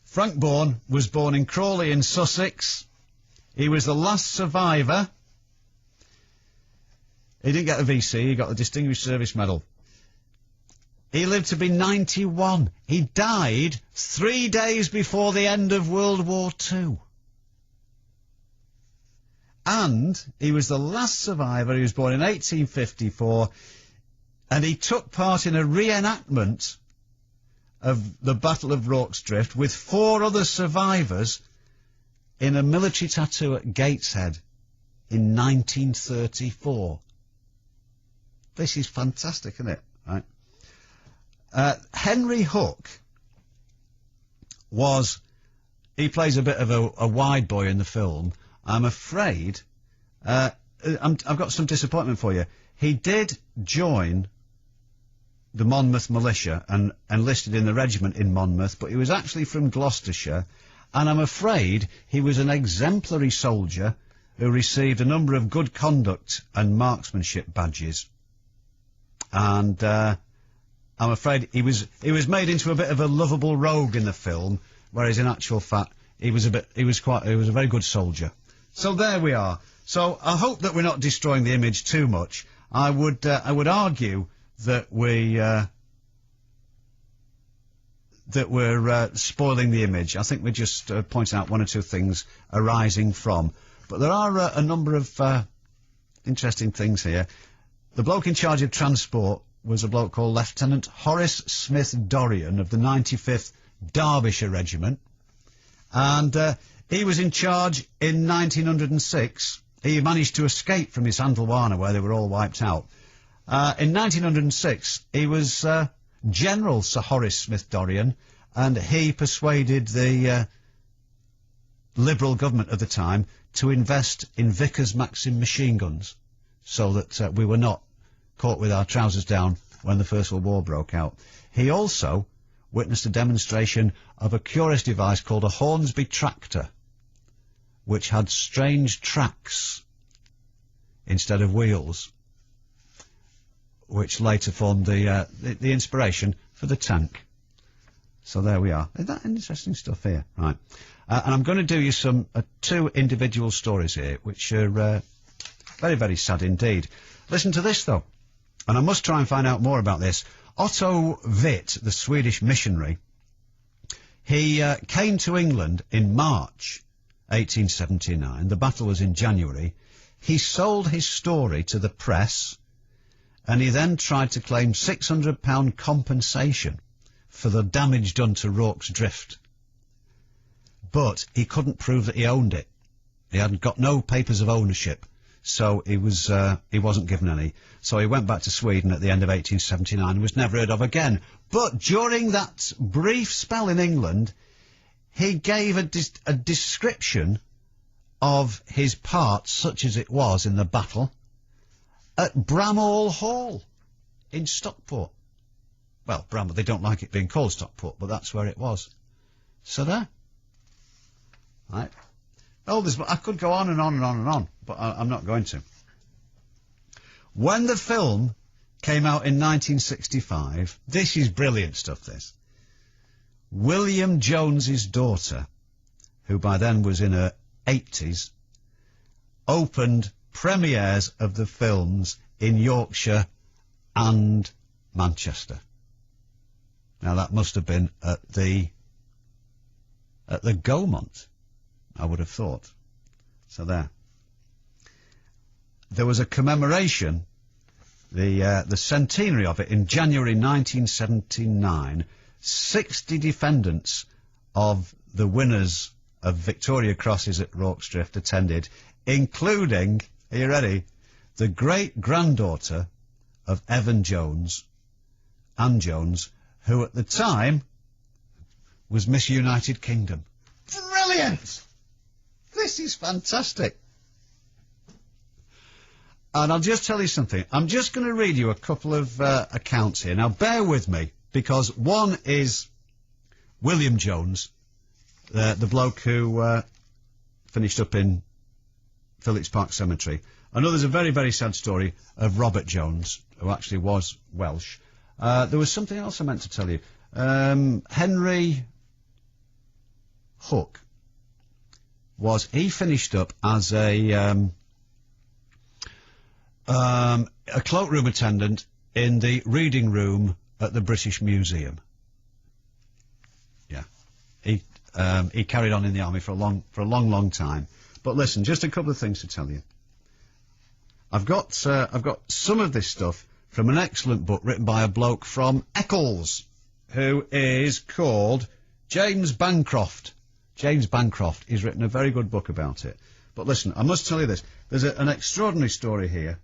Frank Bourne was born in Crawley in Sussex. He was the last survivor. He didn't get a VC, he got the Distinguished Service Medal. He lived to be 91. He died 3 days before the end of World War II. And he was the last survivor. He was born in 1854, and he took part in a reenactment of the Battle of Rorke's Drift with 4 other survivors in a military tattoo at Gateshead in 1934. This is fantastic, isn't it? Right. Henry Hook he plays a bit of a wide boy in the film. I'm afraid, I've got some disappointment for you. He did join the Monmouth militia and enlisted in the regiment in Monmouth, but he was actually from Gloucestershire, and I'm afraid he was an exemplary soldier who received a number of good conduct and marksmanship badges. And I'm afraid he was made into a bit of a lovable rogue in the film, whereas in actual fact he was a very good soldier. So there we are. So I hope that we're not destroying the image too much. I would argue that we're spoiling the image. I think we're just pointing out one or two things arising from. But there are a number of interesting things here. The bloke in charge of transport was a bloke called Lieutenant Horace Smith Dorian of the 95th Derbyshire Regiment. And he was in charge in 1906. He managed to escape from his Handlewana, where they were all wiped out. In 1906, he was General Sir Horace Smith Dorian, and he persuaded the Liberal government of the time to invest in Vickers Maxim machine guns, so that we were not caught with our trousers down when the First World War broke out. He also witnessed a demonstration of a curious device called a Hornsby tractor, which had strange tracks instead of wheels, which later formed the inspiration for the tank. So there we are. Isn't that interesting stuff here? Right. And I'm going to do you some 2 individual stories here, which are very, very sad indeed. Listen to this, though. And I must try and find out more about this. Otto Witt, the Swedish missionary, he came to England in March 1879. The battle was in January. He sold his story to the press, and he then tried to claim £600 compensation for the damage done to Rorke's Drift. But he couldn't prove that he owned it. He hadn't got no papers of ownership, so he wasn't given any. So he went back to Sweden at the end of 1879 and was never heard of again. But during that brief spell in England, he gave a description of his part, such as it was in the battle, at Bramhall Hall in Stockport. Well, Bramhall, they don't like it being called Stockport, but that's where it was. So there. Right. Oh, I could go on and on and on and on, but I'm not going to. When the film came out in 1965, this is brilliant stuff, this. William Jones's daughter, who by then was in her 80s, opened premieres of the films in Yorkshire and Manchester. Now that must have been at the Gaumont, I would have thought. So there. There was a commemoration, the centenary of it, in January 1979. 60 defendants of the winners of Victoria Crosses at Rorke's Drift attended, including, are you ready, the great-granddaughter of Evan Jones, Anne Jones, who at the time was Miss United Kingdom. Brilliant! This is fantastic. And I'll just tell you something. I'm just going to read you a couple of accounts here. Now, bear with me, because one is William Jones, the bloke who finished up in Phillips Park Cemetery. Another's a very, very sad story of Robert Jones, who actually was Welsh. There was something else I meant to tell you. Henry Hook he finished up as a a cloakroom attendant in the reading room at the British Museum. Yeah. He carried on in the army for a long time. But listen, just a couple of things to tell you. I've got some of this stuff from an excellent book written by a bloke from Eccles, who is called James Bancroft. James Bancroft. He's written a very good book about it. But listen, I must tell you this. There's an extraordinary story here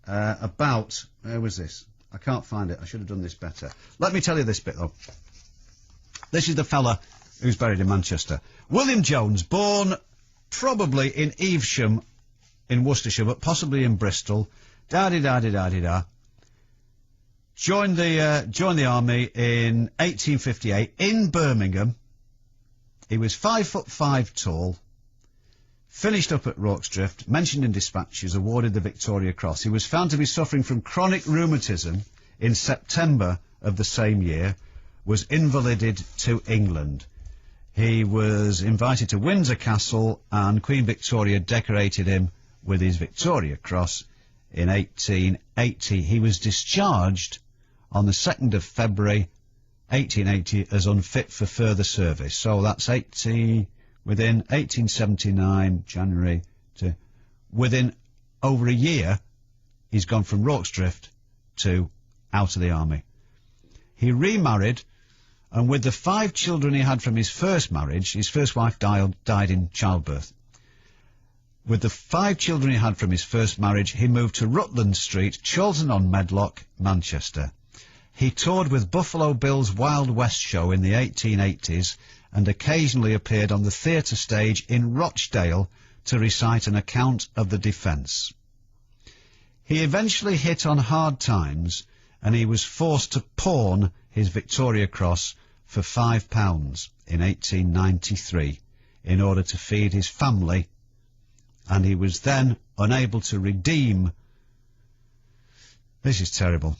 about... Where was this? I can't find it. I should have done this better. Let me tell you this bit, though. This is the fella who's buried in Manchester. William Jones, born probably in Evesham in Worcestershire, but possibly in Bristol. Da-di-da-di-da-di-da. Joined the army in 1858 in Birmingham. He was 5'5" tall. Finished up at Rorke's, mentioned in dispatches, awarded the Victoria Cross. He was found to be suffering from chronic rheumatism in September of the same year, was invalided to England. He was invited to Windsor Castle, and Queen Victoria decorated him with his Victoria Cross in 1880. He was discharged on the 2nd of February 1880 as unfit for further service. So that's within 1879, January, to within over a year, he's gone from Rorke's Drift to out of the army. He remarried, and with the 5 children he had from his first marriage, his first wife died in childbirth. With the 5 children he had from his first marriage, he moved to Rutland Street, Chorlton-on-Medlock, Manchester. He toured with Buffalo Bill's Wild West show in the 1880s and occasionally appeared on the theatre stage in Rochdale to recite an account of the defence. He eventually hit on hard times, and he was forced to pawn his Victoria Cross for £5 in 1893 in order to feed his family, and he was then unable to redeem... This is terrible.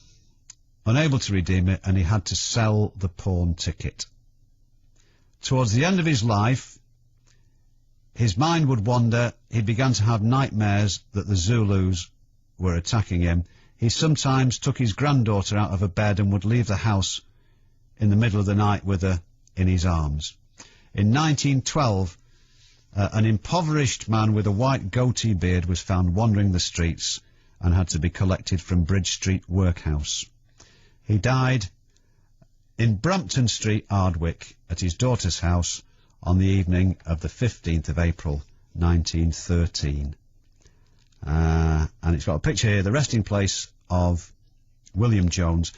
Unable to redeem it, and he had to sell the pawn ticket. Towards the end of his life, his mind would wander. He began to have nightmares that the Zulus were attacking him. He sometimes took his granddaughter out of her bed and would leave the house in the middle of the night with her in his arms. In 1912, an impoverished man with a white goatee beard was found wandering the streets and had to be collected from Bridge Street Workhouse. He died in Brampton Street, Ardwick, at his daughter's house on the evening of the 15th of April, 1913. And it's got a picture here, the resting place of William Jones.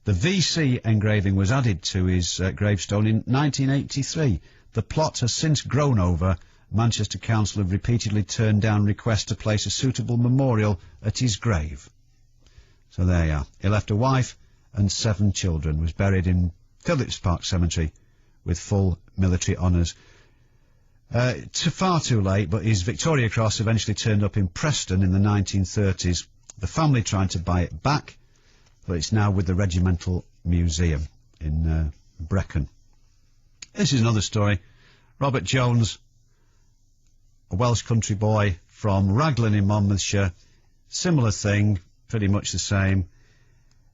The VC engraving was added to his gravestone in 1983. The plot has since grown over. Manchester Council have repeatedly turned down requests to place a suitable memorial at his grave. So there you are. He left a wife and 7 children, was buried in Phillips Park Cemetery with full military honours. Far too late, but his Victoria Cross eventually turned up in Preston in the 1930s. The family tried to buy it back, but it's now with the Regimental Museum in Brecon. This is another story. Robert Jones, a Welsh country boy from Raglan in Monmouthshire, similar thing, pretty much the same.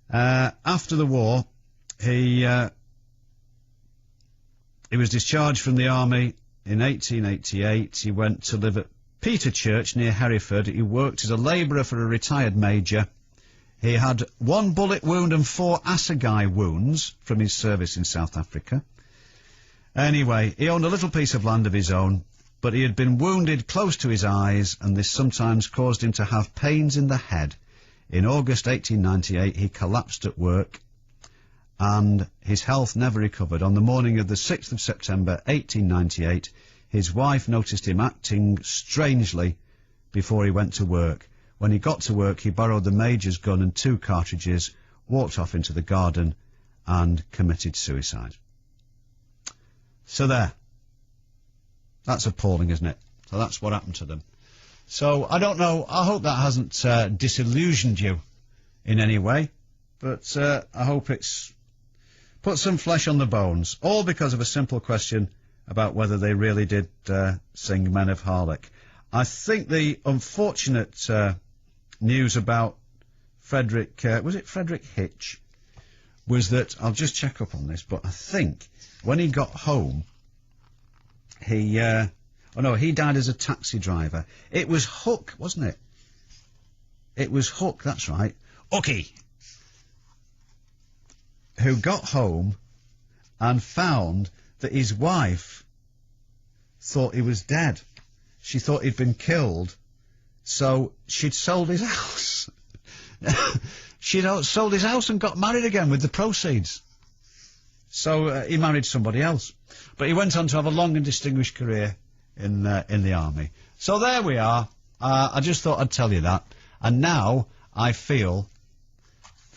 After the war, he was discharged from the army in 1888. He went to live at Peterchurch near Hereford. He worked as a labourer for a retired major. He had 1 bullet wound and 4 assegai wounds from his service in South Africa. Anyway, he owned a little piece of land of his own, but he had been wounded close to his eyes, and this sometimes caused him to have pains in the head. In August 1898, he collapsed at work, and his health never recovered. On the morning of the 6th of September 1898, his wife noticed him acting strangely before he went to work. When he got to work, he borrowed the major's gun and 2 cartridges, walked off into the garden, and committed suicide. So there. That's appalling, isn't it? So that's what happened to them. So, I don't know, I hope that hasn't disillusioned you in any way, but I hope it's put some flesh on the bones, all because of a simple question about whether they really did sing Men of Harlech. I think the unfortunate news about Frederick, was it Frederick Hitch? Was that, I'll just check up on this, but I think when he got home, he died as a taxi driver. It was Hook, wasn't it? It was Hook, that's right. Hooky! Who got home and found that his wife thought he was dead. She thought he'd been killed, so she'd sold his house. She'd sold his house and got married again with the proceeds. So he married somebody else. But he went on to have a long and distinguished career in the army. So there we are. I just thought I'd tell you that. And now I feel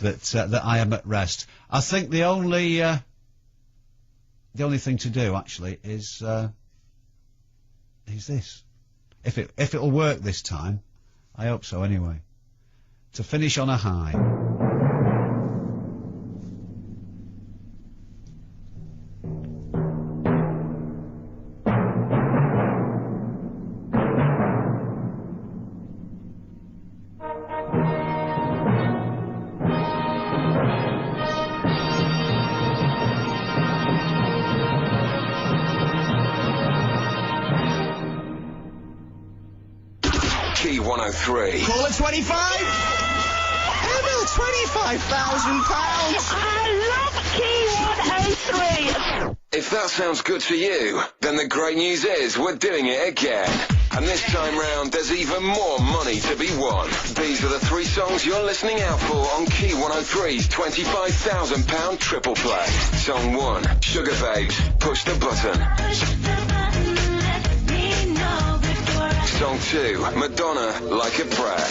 that I am at rest. I think the only thing to do actually is this. If it'll work this time, I hope so anyway. To finish on a high. Key 103. Call it 25? Emil, £25,000. I love Key 103. If that sounds good to you, then the great news is we're doing it again. And this time round, there's even more money to be won. These are the 3 songs you're listening out for on Key 103's £25,000 triple play. Song 1, Sugar Babes, Push the Button. Song 2, Madonna, Like a Prayer.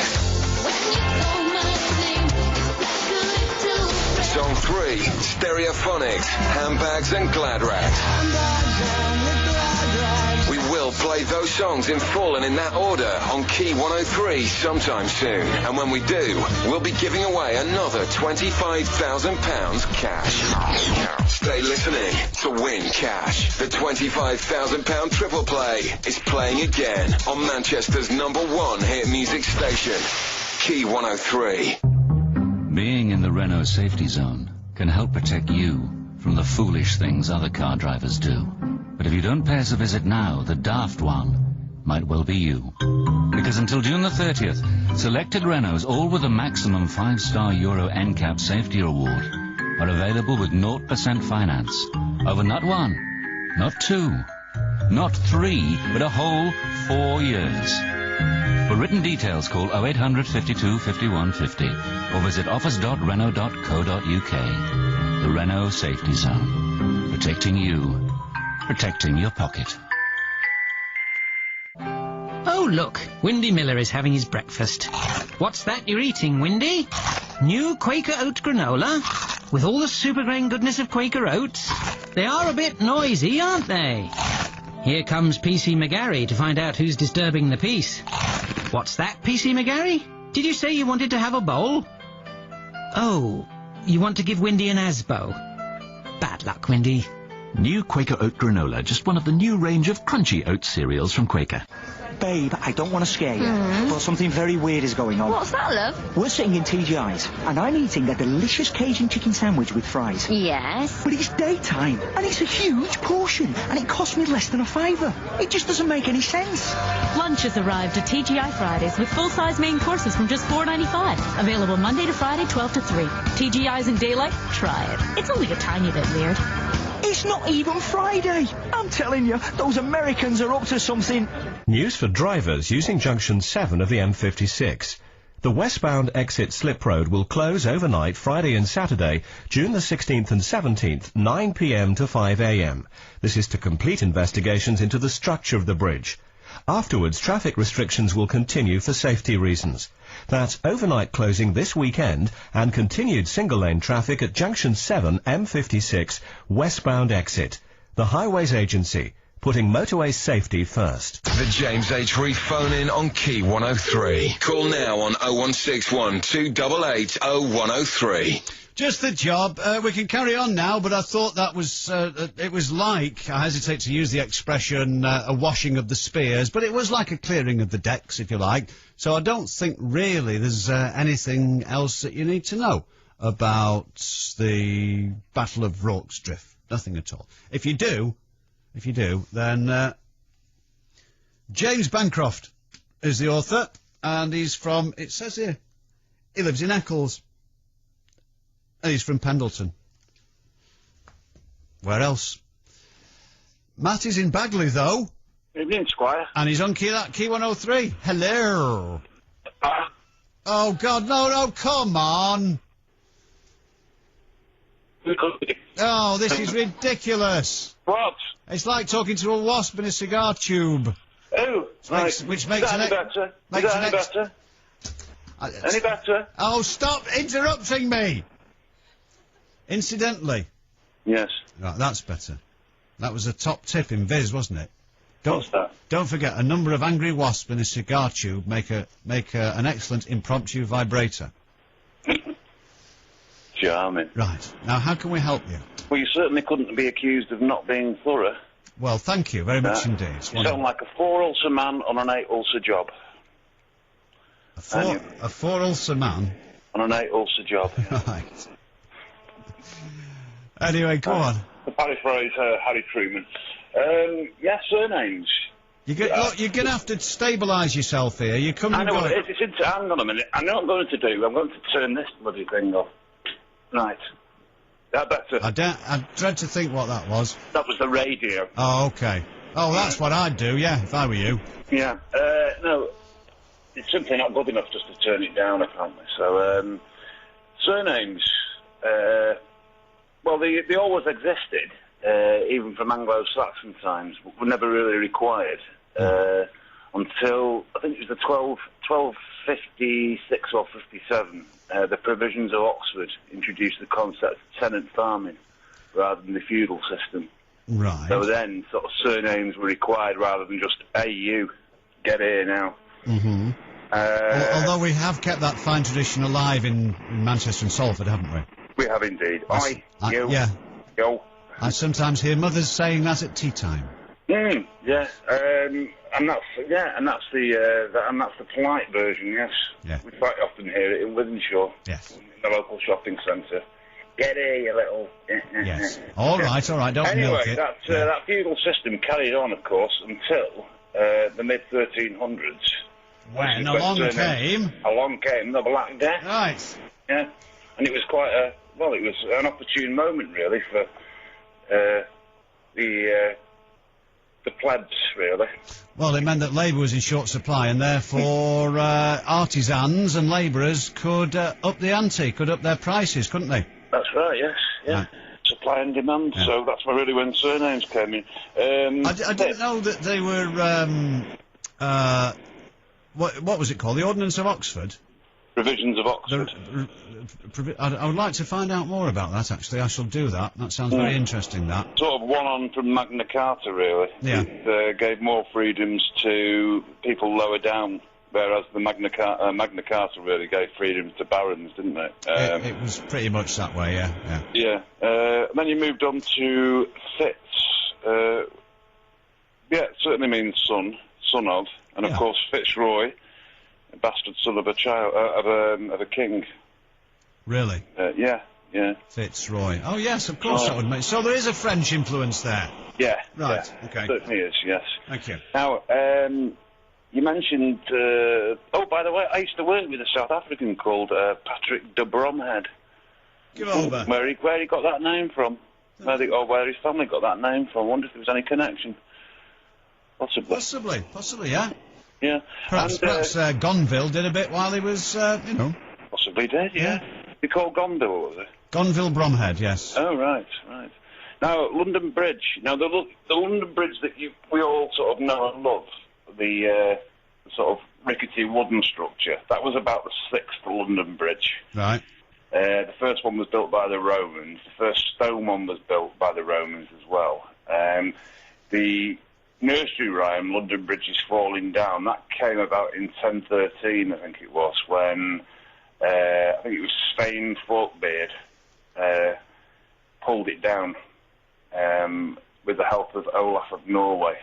Song 3, Stereophonics, Handbags and Glad Rags. We will play those songs in full and in that order on Key 103 sometime soon. And when we do, we'll be giving away another £25,000 cash. Stay listening to win cash. The £25,000 triple play is playing again on Manchester's #1 hit music station, Key 103. Being in the Renault safety zone can help protect you from the foolish things other car drivers do. But if you don't pay us a visit now, the daft one might well be you. Because until June the 30th, selected Renaults, all with a maximum 5-star Euro NCAP safety award, are available with 0% finance. Over not 1, not 2, not 3, but a whole 4 years. For written details, call 0800 52 51 50 or visit office.renault.co.uk. The Renault Safety Zone. Protecting you. Protecting your pocket. Oh, look. Windy Miller is having his breakfast. What's that you're eating, Windy? New Quaker Oat granola? With all the super grain goodness of Quaker Oats? They are a bit noisy, aren't they? Here comes PC McGarry to find out who's disturbing the peace. What's that, PC McGarry? Did you say you wanted to have a bowl? Oh, you want to give Windy an ASBO? Bad luck, Windy. New Quaker Oat granola, just one of the new range of crunchy oat cereals from Quaker. Babe, I don't want to scare you, but something very weird is going on. What's that, love? We're sitting in TGI's, and I'm eating a delicious Cajun chicken sandwich with fries. Yes? But it's daytime, and it's a huge portion, and it cost me less than £5. It just doesn't make any sense. Lunch has arrived at TGI Fridays with full-size main courses from just $4.95. Available Monday to Friday, 12 to 3. TGI's in daylight? Try it. It's only a tiny bit weird. It's not even Friday. I'm telling you, those Americans are up to something. News for drivers using Junction 7 of the M56. The westbound exit Slip Road will close overnight Friday and Saturday, June the 16th and 17th, 9 p.m. to 5 a.m. This is to complete investigations into the structure of the bridge. Afterwards, traffic restrictions will continue for safety reasons. That's overnight closing this weekend and continued single-lane traffic at Junction 7 M56 westbound exit. The Highways Agency, putting motorway safety first. The James H. Reeve phone in on Key 103. Call now on 0161 288 0103. Just the job. We can carry on now, but I thought that was, it was like, I hesitate to use the expression, a washing of the spears, but it was like a clearing of the decks, if you like. So I don't think really there's anything else that you need to know about the Battle of Rorke's Drift. Nothing at all. If you do, then James Bancroft is the author, and he's from, it says here, he lives in Eccles. And he's from Pendleton. Where else? Matt is in Bagley, though. Evening, Squire. And he's on Key 103. Hello. Oh, God, no, come on. Oh, this is ridiculous. What? It's like talking to a wasp in a cigar tube. Oh, which makes any better? Is that any better? Any better? Oh, stop interrupting me. Incidentally. Yes. Right, that's better. That was a top tip in Viz, wasn't it? What's that? Don't forget, a number of angry wasps in a cigar tube make an excellent impromptu vibrator. Charming. Right. Now, how can we help you? Well, you certainly couldn't be accused of not being thorough. Well, thank you very much indeed. You sound like a 4-ulcer man on an 8-ulcer job. A 4-ulcer man? On an 8-ulcer job. Right. Anyway, go on. To paraphrase Harry Truman. Yeah, surnames. Look, you're going to have to stabilise yourself here. You're coming. I know what it is. Hang on a minute. I know what I'm going to do. I'm going to turn this bloody thing off. Right. That better. I dread to think what that was. That was the radio. Oh, okay. Oh, that's what I'd do, yeah, if I were you. Yeah. No, it's simply not good enough just to turn it down, apparently. So, surnames. Well, they always existed, even from Anglo-Saxon times, but were never really required until, I think it was the 1256 or 57. The provisions of Oxford introduced the concept of tenant farming rather than the feudal system. Right. So then, sort of surnames were required rather than just, hey, you, get here now. Mm-hmm. Although we have kept that fine tradition alive in Manchester and Salford, haven't we? We have indeed. You. Yeah. Yo. I sometimes hear mothers saying that at tea time. Yeah. And that's the polite version. Yes. Yeah. We quite often hear it in Wythenshawe. Yes. In the local shopping centre. Get here, you little. Yes. All right. Don't milk it. That feudal system carried on, of course, until the mid 1300s. When along came the Black Death. Right. Yeah. And it was quite it was an opportune moment, really, for the plebs, really. Well, it meant that labour was in short supply, and therefore artisans and labourers could up the ante, could up their prices, couldn't they? That's right, yes. Yeah. Right. Supply and demand, so that's really when surnames came in. I didn't know that they were, what was it called? The Ordinance of Oxford? Provisions of Oxford. I would like to find out more about that, actually. I shall do that. That sounds very interesting, that. Sort of one on from Magna Carta, really. Yeah. It gave more freedoms to people lower down, whereas the Magna Carta really gave freedoms to barons, didn't it? It was pretty much that way, yeah. Yeah. And then you moved on to Fitz. It certainly means son of, and of course Fitzroy, a bastard son of a child of a king. Really? Yeah. Fitzroy. Oh yes, of course that would make. So there is a French influence there. Yeah. Right. Yeah, okay. Certainly is. Yes. Thank you. Now, you mentioned. By the way, I used to work with a South African called Patrick de Bromhead. Give over. Where he got that name from? Where his family got that name from? I wonder if there was any connection. Possibly, yeah. Yeah. Perhaps Gonville did a bit while he was, Possibly did, yeah. They called Gonville, was it? Gonville Bromhead, yes. Oh, right. Now, London Bridge. Now, the London Bridge that we all sort of know and love, the sort of rickety wooden structure, that was about the 6th London Bridge. Right. The first one was built by the Romans. The first stone one was built by the Romans as well. The nursery rhyme, London Bridge is Falling Down, that came about in 1013, I think it was, when I think it was Svein Folkbeard pulled it down with the help of Olaf of Norway.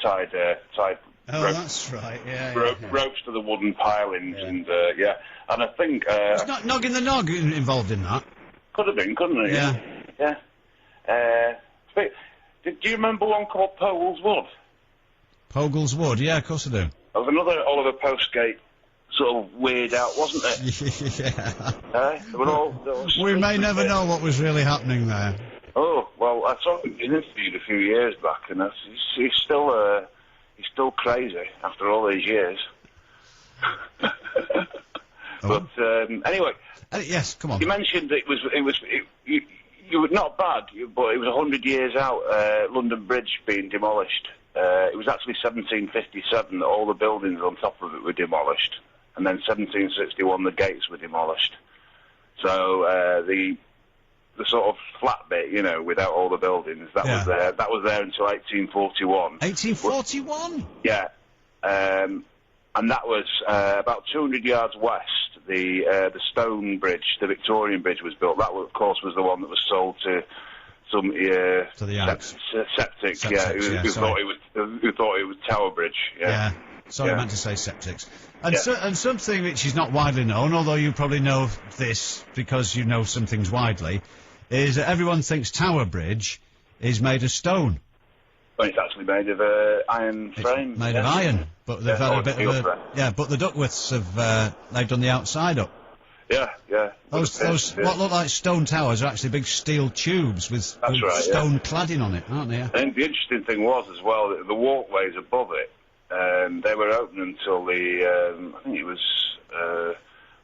Tied that's right, ropes to the wooden pilings, and and I think it's not Noggin the Nog involved in that. Could have been, couldn't it? Yeah. Do you remember one called Pogle's Wood? Pogle's Wood, yeah, of course I do. There was another Oliver Postgate sort of weird out, wasn't it? Yeah. They were all We may never know what was really happening there. Oh, well, I saw him interviewed a few years back, and he's still crazy after all these years. But anyway, yes, come on. You mentioned you were not bad, but it was 100 years out. London Bridge being demolished. It was actually 1757 that all the buildings on top of it were demolished, and then 1761 the gates were demolished. So the sort of flat bit, you know, without all the buildings, that was there. That was there until 1841. 1841? Yeah. And that was about 200 yards west. The stone bridge, the Victorian Bridge, was built. That, of course, was the one that was sold to some to the Yanks. Septic. Yeah, who thought it was Tower Bridge. Yeah. Sorry, I meant to say septics. And, and something which is not widely known, although you probably know this because you know some things widely, is that everyone thinks Tower Bridge is made of stone. Well, it's actually made of iron frame. Made of iron, but they've had a bit of a... but the Duckworths have, they've done the outside up. Yeah. Those what look like stone towers are actually big steel tubes with stone cladding on it, aren't they? I think the interesting thing was, as well, that the walkways above it, they were open until I think it was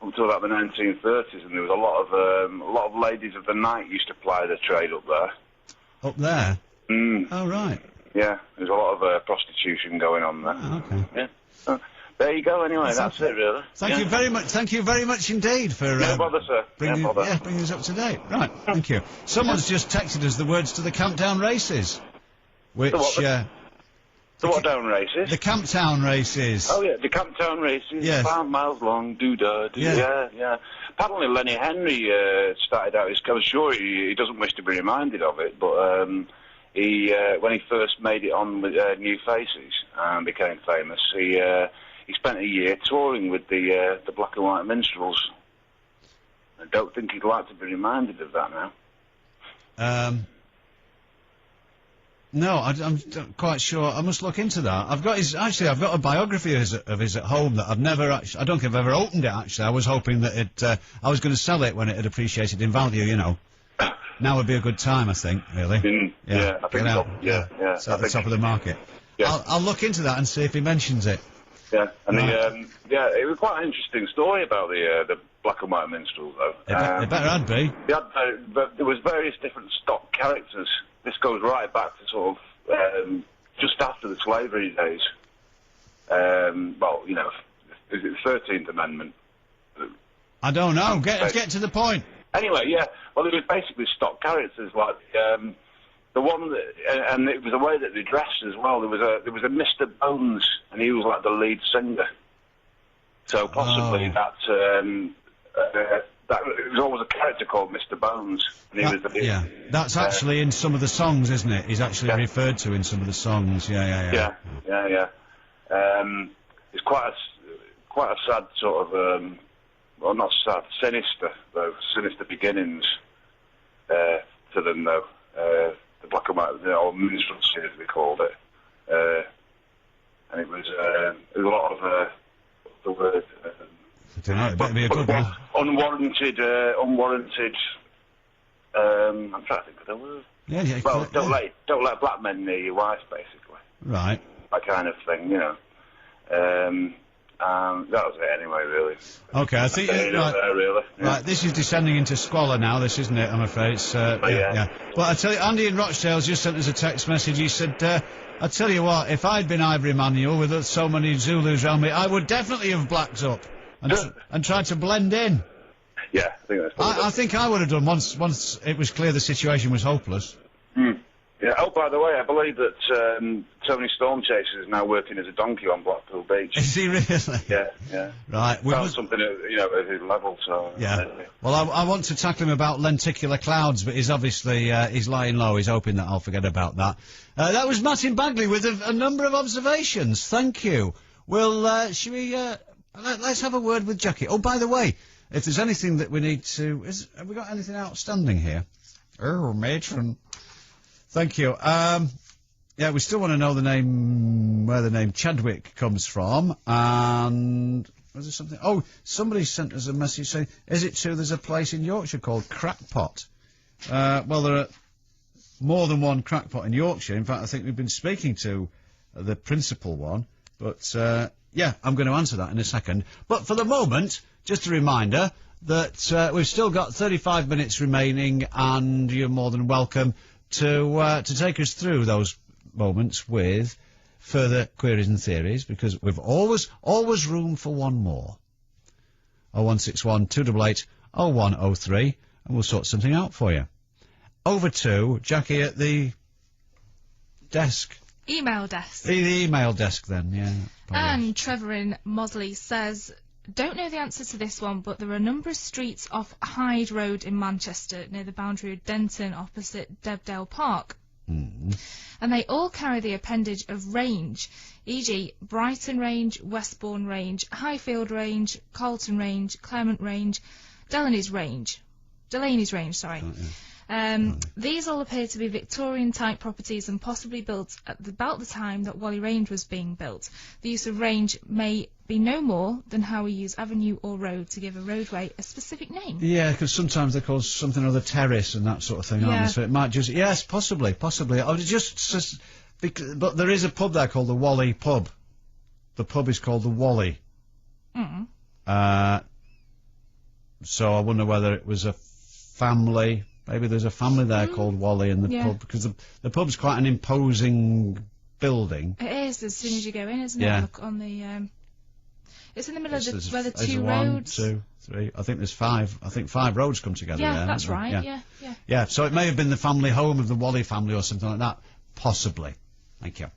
until about the 1930s, and there was a lot of ladies of the night used to ply their trade up there. Up there? Mm. Oh, right. Yeah, there's a lot of prostitution going on there. Oh, okay. Yeah. So, there you go. Anyway, that's it, really. Thank you very much. Thank you very much indeed for no bother, sir. bringing us up to date. Right. Thank you. Someone's just texted us the words to the Camptown races, which. The what down races? The Camptown races. Oh yeah, the Camptown races. Yes. 5 miles long. Yeah. Apparently, Lenny Henry started out. I was sure he doesn't wish to be reminded of it, but he when he first made it on with New Faces and became famous, he spent a year touring with the Black and White Minstrels. I don't think he'd like to be reminded of that now. No, I'm not quite sure. I must look into that. I've got a biography of his at home that I've never actually. I don't think I've ever opened it. Actually, I was hoping that I was going to sell it when it had appreciated in value. You know, now would be a good time. I think, really. I think so. Yeah. It's at the top of the market. Yeah. I'll look into that and see if he mentions it. Yeah, and it was quite an interesting story about the Black and White Minstrels, though. It better had be. There was various different stock characters. This goes right back to sort of just after the slavery days. Well, you know, is it the 13th Amendment? I don't know. Get to the point. Anyway, yeah. Well, there was basically stock characters like the one that, and it was the way that they dressed as well. There was a Mr. Bones, and he was like the lead singer. So possibly that it was always a character called Mr. Bones. And he was the that's actually in some of the songs, isn't it? He's actually referred to in some of the songs. Yeah. It's quite a sad sort of, well, not sad, sinister though. Sinister beginnings to them though. The Black and White, or minstrelsy as we called it, and it was a lot of the word. I don't know. It better be a good one. Unwarranted. I'm trying to think of the word. Yeah. Well, don't let black men near your wife, basically. Right. That kind of thing, you know. That was it anyway, really. Okay, I think right. This is descending into squalor now. This isn't it? I'm afraid. It's But I tell you, Andy in Rochdale's just sent us a text message. He said, "I tell you what, if I'd been Ivory Manuel with so many Zulus around me, I would definitely have blacked up and tried to blend in." Yeah, I think that's. I think I would have done once it was clear the situation was hopeless. Yeah. Oh, by the way, I believe that Tony Stormchaser is now working as a donkey on Blackpool Beach. Is he really? Yeah, yeah. Right. Found something at his level. So. Yeah. Well, I want to tackle him about lenticular clouds, but he's obviously he's lying low. He's hoping that I'll forget about that. That was Martin Bagley with a number of observations. Thank you. Well, should we? Let's have a word with Jackie. Oh, by the way, if there's anything that we need to, have we got anything outstanding here? Oh, matron. Thank you. Yeah, we still want to know the name, where the name Chadwick comes from, and was there something? Oh, somebody sent us a message saying, is it true there's a place in Yorkshire called Crackpot? Well, there are more than one Crackpot in Yorkshire. In fact, I think we've been speaking to the principal one, but, yeah, I'm going to answer that in a second. But for the moment, just a reminder that we've still got 35 minutes remaining, and you're more than welcome to take us through those moments with further queries and theories, because we've always room for one more. 0161 288 0103, and we'll sort something out for you. Over to Jackie at the desk. Email desk. The email desk, then, yeah. Probably. And Trevor in Mosley says, don't know the answer to this one, but there are a number of streets off Hyde Road in Manchester, near the boundary of Denton, opposite Debdale Park. Mm. And they all carry the appendage of range, e.g. Brighton Range, Westbourne Range, Highfield Range, Carlton Range, Claremont Range, Delaney's Range, sorry. Oh, yeah. These all appear to be Victorian-type properties and possibly built at about the time that Whalley Range was being built. The use of range may be no more than how we use avenue or road to give a roadway a specific name. Yeah, because sometimes they call something or other terrace and that sort of thing, aren't they? So it might just... Yes, possibly. Oh, just but there is a pub there called the Whalley Pub. The pub is called the Whalley. Mm. So I wonder whether it was a family... Maybe there's a family there called Whalley in the pub, because the pub's quite an imposing building. It is, as soon as you go in, isn't it? Look on the... It's in the middle of where the there's two roads... 1, 2, 3... I think there's 5. I think 5 roads come together there. Yeah, that's right, yeah. Yeah, so it may have been the family home of the Whalley family or something like that. Possibly. Thank you.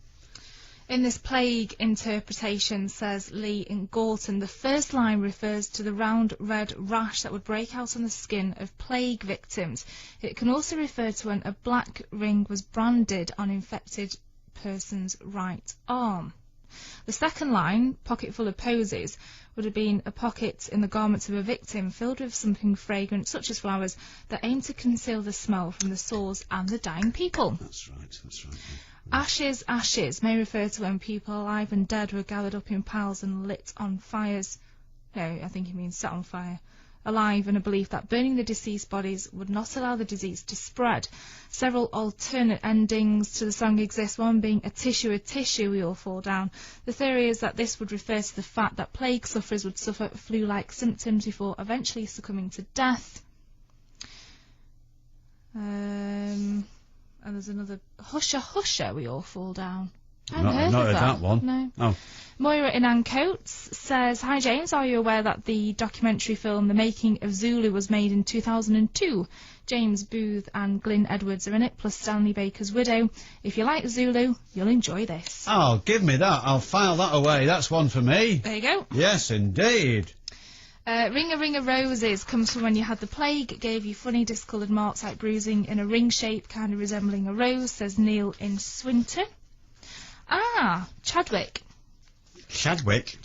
In this plague interpretation, says Lee in Gorton, the first line refers to the round red rash that would break out on the skin of plague victims. It can also refer to when a black ring was branded on infected person's right arm. The second line, pocket full of posies, would have been a pocket in the garments of a victim filled with something fragrant, such as flowers, that aimed to conceal the smell from the sores and the dying people. That's right. Ashes, ashes may refer to when people alive and dead were gathered up in piles and lit on fires. No, I think he means set on fire. Alive, and a belief that burning the deceased bodies would not allow the disease to spread. Several alternate endings to the song exist, one being a tissue, we all fall down. The theory is that this would refer to the fact that plague sufferers would suffer flu-like symptoms before eventually succumbing to death. And there's another husher, we all fall down. I haven't heard of that one. No. Oh. Moira in Ancoats says, hi James, are you aware that the documentary film The Making of Zulu was made in 2002? James Booth and Glyn Edwards are in it, plus Stanley Baker's widow. If you like Zulu, you'll enjoy this. Oh, give me that. I'll file that away. That's one for me. There you go. Yes, indeed. Ring a Ring of Roses comes from when you had the plague. It gave you funny discoloured marks like bruising in a ring shape, kind of resembling a rose, says Neil in Swinton. Chadwick. Chadwick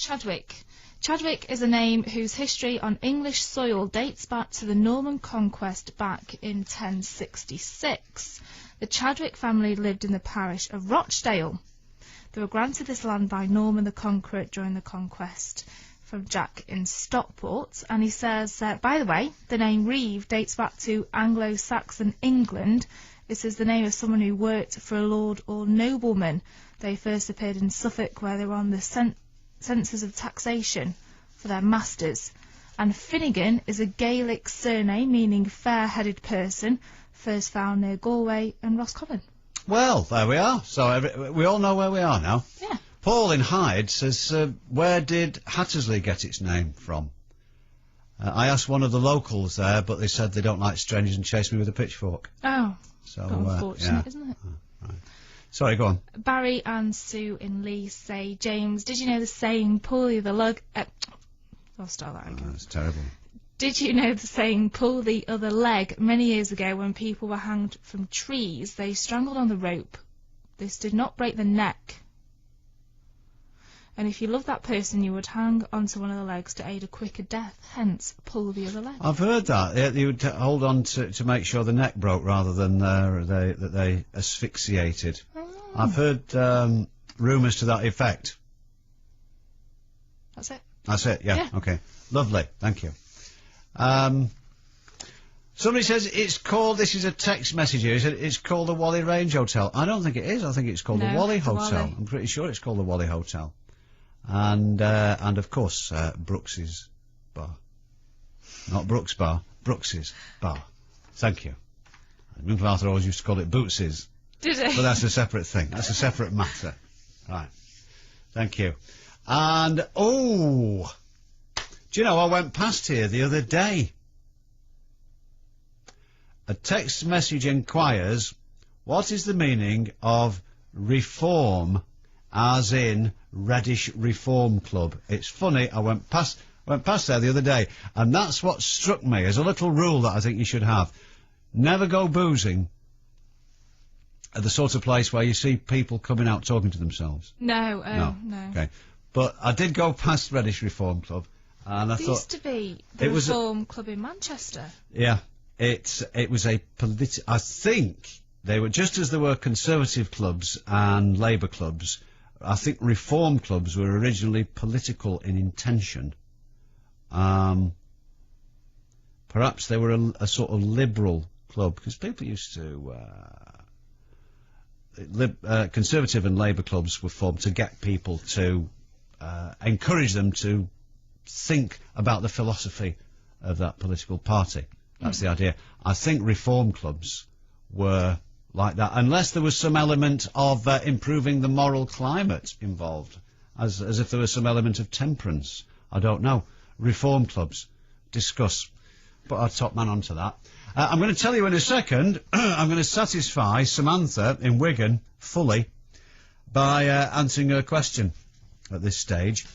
is a name whose history on English soil dates back to the Norman conquest back in 1066. The Chadwick family lived in the parish of Rochdale. They were granted this land by Norman the Conqueror during the conquest. From Jack in Stockport, and he says, by the way, the name Reeve dates back to Anglo-Saxon England. This is the name of someone who worked for a lord or nobleman. They first appeared in Suffolk, where they were on the census of taxation for their masters. And Finnegan is a Gaelic surname meaning fair-headed person, first found near Galway and Roscommon. Well, there we are. So we all know where we are now. Yeah. Paul in Hyde says, where did Hattersley get its name from? I asked one of the locals there, but they said they don't like strangers and chase me with a pitchchfork. Oh, so unfortunate, isn't it? Right. Sorry, go on. Barry and Sue in Lee say, James, did you know the saying, pull the other leg... I'll start that again. That's terrible. Did you know the saying, pull the other leg? Many years ago, when people were hanged from trees, they strangled on the rope. This did not break the neck. And if you loved that person, you would hang onto one of the legs to aid a quicker death, hence, pull the other leg. I've heard that. Yeah, you would hold on to make sure the neck broke rather than that they asphyxiated. Oh. I've heard rumours to that effect. That's it. That's it, yeah. Okay. Lovely, thank you. Somebody says it's called, this is a text message here, it's called the Wally Range Hotel. I don't think it is, I think it's called the Wally Hotel. Wally. I'm pretty sure it's called the Wally Hotel. And of course, Brooks's Bar. Not Brooks Bar, Brooks's Bar. Thank you. My father always used to call it Boots's. Did he? But that's a separate thing, that's a separate matter. Right. Thank you. And, do you know, I went past here the other day. A text message inquires, what is the meaning of reform, as in Reddish Reform Club? It's funny, I went past there the other day, and that's what struck me as a little rule that I think you should have. Never go boozing at the sort of place where you see people coming out talking to themselves. No. Okay. But I did go past Reddish Reform Club, and I thought... There used to be the Reform Club in Manchester. Yeah. It was a I think they were, just as there were Conservative clubs and Labour clubs, I think Reform clubs were originally political in intention. Perhaps they were a sort of liberal club, because people used to... Conservative and Labour clubs were formed to get people to encourage them to think about the philosophy of that political party. That's the idea. I think reform clubs were like that, unless there was some element of improving the moral climate involved, as if there was some element of temperance. I don't know. Reform clubs. Discuss. Put our top man onto that. I'm going to tell you in a second, I'm going to satisfy Samantha in Wigan fully by answering her question at this stage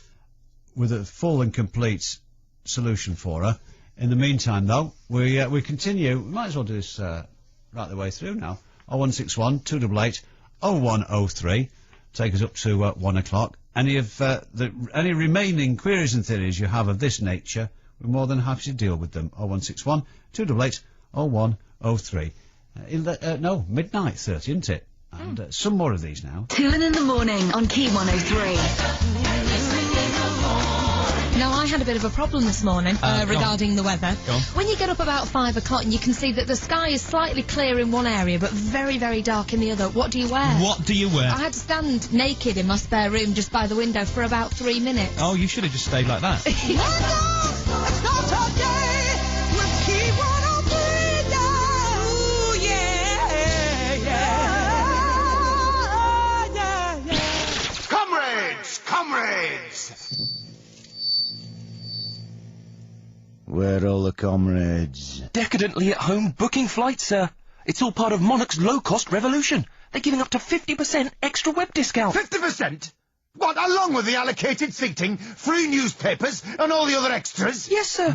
with a full and complete solution for her. In the meantime, though, we continue. We might as well do this right the way through now. 0161 288 0103. Take us up to 1 o'clock. Any remaining queries and theories you have of this nature, we're more than happy to deal with them. 0161 288 0103. Midnight 30, isn't it? And some more of these now. 2 in the morning on Key 103. Now, I had a bit of a problem this morning regarding the weather. When you get up about 5 o'clock and you can see that the sky is slightly clear in one area but very, very dark in the other, what do you wear? What do you wear? I had to stand naked in my spare room just by the window for about 3 minutes. Oh, you should have just stayed like that. Comrades! Where are all the comrades? Decadently at home booking flights, sir. It's all part of Monarch's low-cost revolution. They're giving up to 50% extra web discount. 50%? What, along with the allocated seating, free newspapers, and all the other extras? Yes, sir.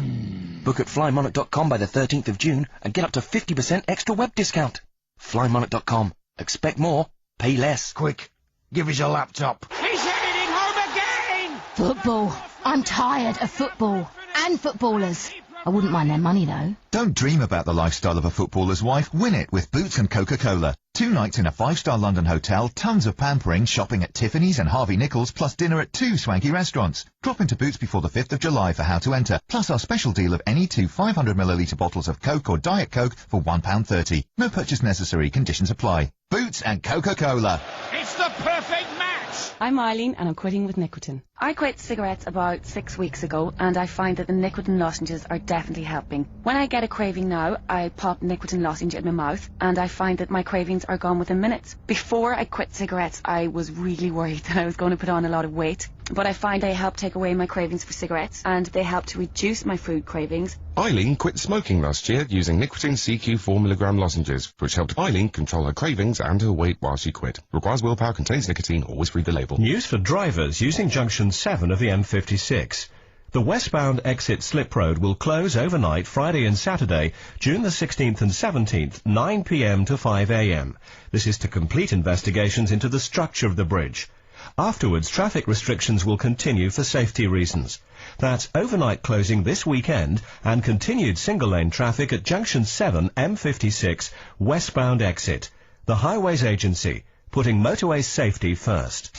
Book at flymonarch.com by the 13th of June and get up to 50% extra web discount. Flymonarch.com. Expect more, pay less. Quick, give us your laptop. He's heading home again! Football. I'm tired of football. And footballers. I wouldn't mind their money, though. Don't dream about the lifestyle of a footballer's wife. Win it with Boots and Coca-Cola. 2 nights in a 5-star London hotel, tons of pampering, shopping at Tiffany's and Harvey Nichols, plus dinner at 2 swanky restaurants. Drop into Boots before the 5th of July for how to enter, plus our special deal of any 2 500ml bottles of Coke or Diet Coke for £1.30. No purchase necessary. Conditions apply. Boots and Coca-Cola. It's the perfect match! I'm Eileen and I'm quitting with nicotine. I quit cigarettes about 6 weeks ago and I find that the nicotine lozenges are definitely helping. When I get a craving now, I pop nicotine lozenge in my mouth and I find that my cravings are gone within minutes. Before I quit cigarettes, I was really worried that I was going to put on a lot of weight but I find they help take away my cravings for cigarettes, and they help to reduce my food cravings. Eileen quit smoking last year using nicotine CQ 4mg lozenges, which helped Eileen control her cravings and her weight while she quit. Requires willpower, contains nicotine, always read the label. News for drivers using junction 7 of the M56. The westbound exit Slip Road will close overnight Friday and Saturday, June the 16th and 17th, 9 p.m. to 5 a.m. This is to complete investigations into the structure of the bridge. Afterwards, traffic restrictions will continue for safety reasons. That's overnight closing this weekend and continued single-lane traffic at junction 7 M56 westbound exit. The Highways Agency, putting motorway safety first.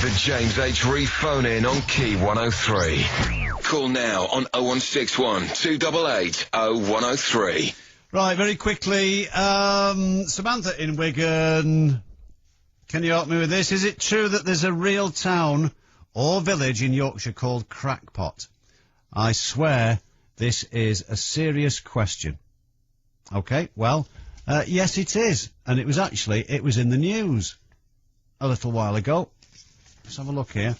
The James H. Reeve phone-in on Key 103. Call now on 0161 288 0103. Right, very quickly, Samantha in Wigan, can you help me with this? Is it true that there's a real town or village in Yorkshire called Crackpot? I swear this is a serious question. Okay, well, yes it is, and it was in the news a little while ago. Let's have a look here.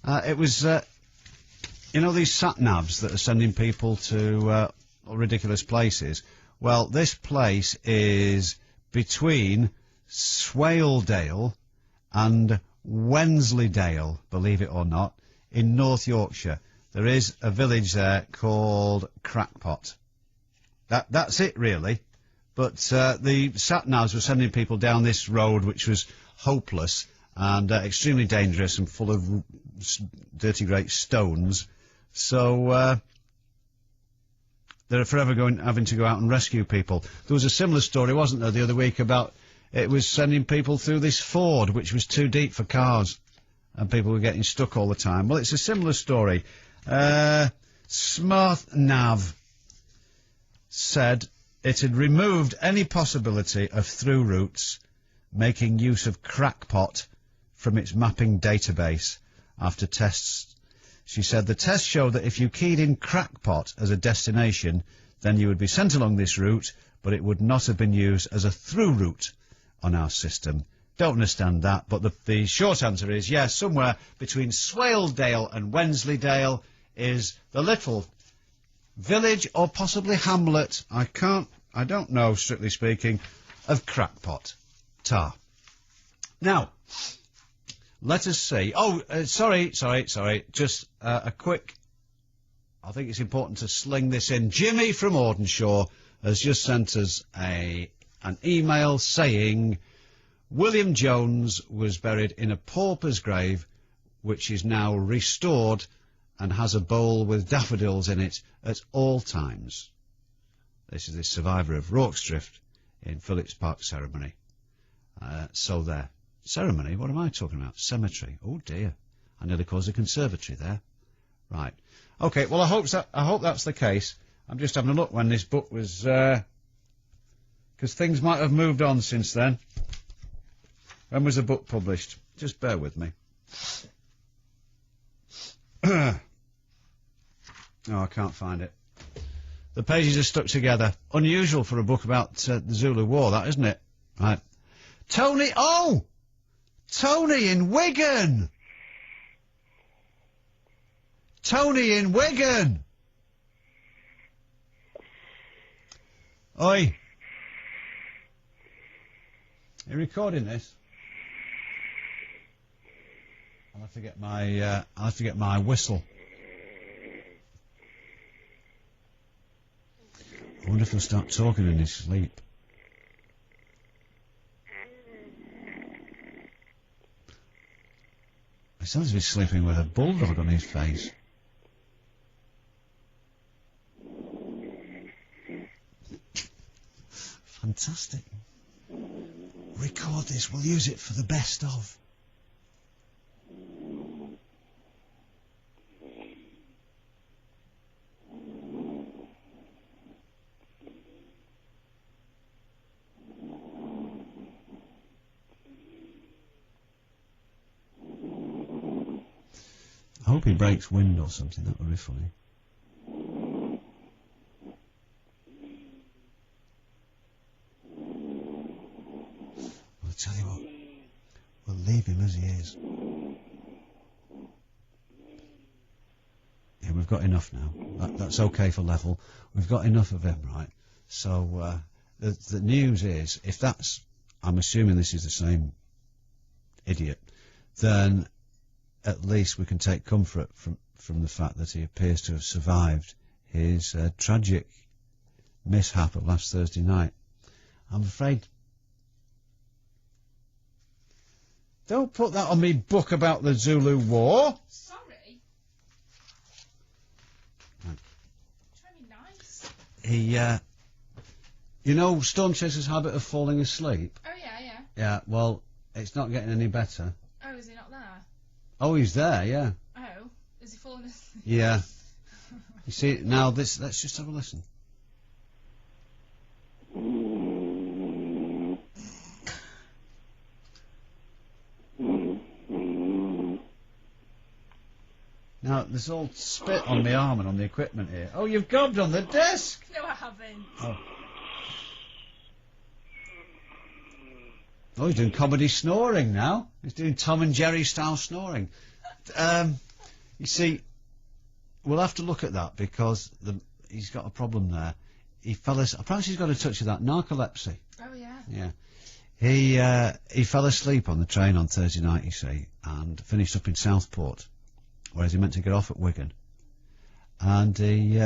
It was, you know these sat-navs that are sending people to ridiculous places? Well, this place is between Swaledale and Wensleydale, believe it or not, in North Yorkshire. There is a village there called Crackpot. That's it, really. But the sat-navs were sending people down this road, which was hopeless and extremely dangerous and full of dirty great stones. So they're forever having to go out and rescue people. There was a similar story, wasn't there, the other week about it was sending people through this ford, which was too deep for cars, and people were getting stuck all the time. Well, it's a similar story. Smart Nav said it had removed any possibility of through routes, making use of Crackpot from its mapping database after tests. She said the test showed that if you keyed in Crackpot as a destination, then you would be sent along this route, but it would not have been used as a through route on our system. Don't understand that, but the short answer is yes, somewhere between Swaledale and Wensleydale is the little village or possibly hamlet, I don't know, strictly speaking, of Crackpot. Tar. Now, let us see. Oh, sorry. Just a quick... I think it's important to sling this in. Jimmy from Audenshaw has just sent us an email saying William Jones was buried in a pauper's grave, which is now restored and has a bowl with daffodils in it at all times. This is the survivor of Rorke's in Phillips Park ceremony. So there. Ceremony? What am I talking about? Cemetery. Oh dear. I nearly caused a conservatory there. Right. Okay, well I hope that's the case. I'm just having a look when this book was, because things might have moved on since then. When was the book published? Just bear with me. Oh, I can't find it. The pages are stuck together. Unusual for a book about the Zulu War, that, isn't it? Right. Tony! Oh! Tony in Wigan! Tony in Wigan! Oi! You recording this? I'll have to get my whistle. I wonder if he'll start talking in his sleep. He sounds to be sleeping with a bulldog on his face. Fantastic. Record this, we'll use it for the best of. I hope he breaks wind or something, that would be funny. I'll tell you what, we'll leave him as he is. we've got enough now. That's okay for level. We've got enough of him, right? So the news is, if that's, I'm assuming this is the same idiot, then at least we can take comfort from the fact that he appears to have survived his tragic mishap of last Thursday night. I'm afraid... Don't put that on me book about the Zulu War. Sorry. Try me nice. He, you know Storm Chaser's habit of falling asleep? Oh, yeah. Yeah, well, it's not getting any better. Oh, is he not there? Oh, he's there, yeah. Oh, is he falling asleep? Yeah. You see, now this, let's just have a listen. Now, there's all spit on my arm and on the equipment here. Oh, you've gobbed on the desk! No, I haven't. Oh, he's doing comedy snoring now. He's doing Tom and Jerry style snoring. You see, we'll have to look at that because he's got a problem there. Perhaps he's got a touch of that narcolepsy. Oh, yeah. Yeah. He fell asleep on the train on Thursday night, you see, and finished up in Southport, whereas he meant to get off at Wigan. And he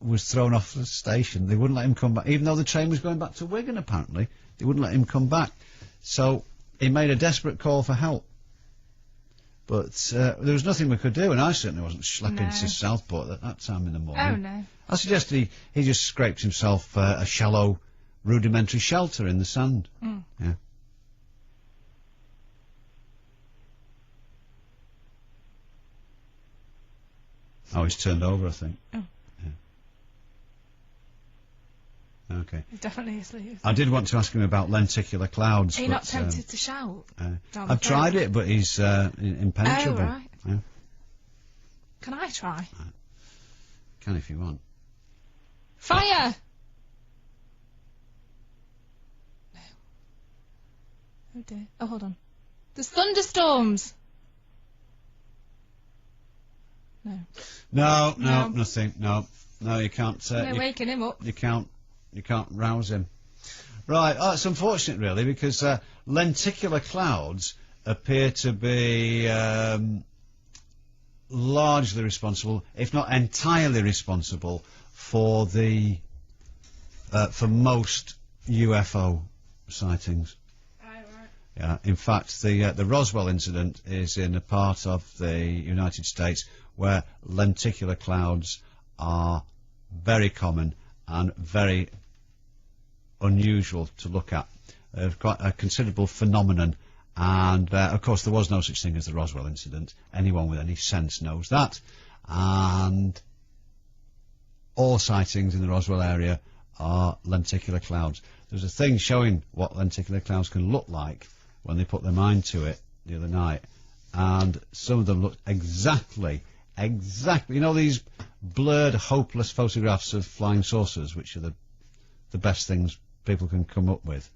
was thrown off the station. They wouldn't let him come back, even though the train was going back to Wigan, apparently. They wouldn't let him come back. So he made a desperate call for help. But there was nothing we could do, and I certainly wasn't schlepping to Southport at that time in the morning. Oh, no. I suggested he just scraped himself a shallow, rudimentary shelter in the sand. Mm. Yeah. Oh, he's turned over, I think. Oh. Yeah. Okay. He's definitely asleep. I did want to ask him about lenticular clouds. Are you not tempted to shout? I've tried it, but he's impenetrable. Oh, right. Yeah. Can I try? Can if you want. Fire! No. Oh dear. Oh, hold on. There's thunderstorms! No. No, nothing. No, you can't. They're waking him up. You can't rouse him. Right. Oh, it's unfortunate, really, because lenticular clouds appear to be largely responsible, if not entirely responsible, for for most UFO sightings. Right. Yeah. In fact, the Roswell incident is in a part of the United States where lenticular clouds are very common and very unusual to look at. Quite a considerable phenomenon, and of course there was no such thing as the Roswell incident. Anyone with any sense knows that, and all sightings in the Roswell area are lenticular clouds. There's a thing showing what lenticular clouds can look like when they put their mind to it the other night, and some of them look exactly, you know, these blurred, hopeless photographs of flying saucers, which are the best things people can come up with.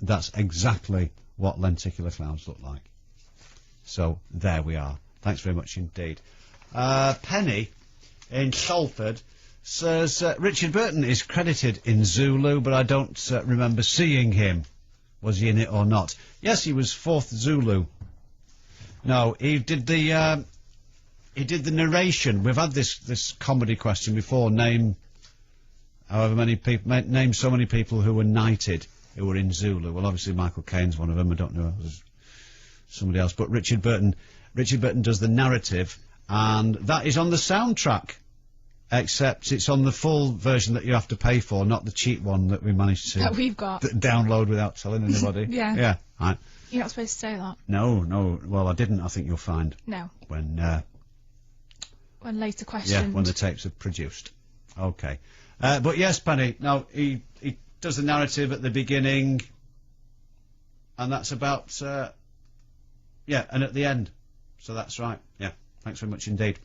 That's exactly what lenticular clouds look like. So there we are. Thanks very much indeed. Penny in Salford says Richard Burton is credited in Zulu, but I don't remember seeing him. Was he in it or not? Yes, he was 4th Zulu. No, he did the narration. We've had this comedy question before. Name however many people, name so many people who were knighted who were in Zulu. Well, obviously Michael Caine's one of them. I don't know if there's somebody else, but Richard Burton does the narrative, and that is on the soundtrack, except it's on the full version that you have to pay for, not the cheap one that we managed to that we've got download without telling anybody. Yeah. Right. You're not supposed to say that. No. Well, I didn't. I think you'll find. No. When later questioned. Yeah, when the tapes are produced. Okay. But yes, Penny, no, he does the narrative at the beginning, and that's about, and at the end. So that's right. Yeah, thanks very much indeed.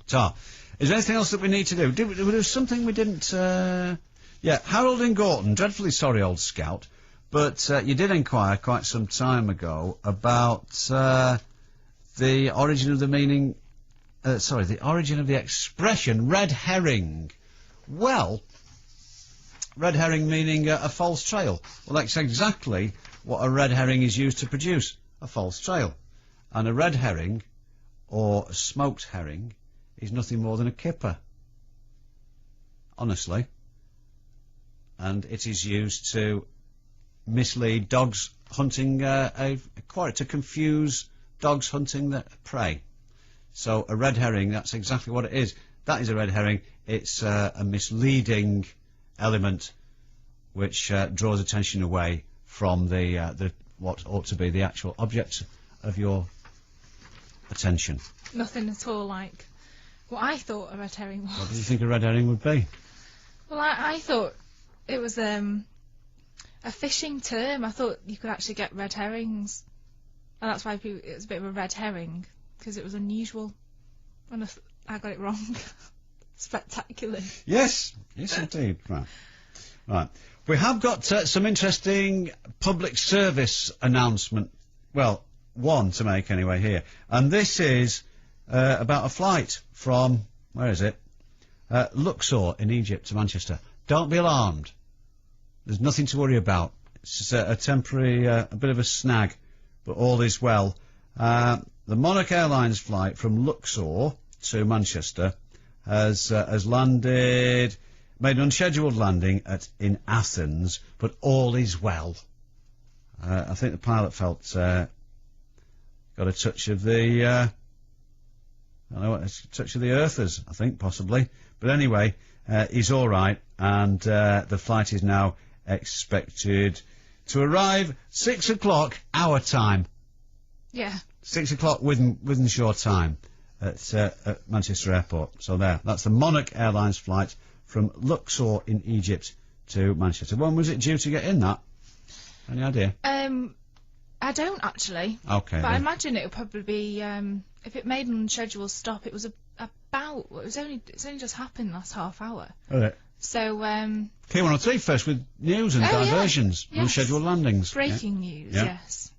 Tar, is there anything else that we need to do? There was something we didn't, Harold in Gorton, dreadfully sorry, old scout, but you did inquire quite some time ago about the origin of the meaning the origin of the expression red herring. Well, red herring meaning a false trail. Well, that's exactly what a red herring is used to produce, a false trail. And a red herring, or a smoked herring, is nothing more than a kipper. Honestly. And it is used to mislead dogs hunting, to confuse dogs hunting the prey. So a red herring, that's exactly what it is. That is a red herring. It's a misleading element which draws attention away from the what ought to be the actual object of your attention. Nothing at all like what I thought a red herring was. What did you think a red herring would be? Well, I thought it was a fishing term. I thought you could actually get red herrings, and that's why it was a bit of a red herring, because it was unusual. And I got it wrong. Spectacular. Yes, indeed. Right. We have got some interesting public service announcement. Well, one to make anyway here, and this is about a flight from Luxor in Egypt to Manchester. Don't be alarmed. There's nothing to worry about. It's just a temporary, a bit of a snag, but all is well. The Monarch Airlines flight from Luxor to Manchester has landed, made an unscheduled landing in Athens, but all is well. I think the pilot felt got a touch of the touch of the earthers, I think, possibly. But anyway, he's all right, and the flight is now expected to arrive 6 o'clock our time. Yeah. 6 o'clock within short time at Manchester Airport. So that's the Monarch Airlines flight from Luxor in Egypt to Manchester. When was it due to get in, that? Any idea? I don't actually. Okay. But I imagine it would probably be, if it made an unscheduled stop, it was it's only just happened last half hour. Alright. So, K103 first with news and diversions, yeah. Yes. unscheduled landings. Breaking news, yes.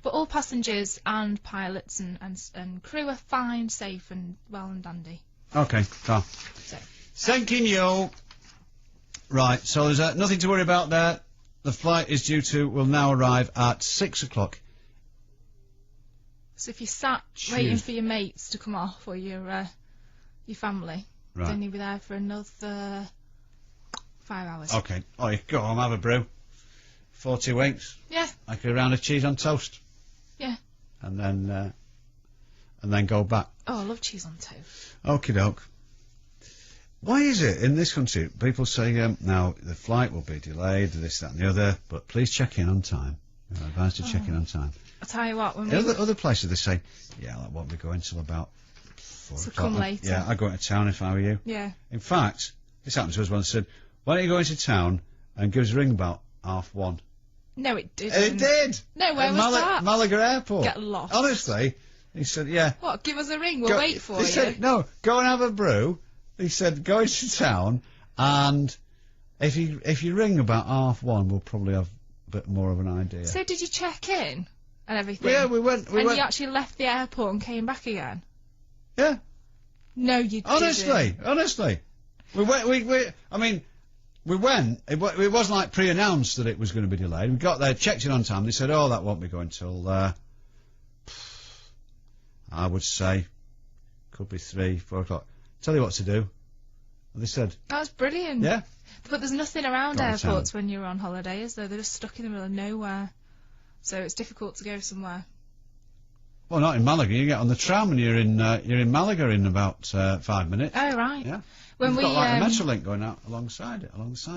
But all passengers and pilots and crew are fine, safe and well and dandy. Okay, so. Thanking you. Right, so there's nothing to worry about there. The flight will now arrive at 6 o'clock. So if you sat waiting for your mates to come off, or your family, then you'll be there for another 5 hours. Okay. Oh, you go home, have a brew. 40 winks. Yeah. Like a round of cheese on toast. Yeah. And then go back. Oh, I love cheese on toast. Okie doke. Why is it in this country people say, now, the flight will be delayed, this, that and the other, but please check in on time. You're advised to check in on time. I'll tell you what, when other places they say, yeah, that won't be going till about 4 so o'clock. Come later. Yeah, I'd go into town if I were you. Yeah. In fact, this happened to us once. Said, why don't you go into town and give us a ring about 1:30? No, it didn't. It did! No, where was that? Malaga Airport. Get lost. Honestly, he said, yeah. What, give us a ring, we'll wait for you. He said, no, go and have a brew. He said, go into town, and if you ring about 1:30, we'll probably have a bit more of an idea. So did you check in and everything? Yeah, we went. You actually left the airport and came back again? Yeah. No, you didn't. Honestly. We went. It wasn't like pre-announced that it was going to be delayed. We got there, checked in on time. They said, oh, that won't be going till, I would say, could be 3, 4 o'clock. Tell you what to do. They said. That was brilliant. Yeah. But there's nothing around airports when you're on holiday, is there? They're just stuck in the middle of nowhere. So it's difficult to go somewhere. Well, not in Malaga. You get on the tram and you're in Malaga in about 5 minutes. Oh, right. Yeah. When We've got like a Metrolink going out alongside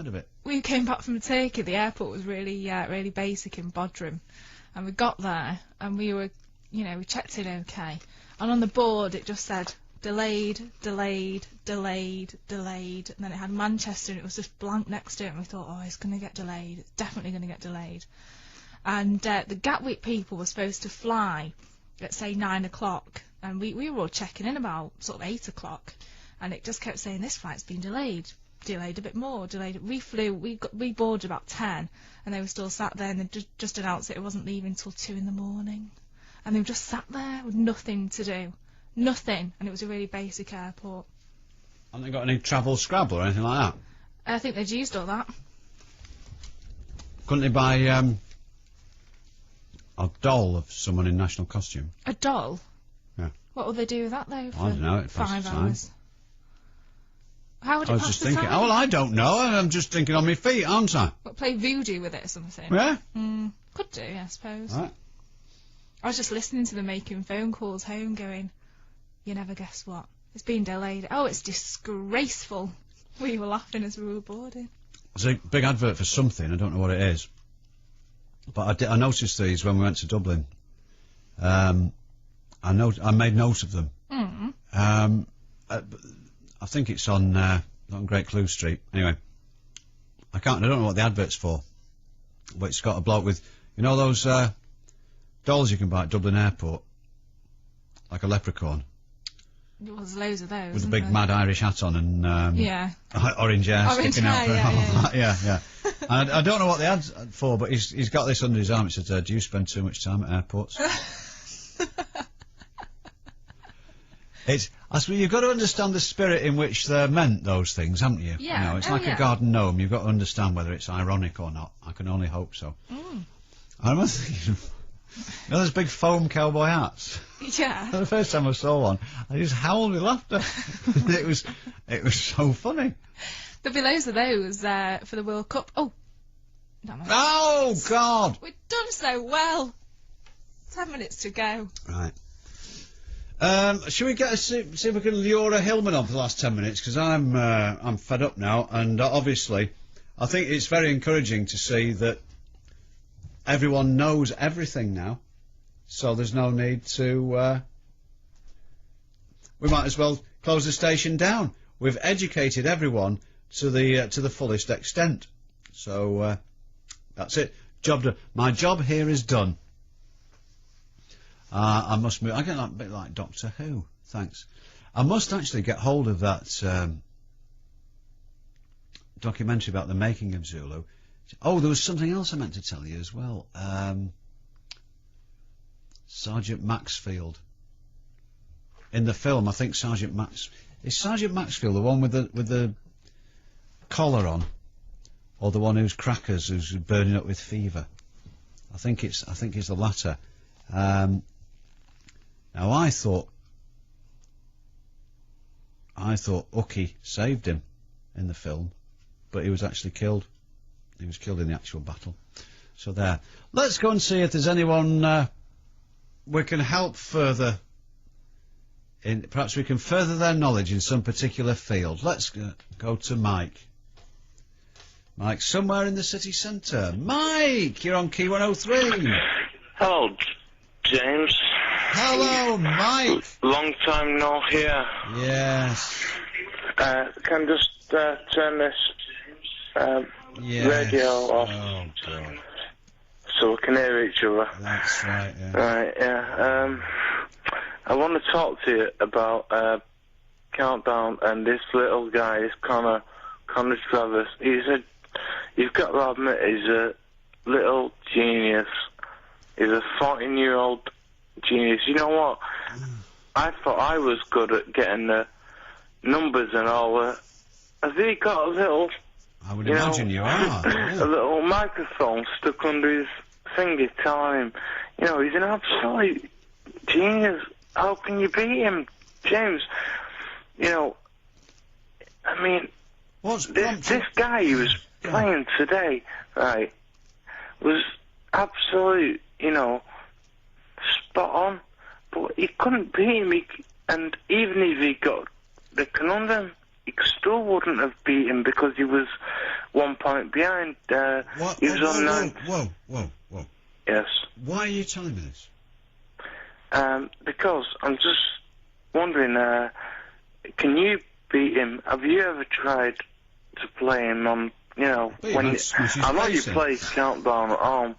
of it. We came back from Turkey. The airport was really basic in Bodrum, and we got there and we were, we checked in okay, and on the board it just said delayed, and then it had Manchester and it was just blank next to it, and we thought, oh, it's going to get delayed. It's definitely going to get delayed. And the Gatwick people were supposed to fly at say 9 o'clock, and we were all checking in about sort of 8 o'clock. And it just kept saying, this flight's been delayed a bit more, delayed. We boarded about 10, and they were still sat there, and they just announced that it wasn't leaving till 2 in the morning. And they were just sat there with nothing to do. Nothing, and it was a really basic airport. Haven't they got any travel Scrabble or anything like that? I think they'd used all that. Couldn't they buy a doll of someone in national costume? A doll? Yeah. What will they do with that, though, for I don't know, it 5 passes the time. hours? How would it I was pass just the thinking, time? oh, well, I don't know, I'm just thinking on my feet, aren't I? What, play voodoo with it or something? Yeah. Could do, I suppose. Right. I was just listening to them making phone calls home going, you never guess what? It's been delayed. Oh, it's disgraceful. We were laughing as we were boarding. There's a big advert for something, I don't know what it is. But I noticed these when we went to Dublin. I made note of them. I think it's on Great Clue Street. Anyway, I don't know what the advert's for. But it's got a bloke with, you know those dolls you can buy at Dublin Airport? Like a leprechaun. Well, there's loads of those. With a big mad Irish hat on and orange hair sticking out. Yeah. And I don't know what the ad's for, but he's got this under his arm. It says, do you spend too much time at airports? I suppose you've got to understand the spirit in which they're meant, those things, haven't you? Yeah. You know, it's like a garden gnome. You've got to understand whether it's ironic or not. I can only hope so. I remember thinking, you know those big foam cowboy hats? Yeah. The first time I saw one, I just howled with laughter. It was so funny. There'll be loads of those for the World Cup. Oh! Oh, God! We've done so well. 10 minutes to go. Right. Shall we see if we can lure a Hillman on for the last 10 minutes? Because I'm fed up now, and obviously, I think it's very encouraging to see that everyone knows everything now. So there's no need to. We might as well close the station down. We've educated everyone to the fullest extent. So that's it. Job done. My job here is done. I must move. I get a bit like Doctor Who. Thanks. I must actually get hold of that documentary about the making of Zulu. Oh, there was something else I meant to tell you as well. Sergeant Maxfield. In the film, I think Sergeant Maxfield the one with the collar on, or the one who's crackers, who's burning up with fever? I think it's the latter. Now I thought Ucky saved him in the film, but he was actually killed. He was killed in the actual battle. So there. Let's go and see if there's anyone we can help further. Perhaps we can further their knowledge in some particular field. Let's go to Mike. Mike, somewhere in the city centre. Mike, you're on Key 103. Hello, James. Hello, Mike. Long time no hear. Yes. Can just turn this radio off. Oh, God. So we can hear each other. That's right, yeah. Right, yeah. I want to talk to you about Countdown and this little guy, this Connor Travis. You've got to admit, he's a little genius. He's a 14-year-old genius. You know what? I thought I was good at getting the numbers and all that. Has he got a little... I would imagine you are. A little microphone stuck under his finger telling him, he's an absolute genius. How can you beat him, James? I mean, this guy he was playing today, right, was absolute, spot on. But he couldn't beat him, and even if he got the conundrum, he still wouldn't have beat him because he was 1 point behind. He was on 9. Whoa. Yes. Why are you telling me this? Because I'm just wondering, can you beat him? Have you ever tried to play him on, when I know you play Countdown at home.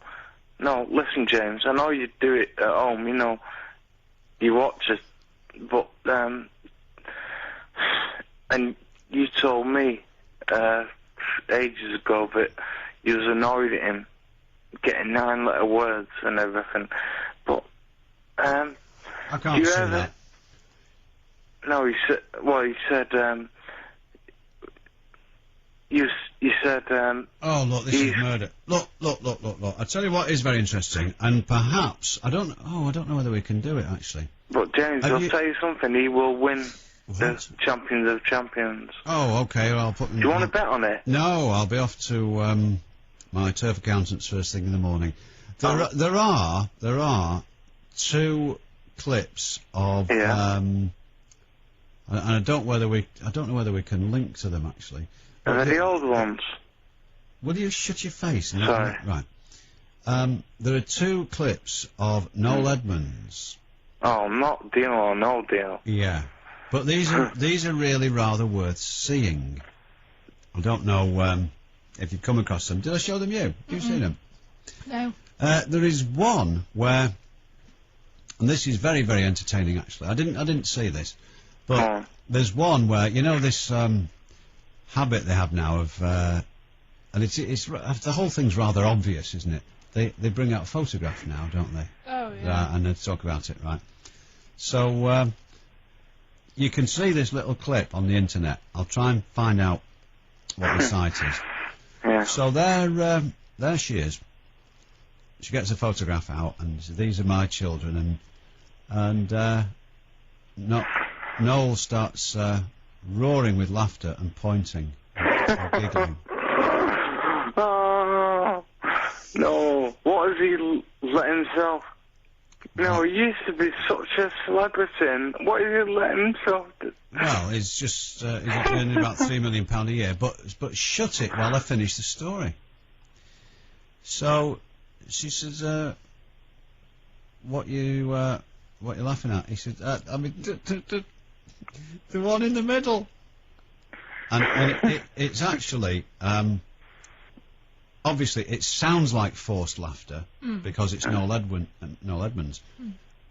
No, listen, James, I know you do it at home, you watch it, but, and you told me, ages ago that you was annoyed at him getting 9-letter words and everything, but, I can't see that. No, he said. Well, he said. You said. Oh, look, this is murder. Look. I tell you what is very interesting, and perhaps I don't know whether we can do it actually. But James, I'll tell you something. He will win the Champions of Champions. Oh, okay. Well, I'll put. Do you want to bet on it? No, I'll be off to my turf accountants first thing in the morning. There are 2 clips of and I don't know whether we can link to them actually. Are they the old ones? Will you shut your face? Sorry. Right. There are 2 clips of Noel Edmonds. Oh, not deal or no deal. Yeah, but these are really rather worth seeing. I don't know if you've come across them. Did I show them you? You've seen them? No. There is one where, and this is very, very entertaining actually. I didn't see this, but there's one where, you know, this habit they have now of, and it's the whole thing's rather obvious, isn't it? They bring out photographs now, don't they? Oh yeah. And they talk about it, right? So you can see this little clip on the internet. I'll try and find out what the site is. Yeah. So there she is. She gets a photograph out, and these are my children, and Noel starts roaring with laughter and pointing and giggling. Oh, no. What has he let himself... No, he used to be such a celebrity, and what has he let himself do? Well, he's just he's earning about £3 million a year, but shut it while I finish the story. So she says, what you laughing at? He said, I mean, the one in the middle. And it's actually, obviously, it sounds like forced laughter because it's Noel Edmonds.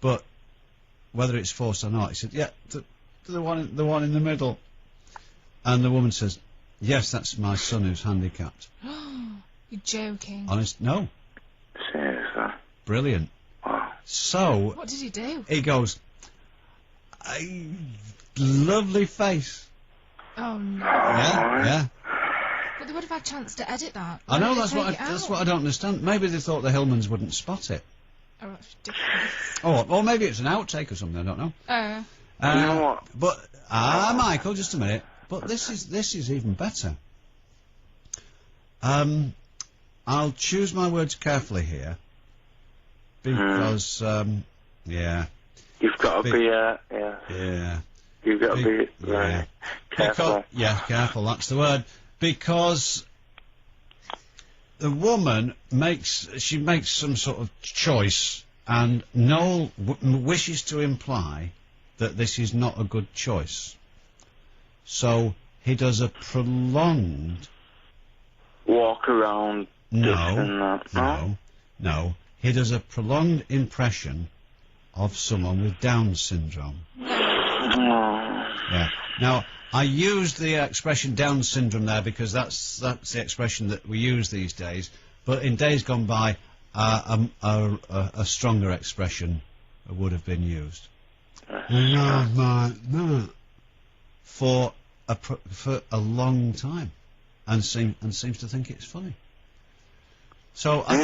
But whether it's forced or not, he said, yeah, the one in the middle. And the woman says, yes, that's my son who's handicapped. You're joking. Honest? No. Seriously? Brilliant. Wow. So... What did he do? He goes, lovely face. Oh, no. Yeah. But they would have had a chance to edit that. I know, that's what I don't understand. Maybe they thought the Hillmans wouldn't spot it. Oh, that's ridiculous. Oh, or maybe it's an outtake or something, I don't know. You know what? But, Michael, just a minute. But this is even better. I'll choose my words carefully here. Because, yeah. You've got to be, Yeah. You've got to be careful. Careful, that's the word. Because the woman makes some sort of choice, and Noel wishes to imply that this is not a good choice. So he does a prolonged... Walk around... No. He does a prolonged impression of someone with Down syndrome. Yeah. Now, I used the expression Down syndrome there because that's the expression that we use these days. But in days gone by, a stronger expression would have been used. For a long time, and seems to think it's funny. So I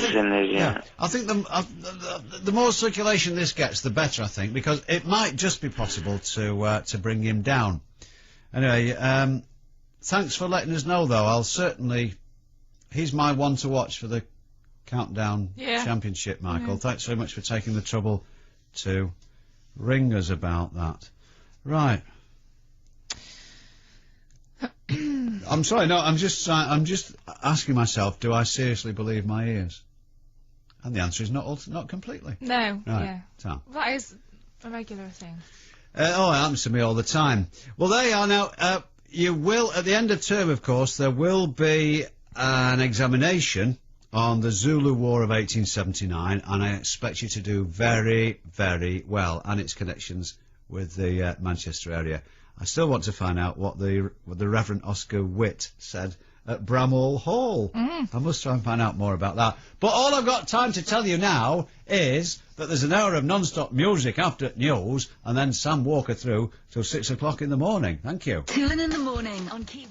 think the more circulation this gets, the better. I think, because it might just be possible to bring him down. Anyway, thanks for letting us know, though. I'll certainly. He's my one to watch for the Countdown Championship, Michael. Thanks very much for taking the trouble to ring us about that. Right. I'm sorry, no, I'm just asking myself, do I seriously believe my ears? And the answer is not completely. No, right. Yeah. So. That is a regular thing. It happens to me all the time. Well, there you are now. You will, at the end of term, of course, there will be an examination on the Zulu War of 1879, and I expect you to do very, very well, and its connections with the Manchester area. I still want to find out what the Reverend Oscar Witt said at Bramall Hall. I must try and find out more about that. But all I've got time to tell you now is that there's an hour of non-stop music after news, and then Sam Walker through till 6 o'clock in the morning. Thank you. 2 in the morning on Key